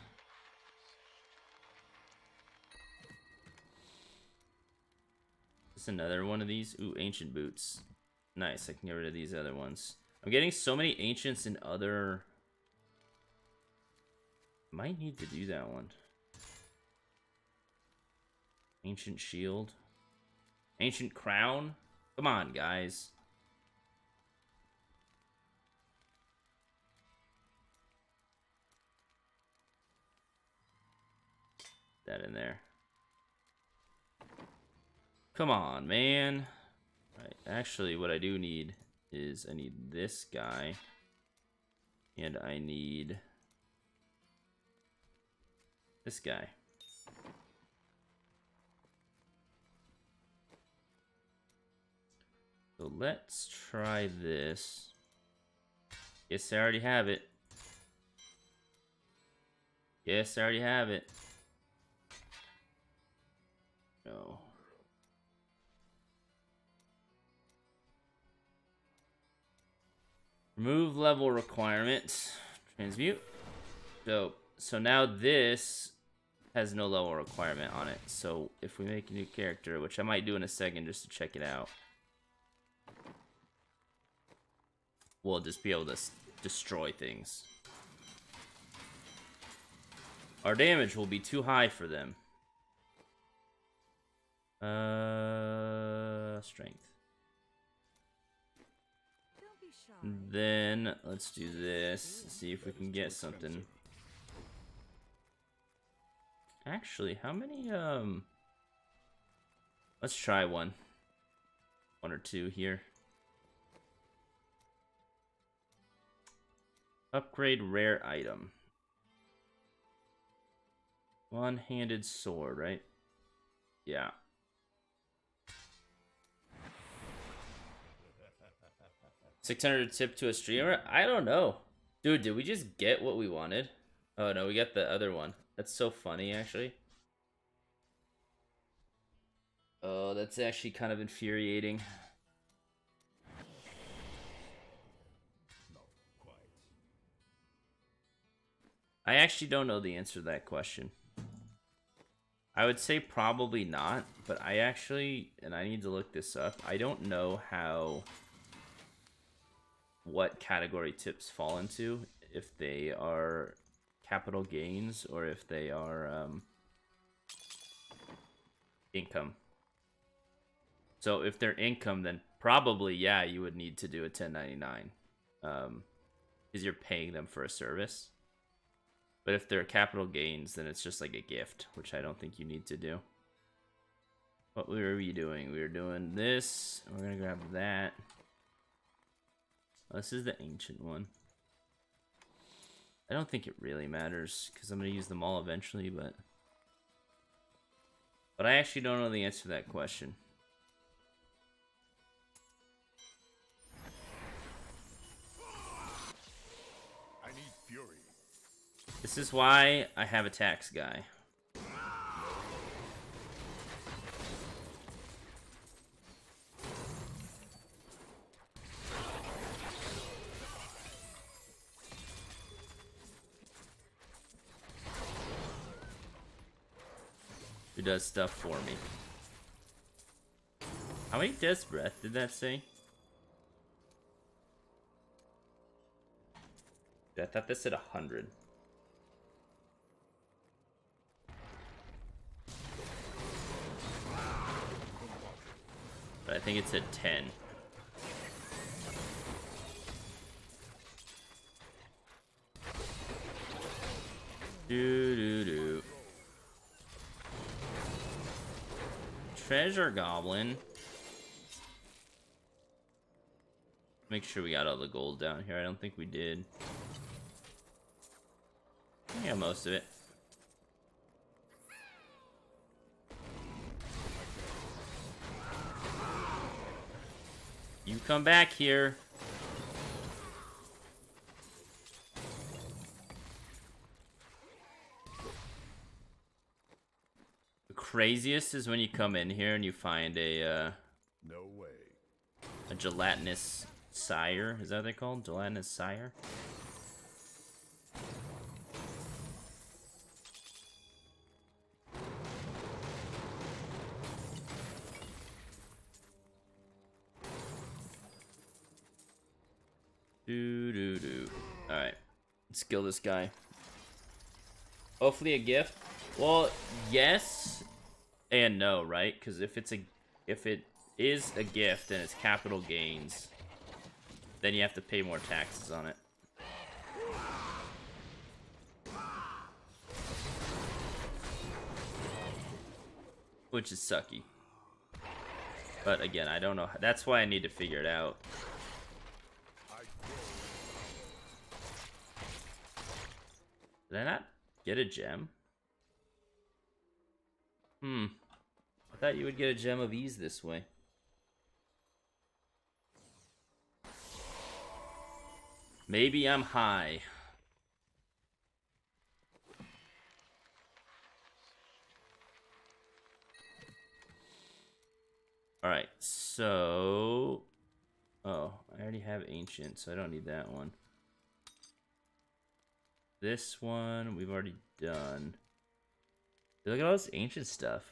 Just another one of these. Ooh, ancient boots. Nice, I can get rid of these other ones. I'm getting so many ancients in other... Might need to do that one. Ancient shield. Ancient crown. Come on, guys. That in there. Come on, man. Right, actually, what I do need is I need this guy. And I need this guy. So let's try this. Yes, I already have it. Yes, I already have it. No. Remove level requirement. Transmute. So now this has no level requirement on it. So if we make a new character, which I might do in a second just to check it out, we'll just be able to destroy things. Our damage will be too high for them. Strength. Don't be shy. Then let's do this. See if we can get something. Actually, how many let's try one or two here. Upgrade rare item. One-handed sword, right? Yeah. 600 tip to a streamer? I don't know. Dude, did we just get what we wanted? Oh no, we got the other one. That's so funny, actually. Oh, that's actually kind of infuriating. I actually don't know the answer to that question. I would say probably not, but I actually, and I need to look this up, I don't know what category tips fall into, if they are capital gains or if they are income. So if they're income, then probably, yeah, you would need to do a 1099 because you're paying them for a service. But if they're capital gains, then it's just like a gift, which I don't think you need to do. What were we doing? We were doing this. We're gonna grab that. Oh, this is the ancient one. I don't think it really matters because I'm gonna use them all eventually, but I actually don't know the answer to that question. I need fury. This is why I have a tax guy. Who does stuff for me. How many Death's Breath did that say? I thought this said 100. But I think it said 10. Do. Treasure Goblin. Make sure we got all the gold down here. I don't think we did. Yeah, most of it. You come back here. The craziest is when you come in here and you find a No way. gelatinous sire. Is that what they call gelatinous sire? Alright. Let's kill this guy. Hopefully a gift. Well, yes and no, right? Because if it is a gift and it's capital gains, then you have to pay more taxes on it. Which is sucky. But again, I don't know. That's why I need to figure it out. Did I not get a gem? I thought you would get a gem of ease this way. Maybe I'm high. Alright, so... Oh, I already have ancient, so I don't need that one. This one, we've already done. Look at all this ancient stuff.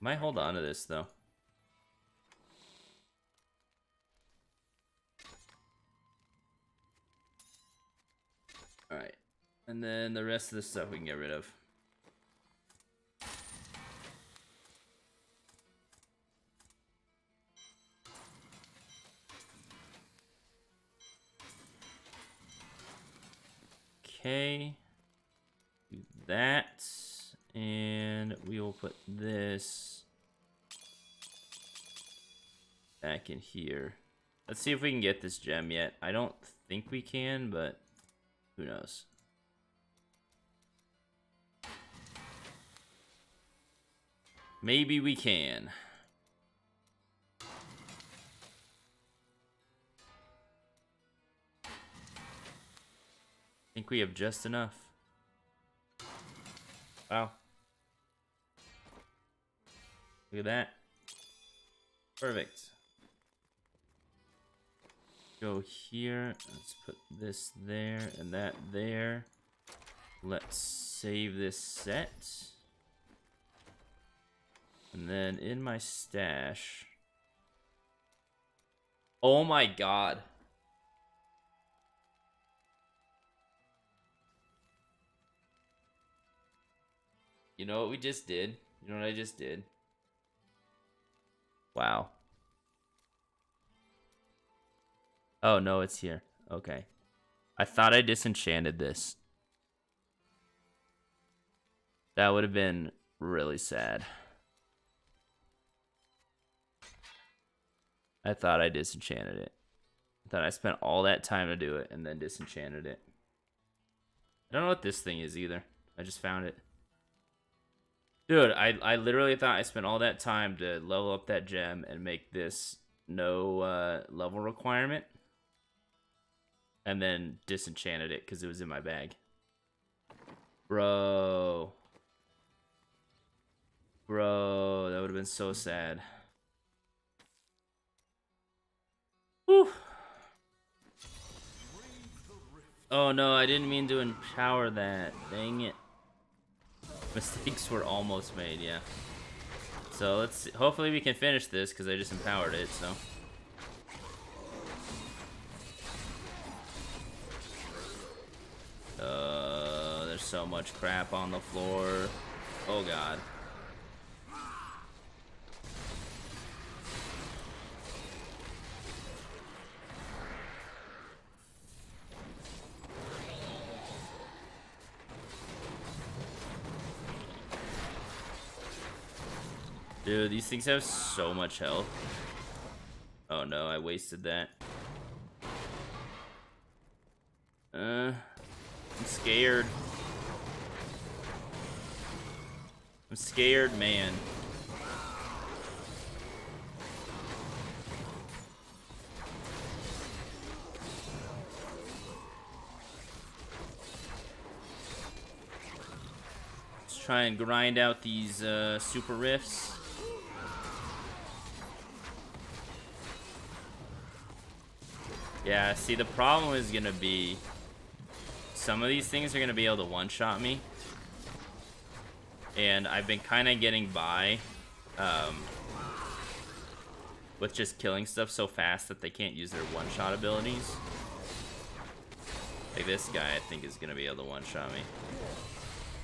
Might hold on to this, though. Alright. And then the rest of the stuff we can get rid of. Okay, do that, and we will put this back in here. Let's see if we can get this gem yet. I don't think we can, but who knows. Maybe we can. I think we have just enough. Wow. Look at that. Perfect. Go here. Let's put this there and that there. Let's save this set. And then in my stash. Oh my god. You know what we just did? You know what I just did? Wow. Oh, no, it's here. Okay. I thought I disenchanted this. That would have been really sad. I thought I disenchanted it. I thought I spent all that time to do it and then disenchanted it. I don't know what this thing is either. I just found it. Dude, I literally thought I spent all that time to level up that gem and make this no level requirement. And then disenchanted it because it was in my bag. Bro. Bro, that would have been so sad. Whew. Oh no, I didn't mean to empower that. Dang it. Mistakes were almost made, yeah. So let's see. Hopefully we can finish this because I just empowered it, so. There's so much crap on the floor. Oh god. Dude, these things have so much health. Oh no, I wasted that. I'm scared. I'm scared, man. Let's try and grind out these super rifts. Yeah, see, the problem is gonna be some of these things are gonna be able to one-shot me. And I've been kind of getting by with just killing stuff so fast that they can't use their one-shot abilities. Like this guy, I think, is gonna be able to one-shot me.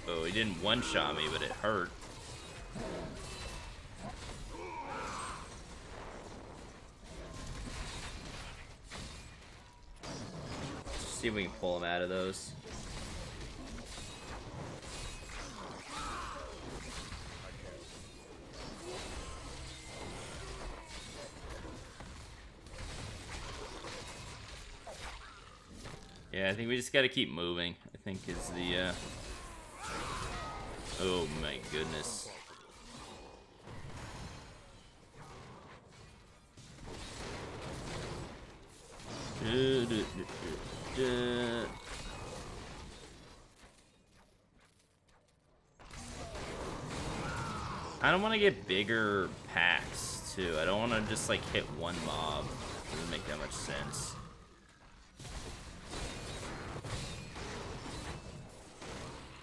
Oh, he didn't one-shot me, but it hurt. Let's see if we can pull him out of those. Yeah, I think we just gotta keep moving, I think is the, oh my goodness. I don't want to get bigger packs, too. I don't want to just, like, hit one mob. It doesn't make that much sense.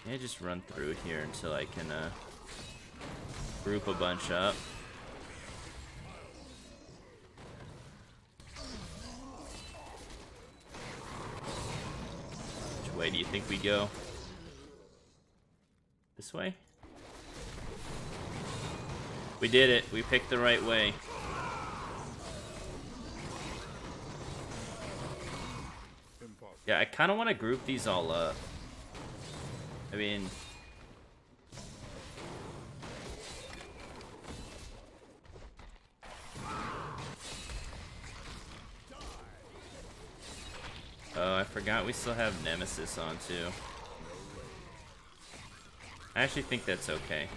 Can I just run through here until I can group a bunch up? Which way do you think we go? This way? We did it. We picked the right way. Yeah, I kind of want to group these all up. I mean, oh, I forgot we still have Nemesis on too. I actually think that's okay.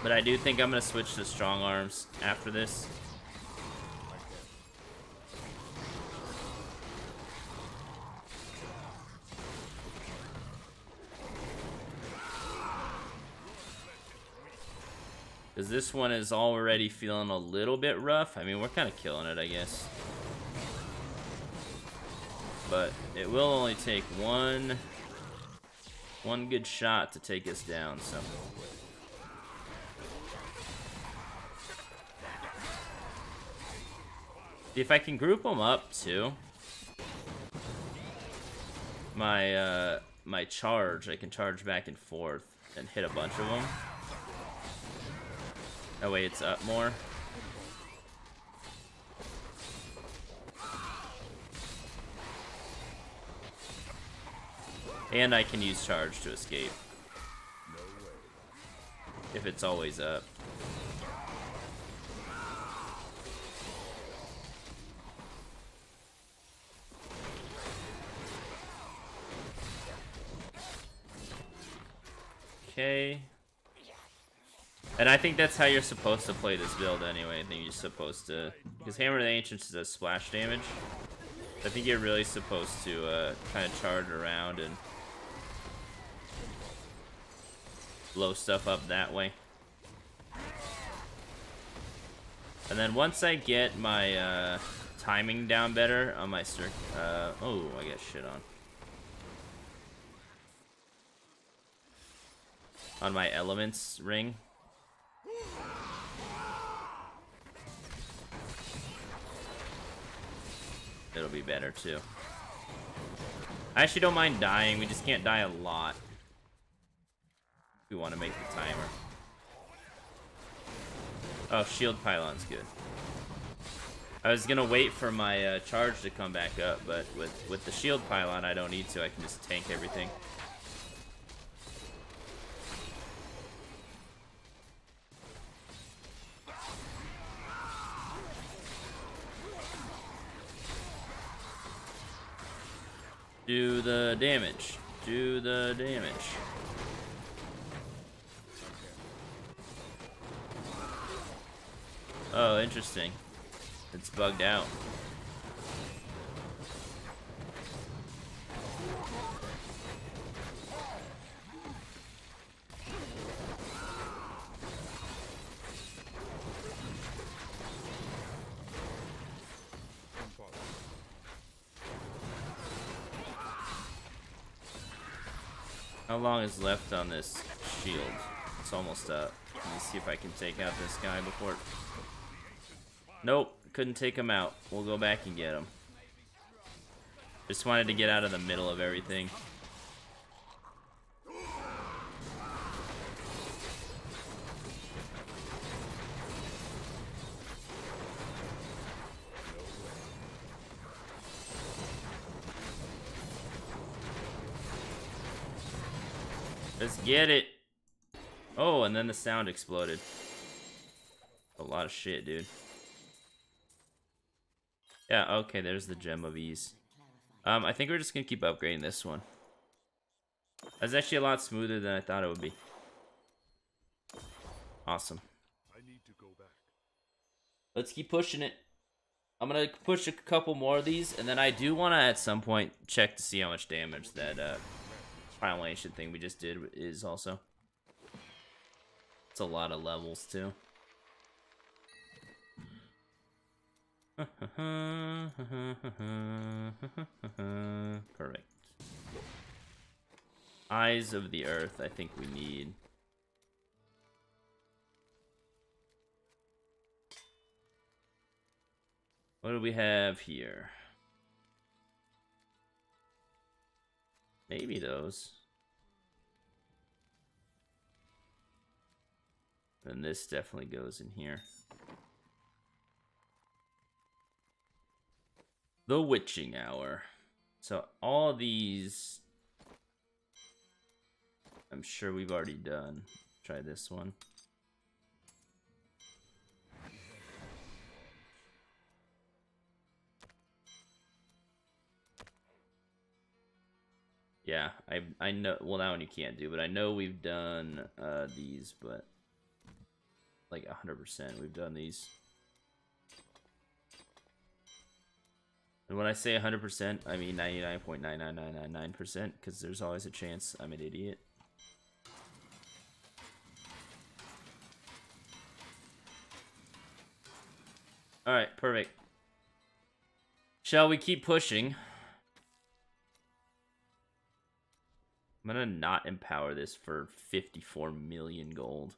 But I do think I'm gonna switch to strong arms after this. Because this one is already feeling a little bit rough. I mean, we're kind of killing it, I guess. But it will only take one good shot to take us down, so. If I can group them up, too. My charge, I can charge back and forth and hit a bunch of them. That way it's up more. And I can use charge to escape. If it's always up. Okay. And I think that's how you're supposed to play this build anyway. I think you're supposed to... Because Hammer of the Ancients does splash damage. I think you're really supposed to kind of charge around and blow stuff up that way. And then once I get my timing down better on my oh, I got shit on my elements ring. It'll be better too. I actually don't mind dying, we just can't die a lot. If we want to make the timer. Oh, shield pylon's good. I was gonna wait for my charge to come back up, but with the shield pylon, I don't need to. I can just tank everything. Do the damage. Do the damage. Oh, interesting. It's bugged out. How long is left on this shield? It's almost up. Let me see if I can take out this guy before... Nope, couldn't take him out. We'll go back and get him. Just wanted to get out of the middle of everything. Let's get it. Oh, and then the sound exploded. A lot of shit, dude. Yeah, okay, there's the Gem of Ease. I think we're just gonna keep upgrading this one. That's actually a lot smoother than I thought it would be. Awesome. I need to go back. Let's keep pushing it. I'm gonna push a couple more of these, and then I do want to at some point check to see how much damage that violation thing we just did is also. It's a lot of levels too. Perfect. Eyes of the Earth, I think we need. What do we have here? Maybe those. And this definitely goes in here. The Witching Hour. So all these, I'm sure we've already done. Try this one. Yeah, I know. Well, that one you can't do, but I know we've done these, but like 100% we've done these. And when I say 100%, I mean 99.99999%, because there's always a chance I'm an idiot. Alright, perfect. Shall we keep pushing? I'm gonna not empower this for 54 million gold.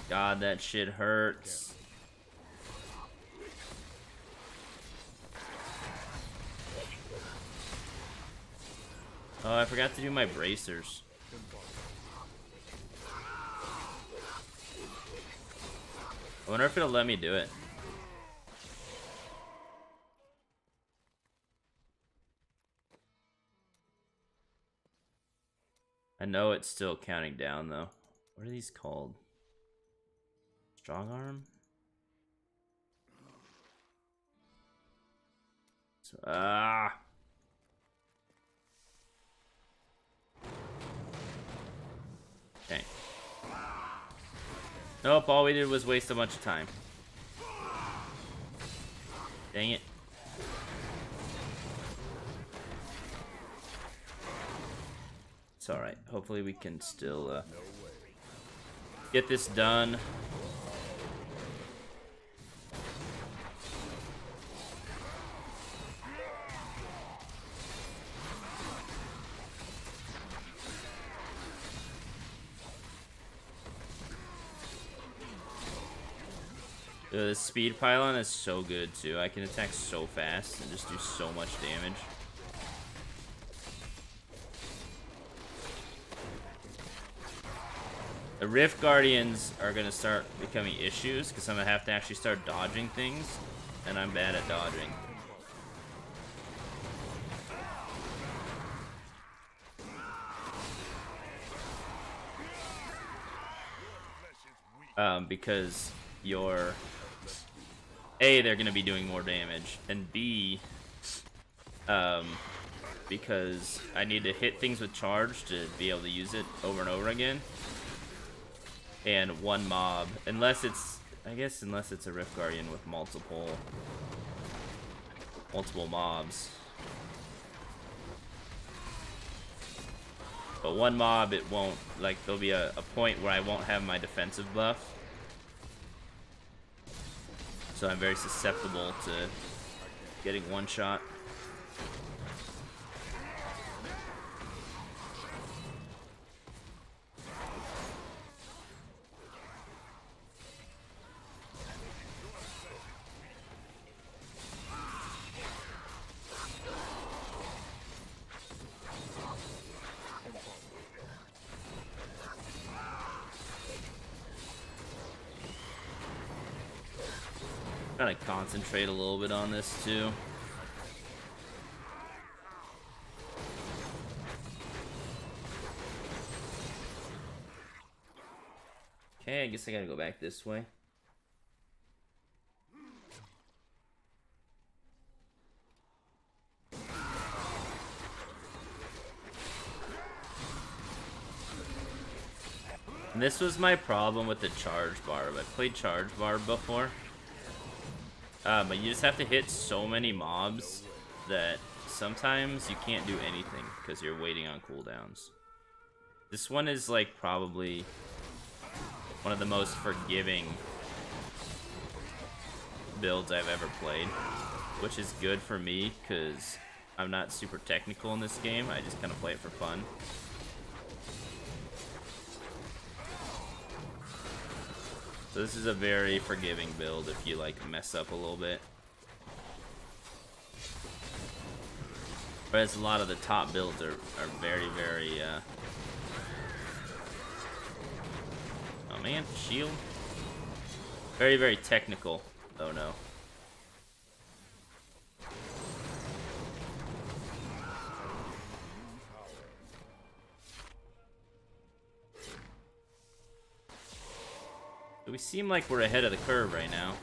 God, that shit hurts. Oh, I forgot to do my bracers. I wonder if it'll let me do it. I know it's still counting down though. What are these called? Strong arm? So, okay. Nope, all we did was waste a bunch of time. Dang it. It's alright. Hopefully we can still get this done. The speed pylon is so good too. I can attack so fast and just do so much damage. The Rift Guardians are gonna start becoming issues because I'm gonna have to actually start dodging things, and I'm bad at dodging. Because you're A, they're gonna be doing more damage, and B, because I need to hit things with charge to be able to use it over and over again. And one mob, unless it's, I guess, unless it's a Rift Guardian with multiple mobs. But one mob, it won't, like, there'll be a point where I won't have my defensive buff. So I'm very susceptible to getting one shot. Trying to concentrate a little bit on this too. Okay, I guess I gotta go back this way. And this was my problem with the charge barb. I played charge barb before. But you just have to hit so many mobs that sometimes you can't do anything because you're waiting on cooldowns. This one is like probably one of the most forgiving builds I've ever played, which is good for me because I'm not super technical in this game. I just kind of play it for fun. So this is a very forgiving build if you like mess up a little bit. Whereas a lot of the top builds are very, very oh man, shield. Very, very technical. Oh no. So we seem like we're ahead of the curve right now.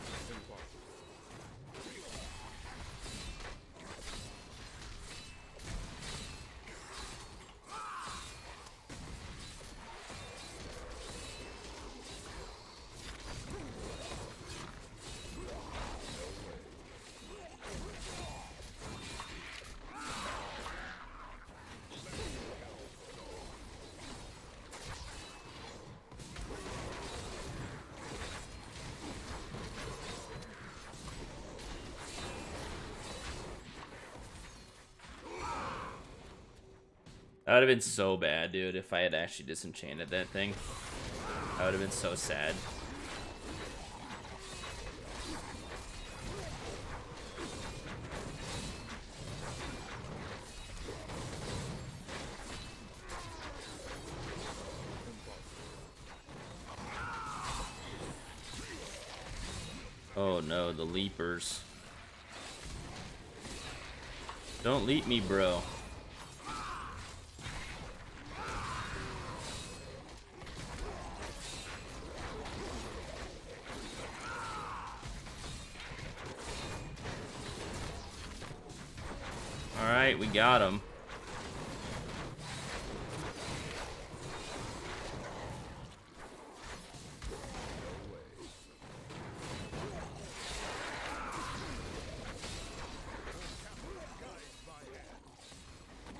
That would have been so bad, dude, if I had actually disenchanted that thing. I would have been so sad. Oh no, the leapers. Don't leap me, bro. Alright, we got him.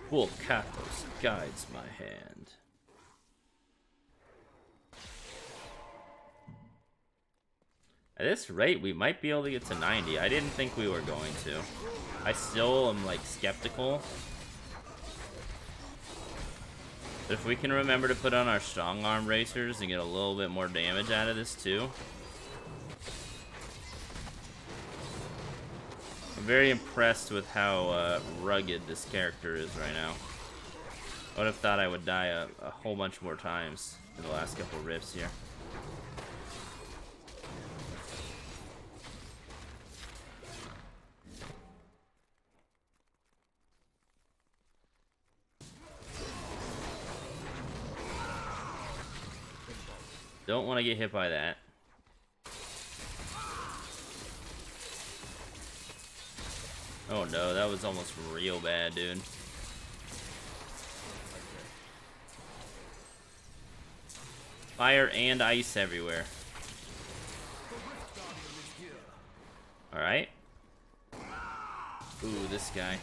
Cool, Kathos guides my hand. At this rate, we might be able to get to 90. I didn't think we were going to. I still am, like, skeptical. But if we can remember to put on our strong arm racers and get a little bit more damage out of this, too. I'm very impressed with how rugged this character is right now. I would have thought I would die a whole bunch more times in the last couple of rifts here. Don't want to get hit by that. Oh no, that was almost real bad, dude. Fire and ice everywhere. Alright. Ooh, this guy.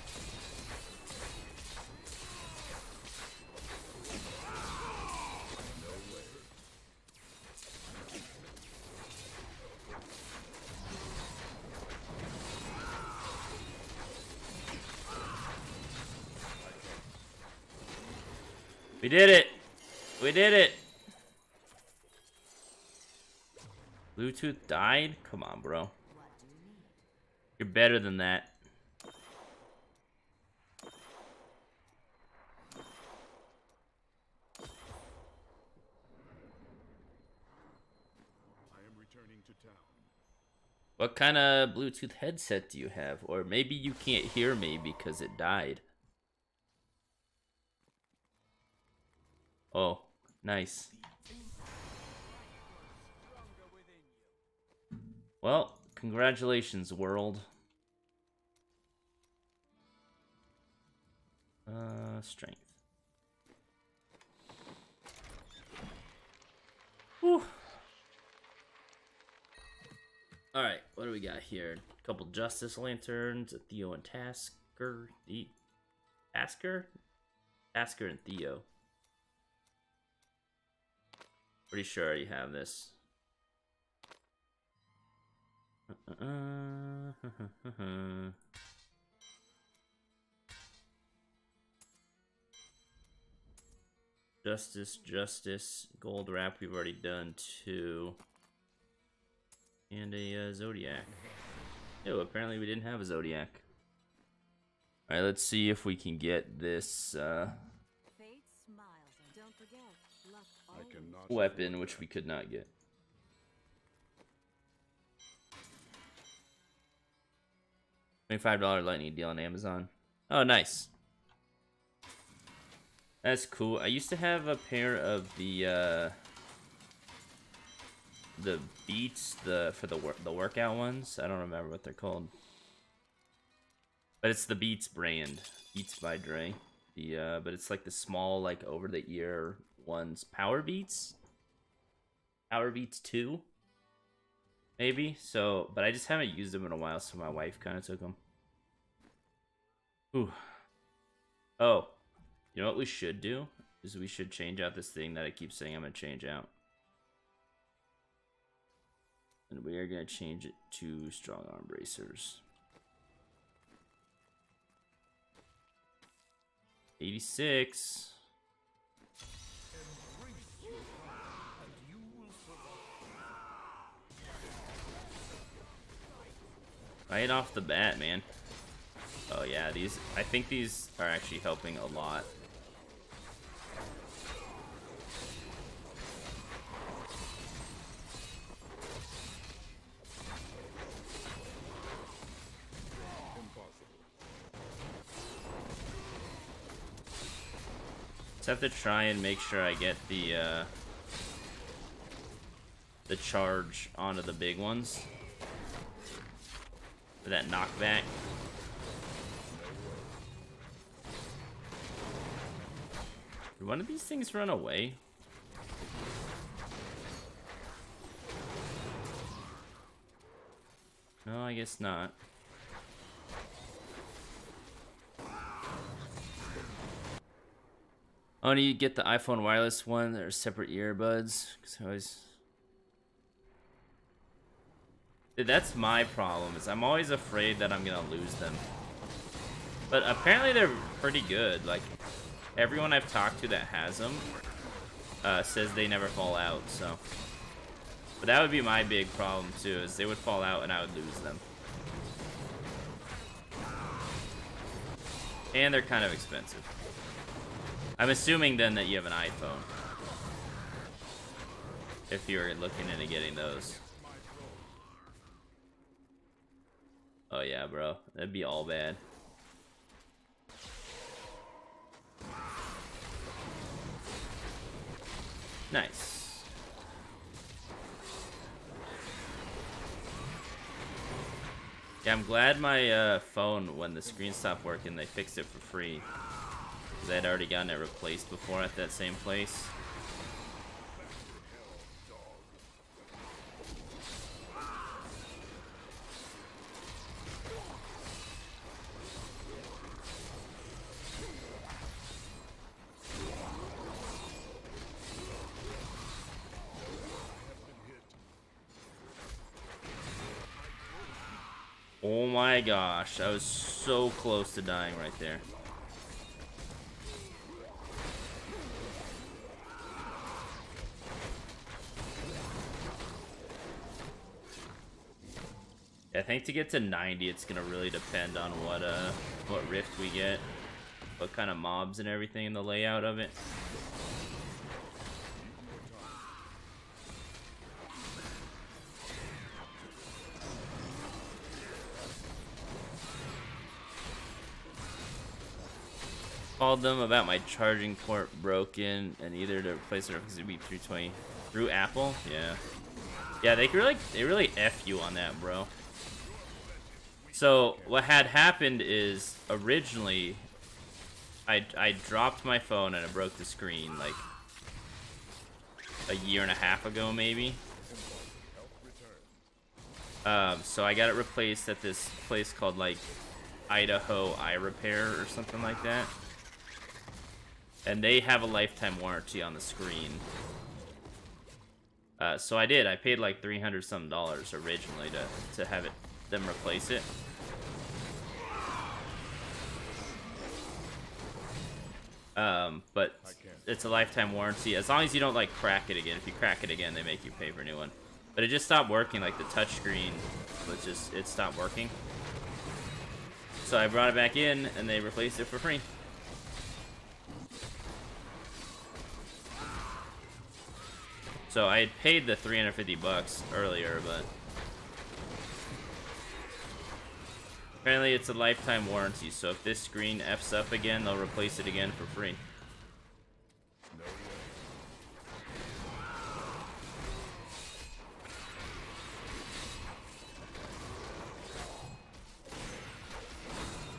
We did it! We did it! Bluetooth died? Come on, bro. You're better than that. I am returning to town. What kind of Bluetooth headset do you have? Or maybe you can't hear me because it died. Oh, nice. Well, congratulations, world. Strength. Whew. Alright, what do we got here? A couple Justice Lanterns, a Theo and Tasker. Tasker and Theo. Pretty sure I already have this. Justice, Gold Wrap, we've already done 2. And a Zodiac. Oh, apparently we didn't have a Zodiac. Alright, let's see if we can get this Fate smiles, and don't forget, luck I always. cannot. weapon, which we could not get. $25 lightning deal on Amazon. Oh, nice. That's cool. I used to have a pair of the Beats, for the workout ones. I don't remember what they're called, but it's the Beats brand, Beats by Dre. But it's like the small, like over the ear ones. Power Beats 2, maybe. So, but I just haven't used them in a while, so my wife kind of took them. Ooh. Oh, you know what we should do is we should change out this thing that I keep saying I'm gonna change out. And we are going to change it to strong arm bracers. 86. Right off the bat, man. Oh yeah, I think these are actually helping a lot. Just have to try and make sure I get the charge onto the big ones for that knockback. Did one of these things run away? No, I guess not. Oh, do you get the iPhone wireless one? There's separate earbuds. 'Cause I always... Dude, that's my problem, is I'm always afraid that I'm gonna lose them. But apparently they're pretty good. Like, everyone I've talked to that has them says they never fall out, so... But that would be my big problem, too, is they would fall out and I would lose them. And they're kind of expensive. I'm assuming then that you have an iPhone. If you're looking into getting those. Oh yeah, bro. That'd be all bad. Nice. Yeah, I'm glad my phone, when the screen stopped working, they fixed it for free. Because I had already gotten it replaced before at that same place. Oh my gosh, I was so close to dying right there. I think to get to 90, it's gonna really depend on what rift we get, what kind of mobs and everything in the layout of it. Called them about my charging port broken and either to replace it or because it'd be 320 through Apple. Yeah, they really F you on that, bro. So what had happened is originally I dropped my phone and it broke the screen like a year and a half ago maybe. So I got it replaced at this place called like Idaho Eye Repair or something like that. And they have a lifetime warranty on the screen. So I did. I paid like $300 some originally to have them replace it. But it's a lifetime warranty as long as you don't like crack it again. If you crack it again, they make you pay for a new one. But it just stopped working. Like the touchscreen was it stopped working. So I brought it back in and they replaced it for free. So I had paid the $350 earlier, but apparently it's a lifetime warranty. So if this screen F's up again, they'll replace it again for free.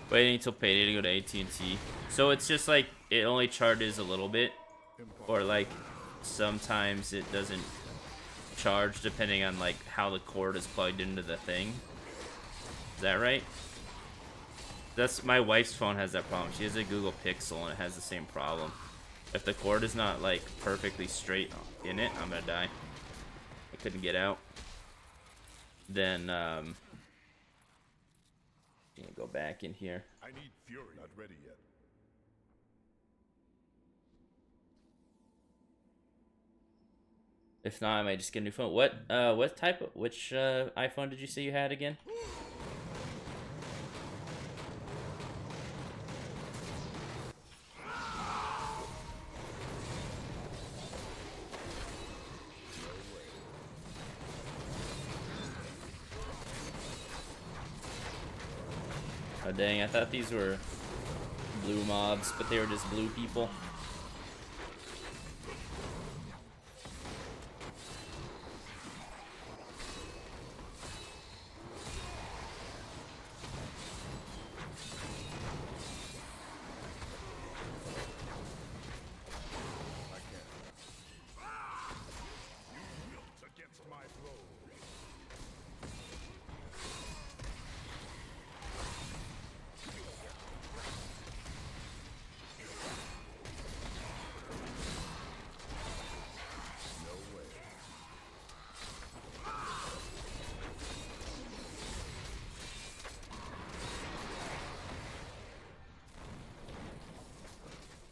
Waiting until payday to go to AT&T. So it's just like it only charges a little bit, or like sometimes it doesn't charge depending on like how the cord is plugged into the thing. Is that right? That's my wife's phone has that problem. She has a Google Pixel and it has the same problem. If the cord is not like perfectly straight in it, I'm gonna die. I couldn't get out. Then gonna go back in here. I need fury. Not ready yet. If not, I might just get a new phone. Which iPhone did you say you had again? Oh dang, I thought these were blue mobs, but they were just blue people.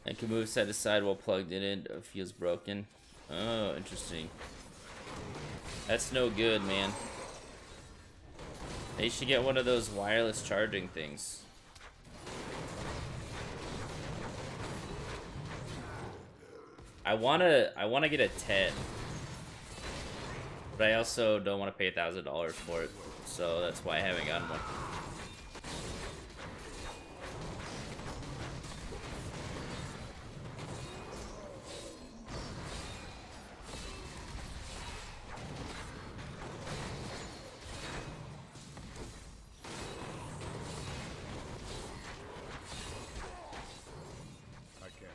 And can move side to side while plugged in. It feels broken. Oh, interesting. That's no good, man. They should get one of those wireless charging things. I wanna get a 10. But I also don't want to pay $1,000 for it. So that's why I haven't gotten one. I can't.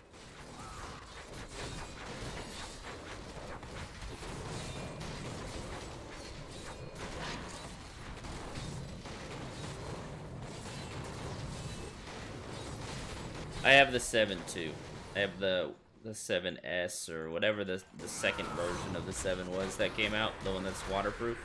I have the 7 too. I have the 7S or whatever the second version of the 7 was that came out, the one that's waterproof.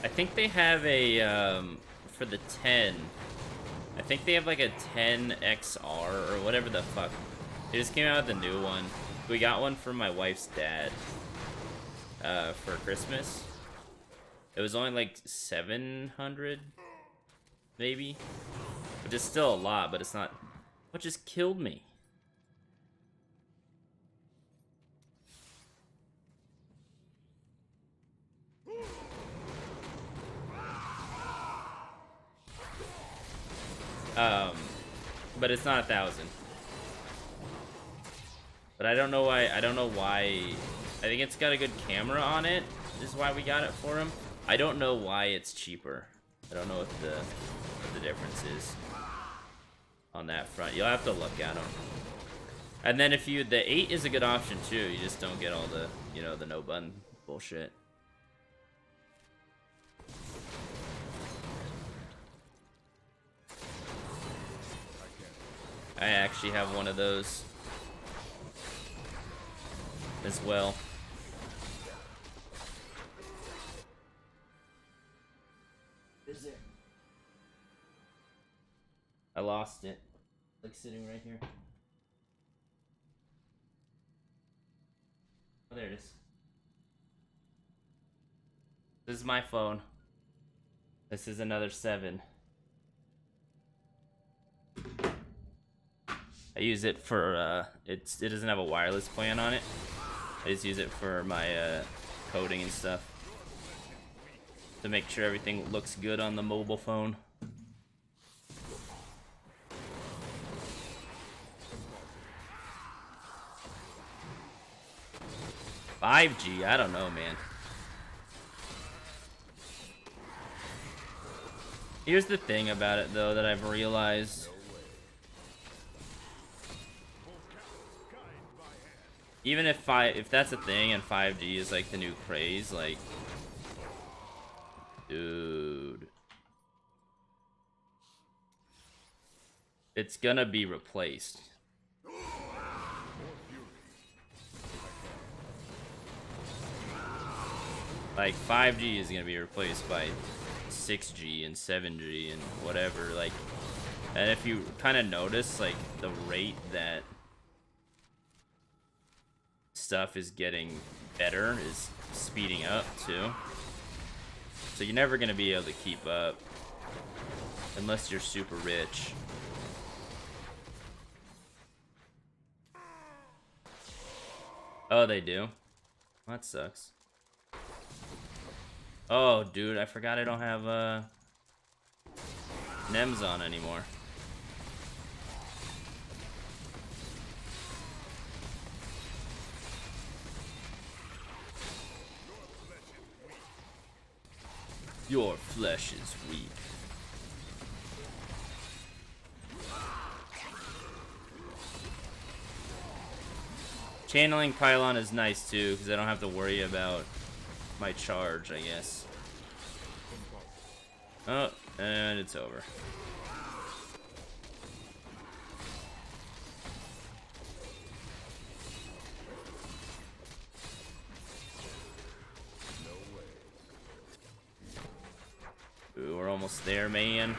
I think they have a, for the 10, I think they have like a 10XR or whatever the fuck. They just came out with a new one. We got one from my wife's dad, for Christmas. It was only like 700, maybe? Which is still a lot, but it's not. What just killed me? But it's not 1,000. But I don't know why. I don't know why. I think it's got a good camera on it. Is why we got it for him. I don't know why it's cheaper. I don't know what the difference is on that front. You'll have to look at them. And then if you, the 8 is a good option too. You just don't get all the, you know, the no button bullshit. I actually have one of those as well. Is there? I lost it. Like sitting right here. Oh, there it is. This is my phone. This is another 7. I use it for, it doesn't have a wireless plan on it. I just use it for my, coding and stuff. To make sure everything looks good on the mobile phone. $5G, I don't know, man. Here's the thing about it, though, that I've realized. Even if that's a thing and 5G is like the new craze, like, dude, it's gonna be replaced. Like 5G is gonna be replaced by 6G and 7G and whatever, like, and if you kind of notice, like, the rate that stuff is getting better is speeding up too. So you're never gonna be able to keep up unless you're super rich. Oh, they do? That sucks. Oh, dude, I forgot I don't have NEMs on anymore. Your flesh is weak. Channeling Pylon is nice too, because I don't have to worry about my charge, I guess. Oh, and it's over. almost there, man.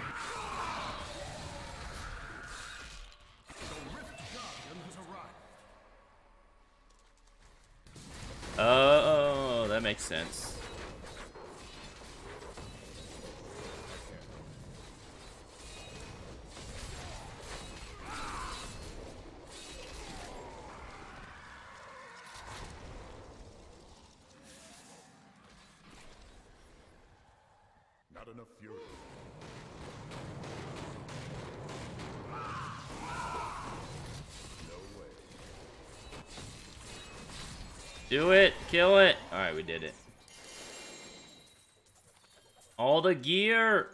Oh, that makes sense. Not enough fury. No way. Do it! Kill it! Alright, we did it. All the gear!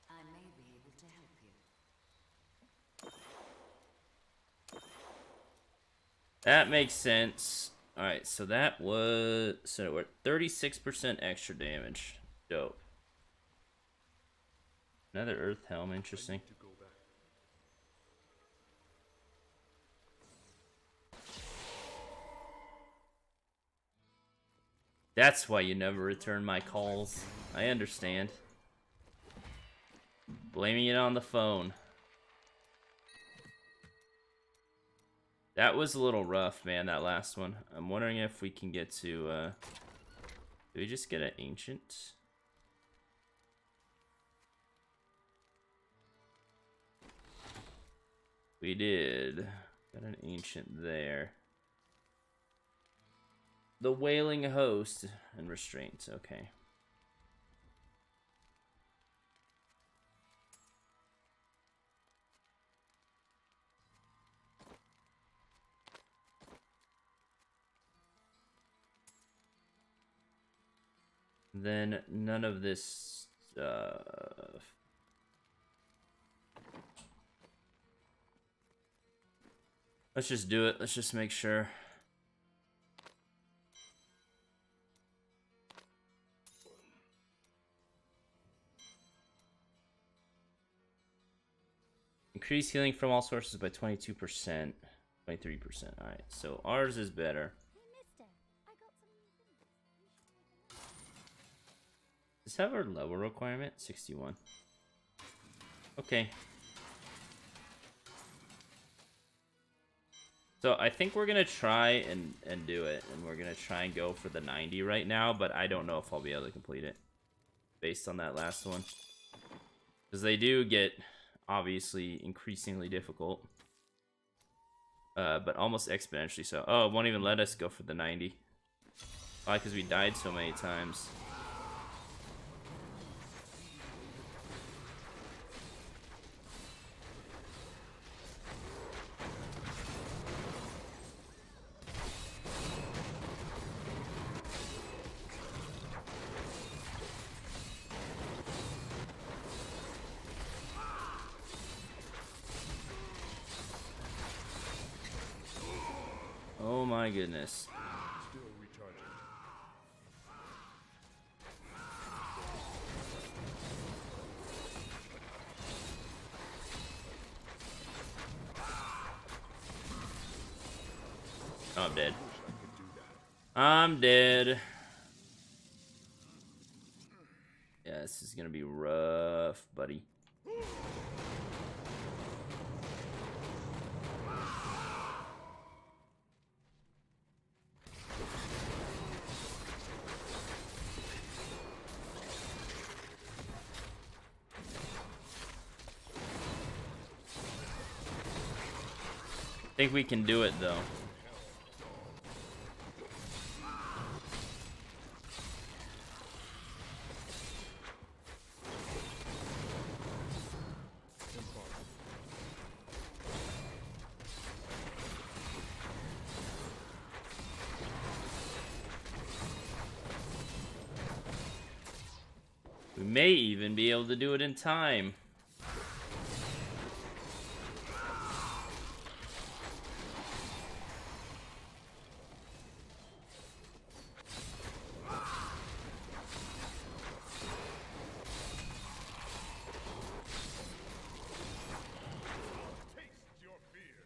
I may be able to help you. That makes sense. Alright, so that was... So we're at 36% extra damage. Dope. Another Earth Helm, interesting. To go back. That's why you never return my calls. I understand. Blaming it on the phone. That was a little rough, man, that last one. I'm wondering if we can get to, did we just get an ancient? We did. Got an ancient there. The Wailing Host and Restraints, okay. Then none of this stuff. Let's just do it. Let's just make sure. Increase healing from all sources by 22%. 23%. Alright, so ours is better. Hey, mister, I got some new things. You should take a look. Does this have our level requirement? 61. Okay. So I think we're gonna try and do it, and we're gonna try and go for the 90 right now, but I don't know if I'll be able to complete it based on that last one, because they do get obviously increasingly difficult, but almost exponentially so. Oh, it won't even let us go for the 90. Why? Because we died so many times. Oh my goodness. Still recharging. Oh, I'm dead. Wish I could do that. I'm dead. Yeah, this is gonna be rough, buddy. I think we can do it though. We may even be able to do it in time. Taste your fear.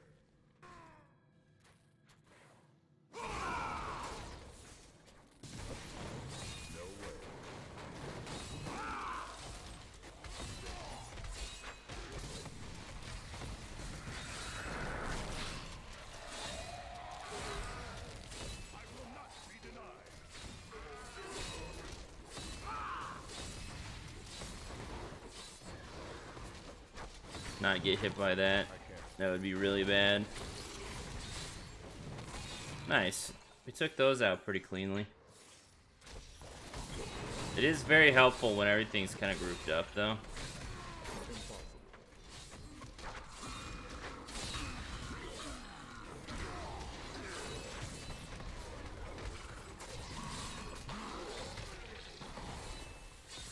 No way. not get hit by that. That would be really bad. Nice. We took those out pretty cleanly. It is very helpful when everything's kind of grouped up, though.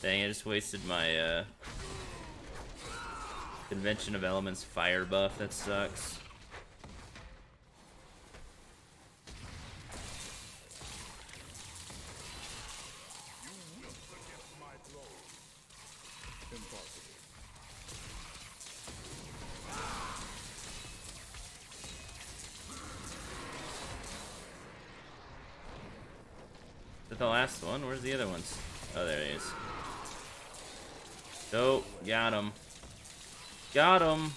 Dang, I just wasted my Convention of Elements fire buff. That sucks. Is that the last one? Where's the other ones? Oh, there he is. Dope. Got him. Got him.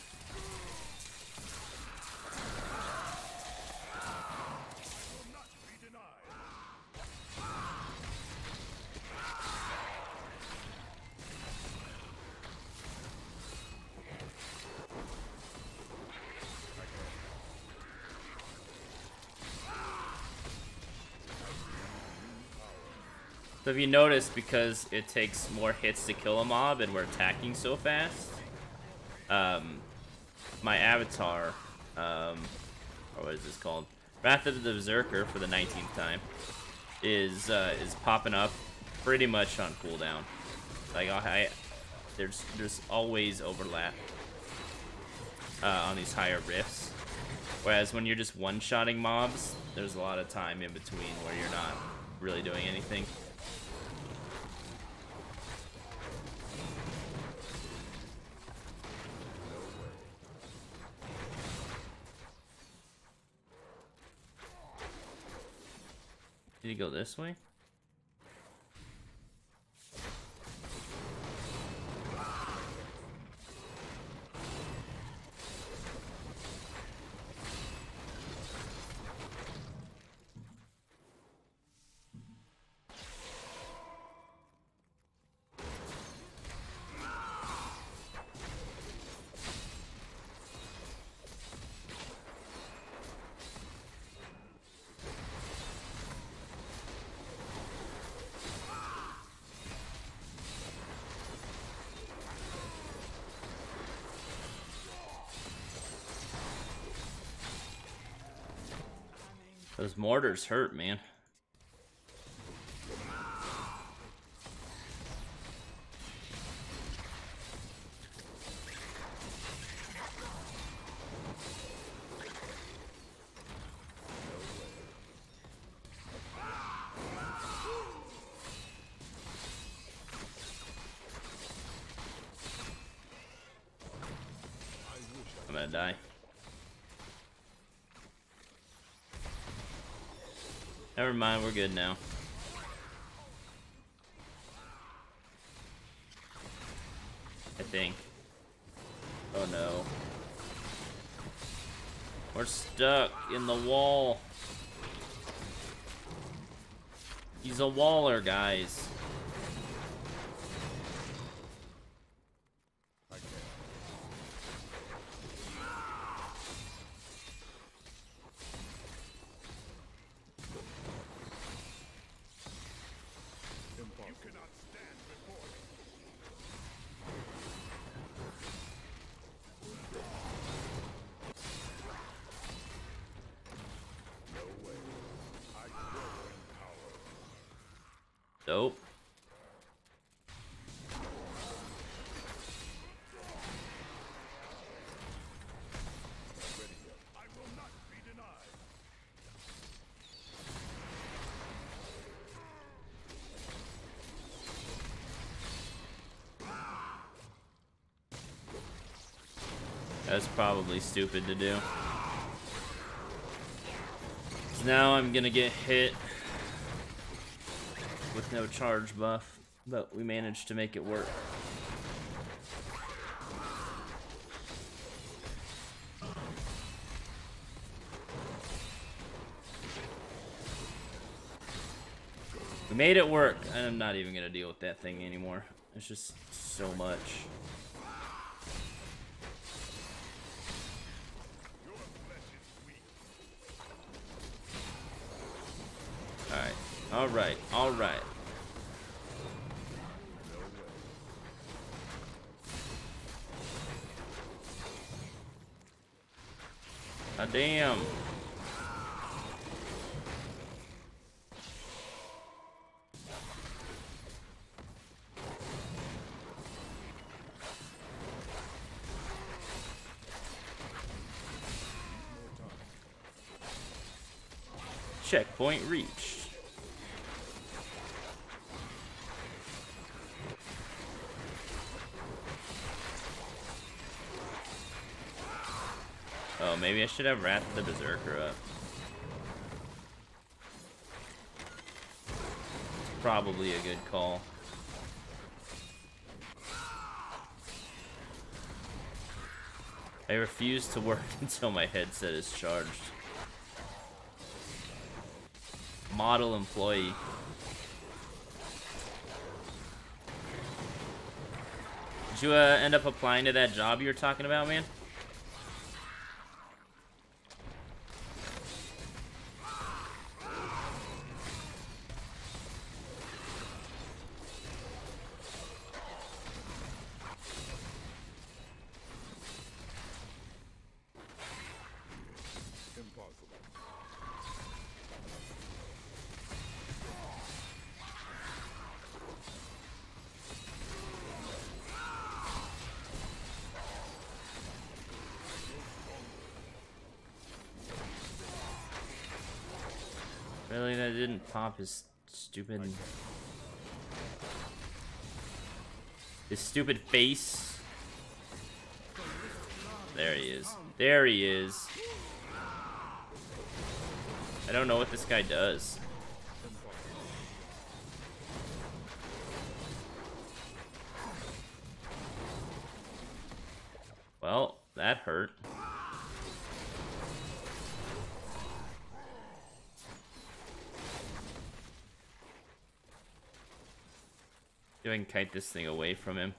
So if you notice, because it takes more hits to kill a mob and we're attacking so fast, my avatar, or what is this called? Wrath of the Berserker for the 19th time is popping up pretty much on cooldown. Like there's always overlap on these higher rifts. Whereas when you're just one-shotting mobs, there's a lot of time in between where you're not really doing anything. Did he go this way? Those mortars hurt, man. I'm gonna die. Never mind, we're good now. I think. Oh no. We're stuck in the wall. He's a waller, guys. Dope. That's probably stupid to do. 'Cause now I'm gonna get hit with no charge buff, but we managed to make it work. We made it work. I'm not even gonna deal with that thing anymore. It's just so much. Alright, alright. Ah, damn. Checkpoint reached. Oh, maybe I should have Wrath of the Berserker up. Probably a good call. I refuse to work until my headset is charged. Model employee. Did you end up applying to that job you were talking about, man? Impossible. Really, that didn't pop his stupid... His stupid face. There he is. There he is. I don't know what this guy does. Well, that hurt. See if I can kite this thing away from him.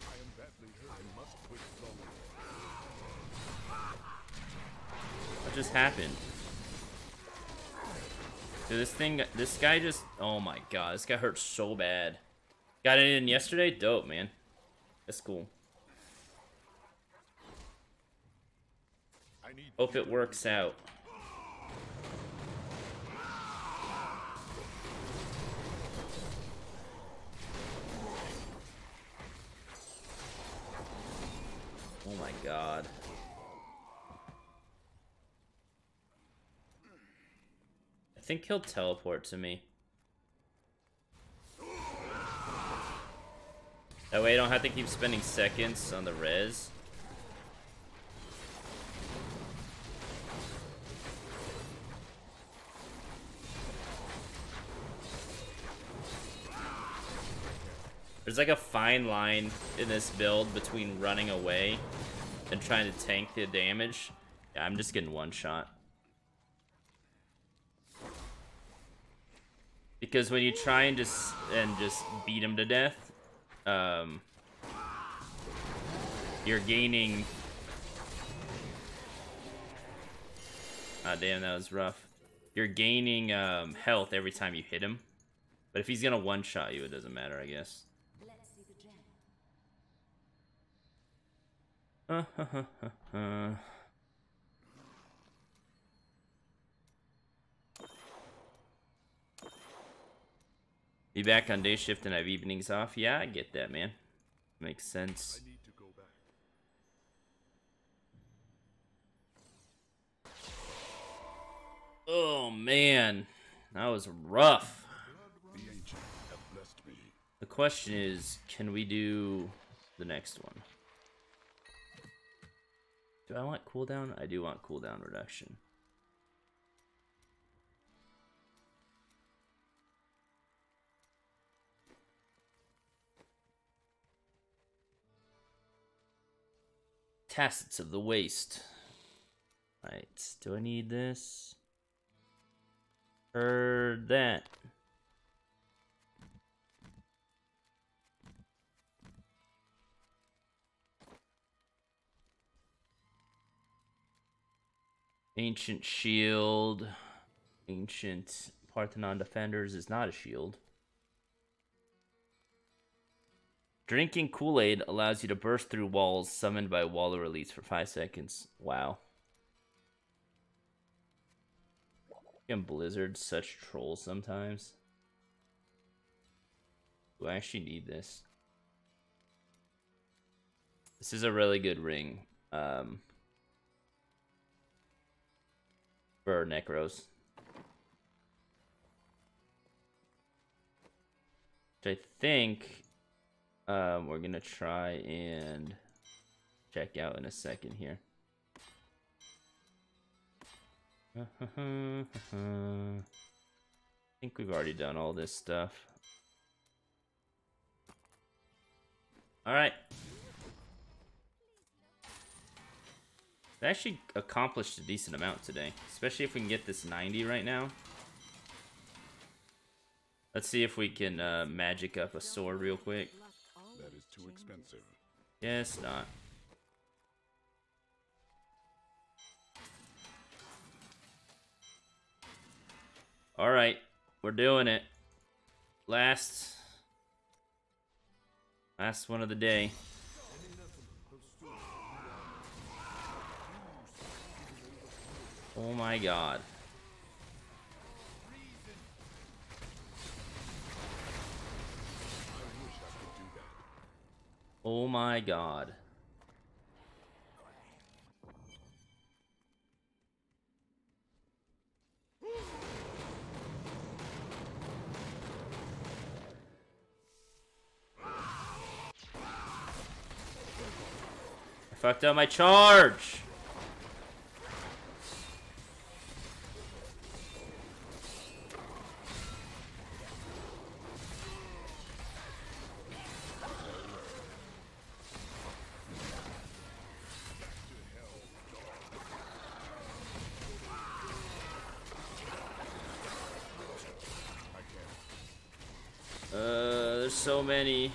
I am badly hurt. I must quit slowly. What just happened? Dude, this guy just, oh my god, this guy hurt so bad. Got it in yesterday? Dope, man. That's cool. I need Hope it works out. Oh my god. I think he'll teleport to me. That way I don't have to keep spending seconds on the res. There's like a fine line in this build between running away and trying to tank the damage. Yeah, I'm just getting one shot. Because when you try and just beat him to death, you're gaining... Ah, damn, that was rough. You're gaining health every time you hit him. But if he's gonna one-shot you, it doesn't matter, I guess. Let's see the gem. Be back on day shift and have evenings off. Yeah, I get that, man. Makes sense. I need to go back. Oh, man. That was rough. The ancients have blessed me. The question is, can we do the next one? Do I want cooldown? I do want cooldown reduction. Tacits of the Waste. Right, do I need this? Heard that. Ancient shield. Ancient Parthenon defenders is not a shield. Drinking Kool-Aid allows you to burst through walls summoned by wall or release for 5 seconds. Wow. And Blizzard's such trolls sometimes. Do I actually need this? This is a really good ring. For Necros. Which I think we're gonna try and check out in a second here. I think we've already done all this stuff. Alright. I actually accomplished a decent amount today, especially if we can get this 90 right now. Let's see if we can magic up a sword real quick. That is too expensive. Yes, not. Alright, we're doing it. Last one of the day. Oh my god. Oh my god. I fucked up my charge. There's so many.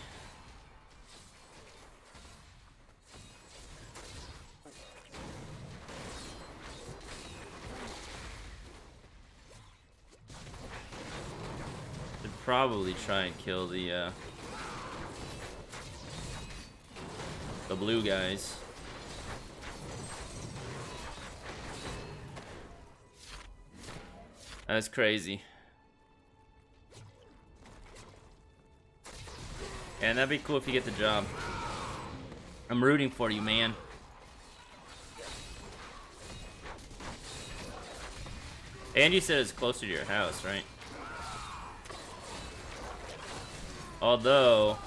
Should probably try and kill the blue guys. That's crazy. And that'd be cool if you get the job. I'm rooting for you, man. And you said it's closer to your house, right? Although,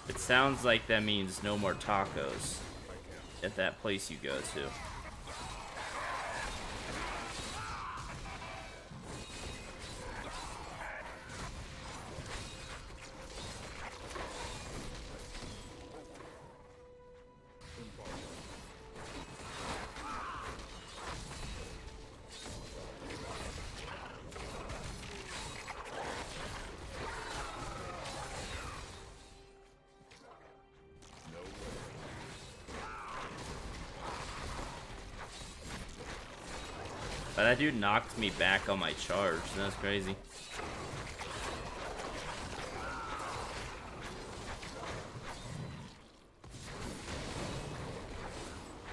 it sounds like that means no more tacos at that place you go to. But that dude knocked me back on my charge. That's crazy.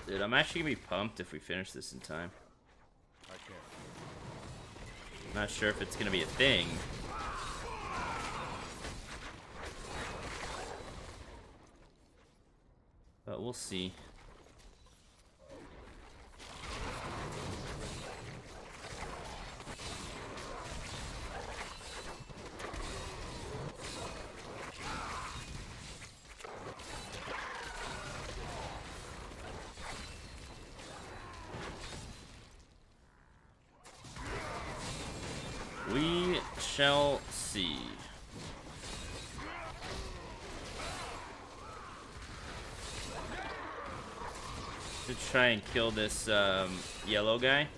Dude, I'm actually gonna be pumped if we finish this in time. Not sure if it's gonna be a thing. But we'll see. We shall see. To try and kill this yellow guy,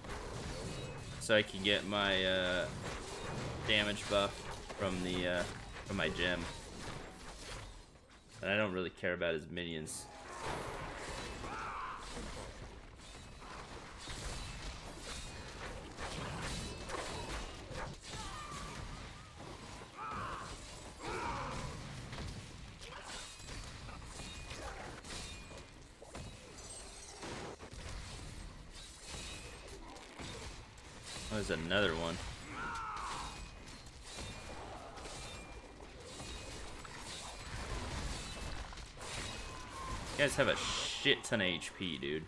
so I can get my damage buff from the from my gem. And I don't really care about his minions. There's another one. You guys have a shit ton of HP, dude.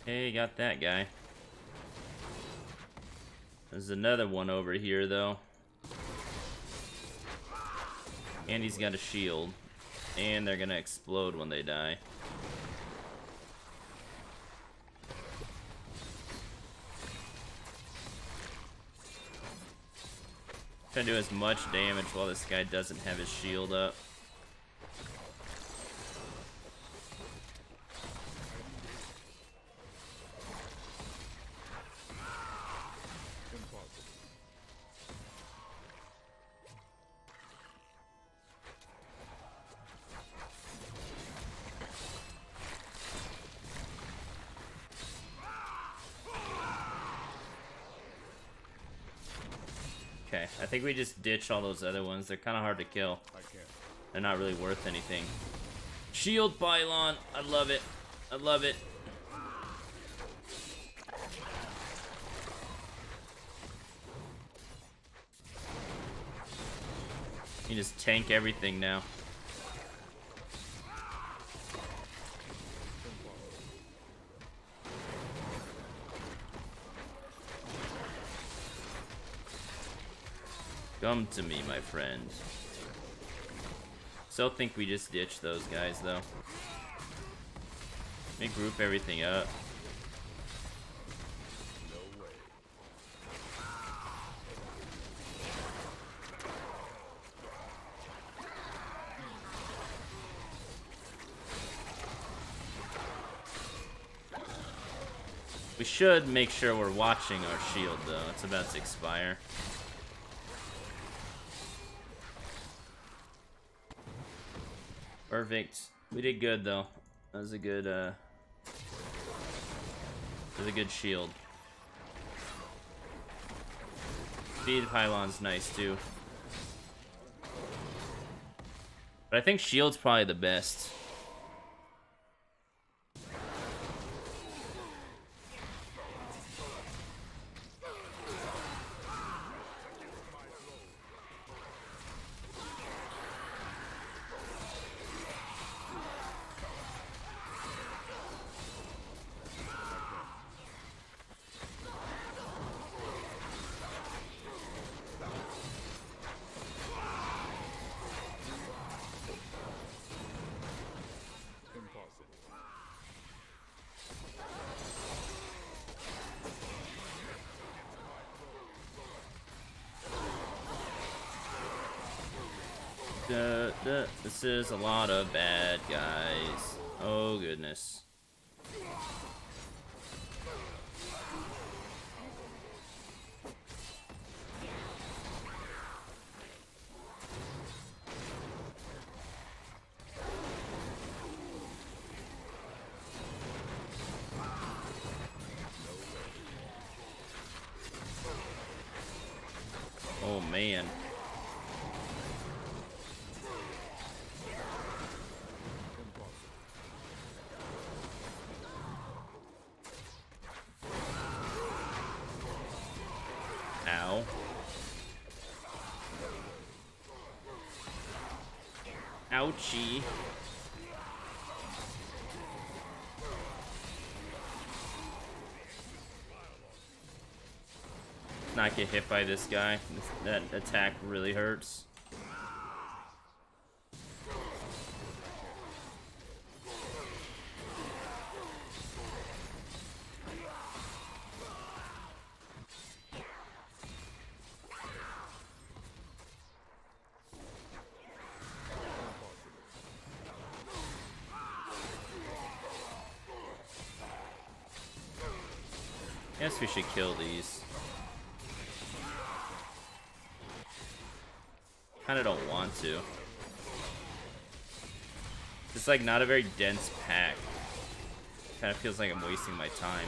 Hey, got that guy. There's another one over here, though. And he's got a shield. And they're gonna explode when they die. Trying to do as much damage while this guy doesn't have his shield up. Okay, I think we just ditch all those other ones. They're kind of hard to kill. I can't. They're not really worth anything. Shield pylon. I love it. I love it. You just tank everything now. Come to me, my friend. Still think we just ditch those guys, though. Let me group everything up. No way. We should make sure we're watching our shield, though. It's about to expire. Perfect. We did good, though. That was a good, that was a good shield. Speed pylon's nice, too. But I think shield's probably the best. This is a lot of bad guys. Oh goodness. Oh man. Ow. Ouchie. Not get hit by this guy. That attack really hurts. Guess we should kill these. kind of don't want to. It's like not a very dense pack. Kind of feels like I'm wasting my time.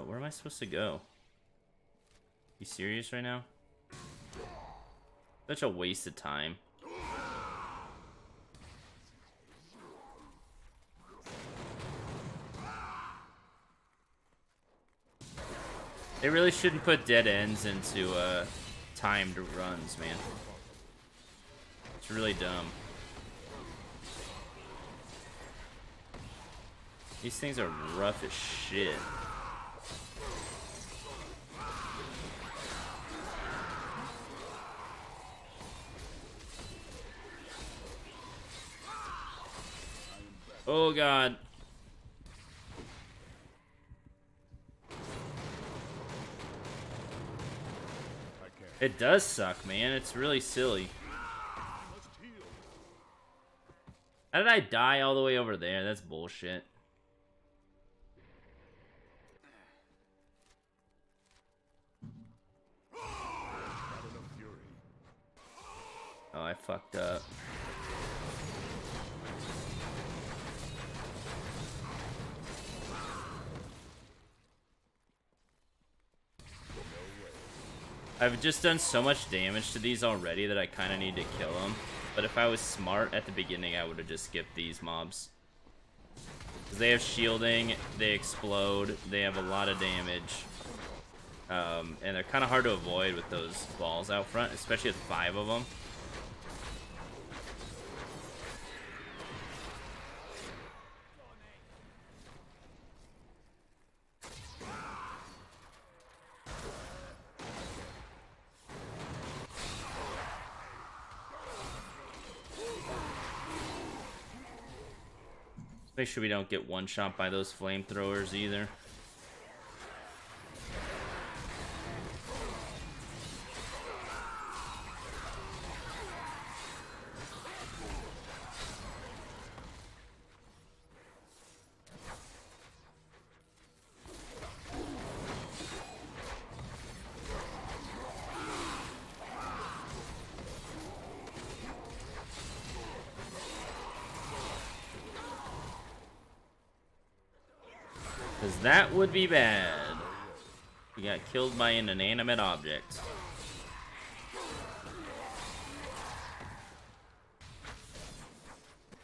Where am I supposed to go? You serious right now? Such a waste of time. They really shouldn't put dead ends into timed runs, man. It's really dumb. These things are rough as shit. Oh god. It does suck, man. It's really silly. How did I die all the way over there? That's bullshit. Oh, I fucked up. I've just done so much damage to these already that I kind of need to kill them. But if I was smart at the beginning, I would have just skipped these mobs. Because they have shielding, they explode, they have a lot of damage. And they're kind of hard to avoid with those balls out front, especially with 5 of them. Make sure we don't get one shot by those flamethrowers either. Because that would be bad. We got killed by an inanimate object.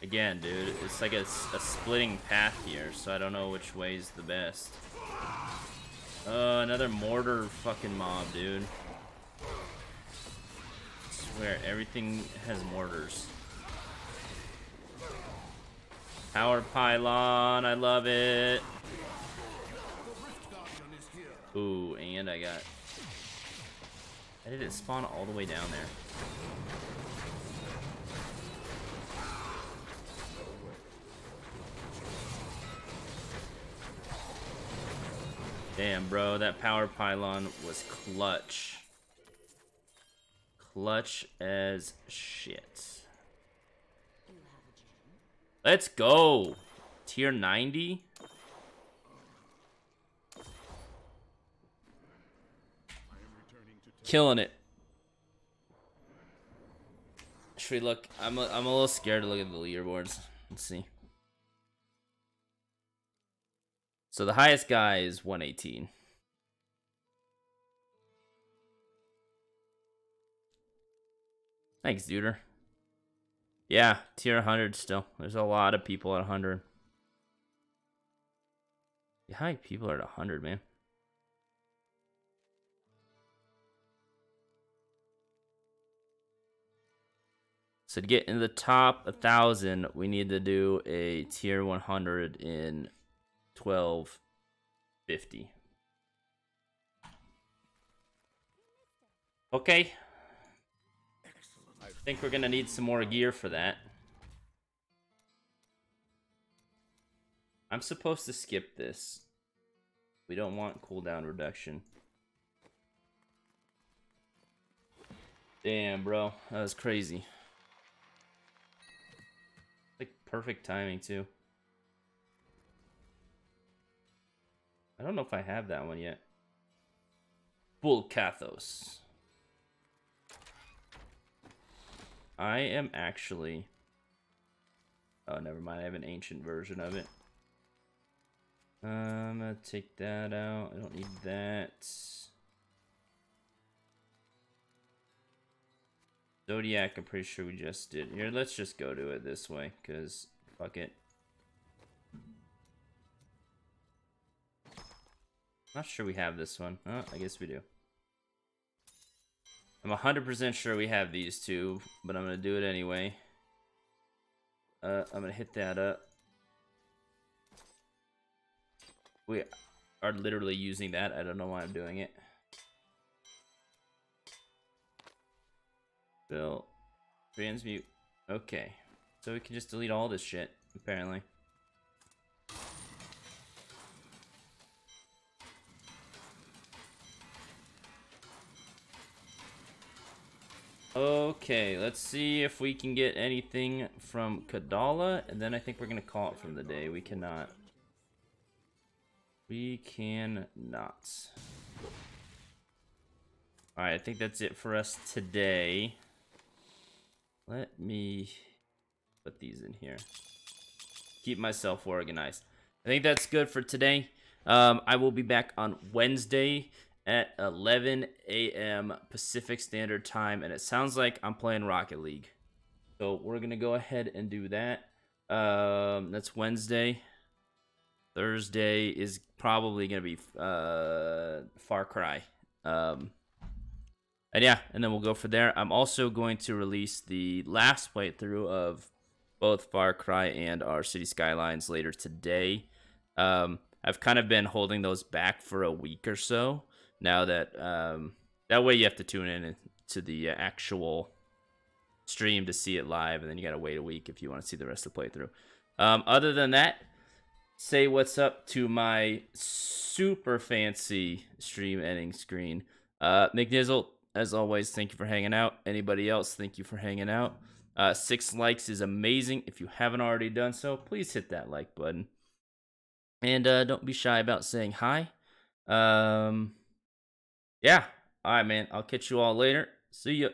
Again, dude, it's like a splitting path here, so I don't know which way is the best. Another mortar fucking mob, dude. I swear, everything has mortars. Power pylon, I love it. Ooh, and I got... How did it spawn all the way down there? Damn, bro, that power pylon was clutch. Clutch as shit. Let's go! Tier 90? Killing it. Should we look? I'm a little scared to look at the leaderboards. Let's see. So the highest guy is 118. Thanks, Duder. Yeah, tier 100 still. There's a lot of people at 100. Yeah, how many people are at 100, man? So to get in the top 1,000, we need to do a tier 100 in 1250. Okay. I think we're gonna need some more gear for that. I'm supposed to skip this. We don't want cooldown reduction. Damn, bro. That was crazy. Like perfect timing too. I don't know if I have that one yet. Bulkathos. I am actually... Oh, never mind. I have an ancient version of it. I'm gonna take that out. I don't need that. Zodiac, I'm pretty sure we just did. Here, let's just go to it this way, because fuck it. Not sure we have this one. Oh, I guess we do. I'm 100% sure we have these two, but I'm gonna do it anyway. I'm gonna hit that up. We are literally using that. I don't know why I'm doing it. Bill. Transmute. Okay. So we can just delete all this shit, apparently. Okay, let's see if we can get anything from Kadala, and then I think we're gonna call it from the day. We cannot. We cannot. Alright, I think that's it for us today. Let me put these in here. Keep myself organized. I think that's good for today. I will be back on Wednesday at 11 a.m. Pacific Standard Time, and it sounds like I'm playing Rocket League. So we're going to go ahead and do that. That's Wednesday. Thursday is probably going to be Far Cry. And yeah, and then we'll go from there. I'm also going to release the last playthrough of both Far Cry and our City Skylines later today. I've kind of been holding those back for a week or so. Now that that way you have to tune in to the actual stream to see it live, and then you gotta wait a week if you want to see the rest of the playthrough. Other than that, say what's up to my super fancy stream ending screen. McNizzle, as always, thank you for hanging out. Anybody else, thank you for hanging out. 6 likes is amazing. If you haven't already done so, please hit that like button. And don't be shy about saying hi. Yeah. All right, man. I'll catch you all later. See ya.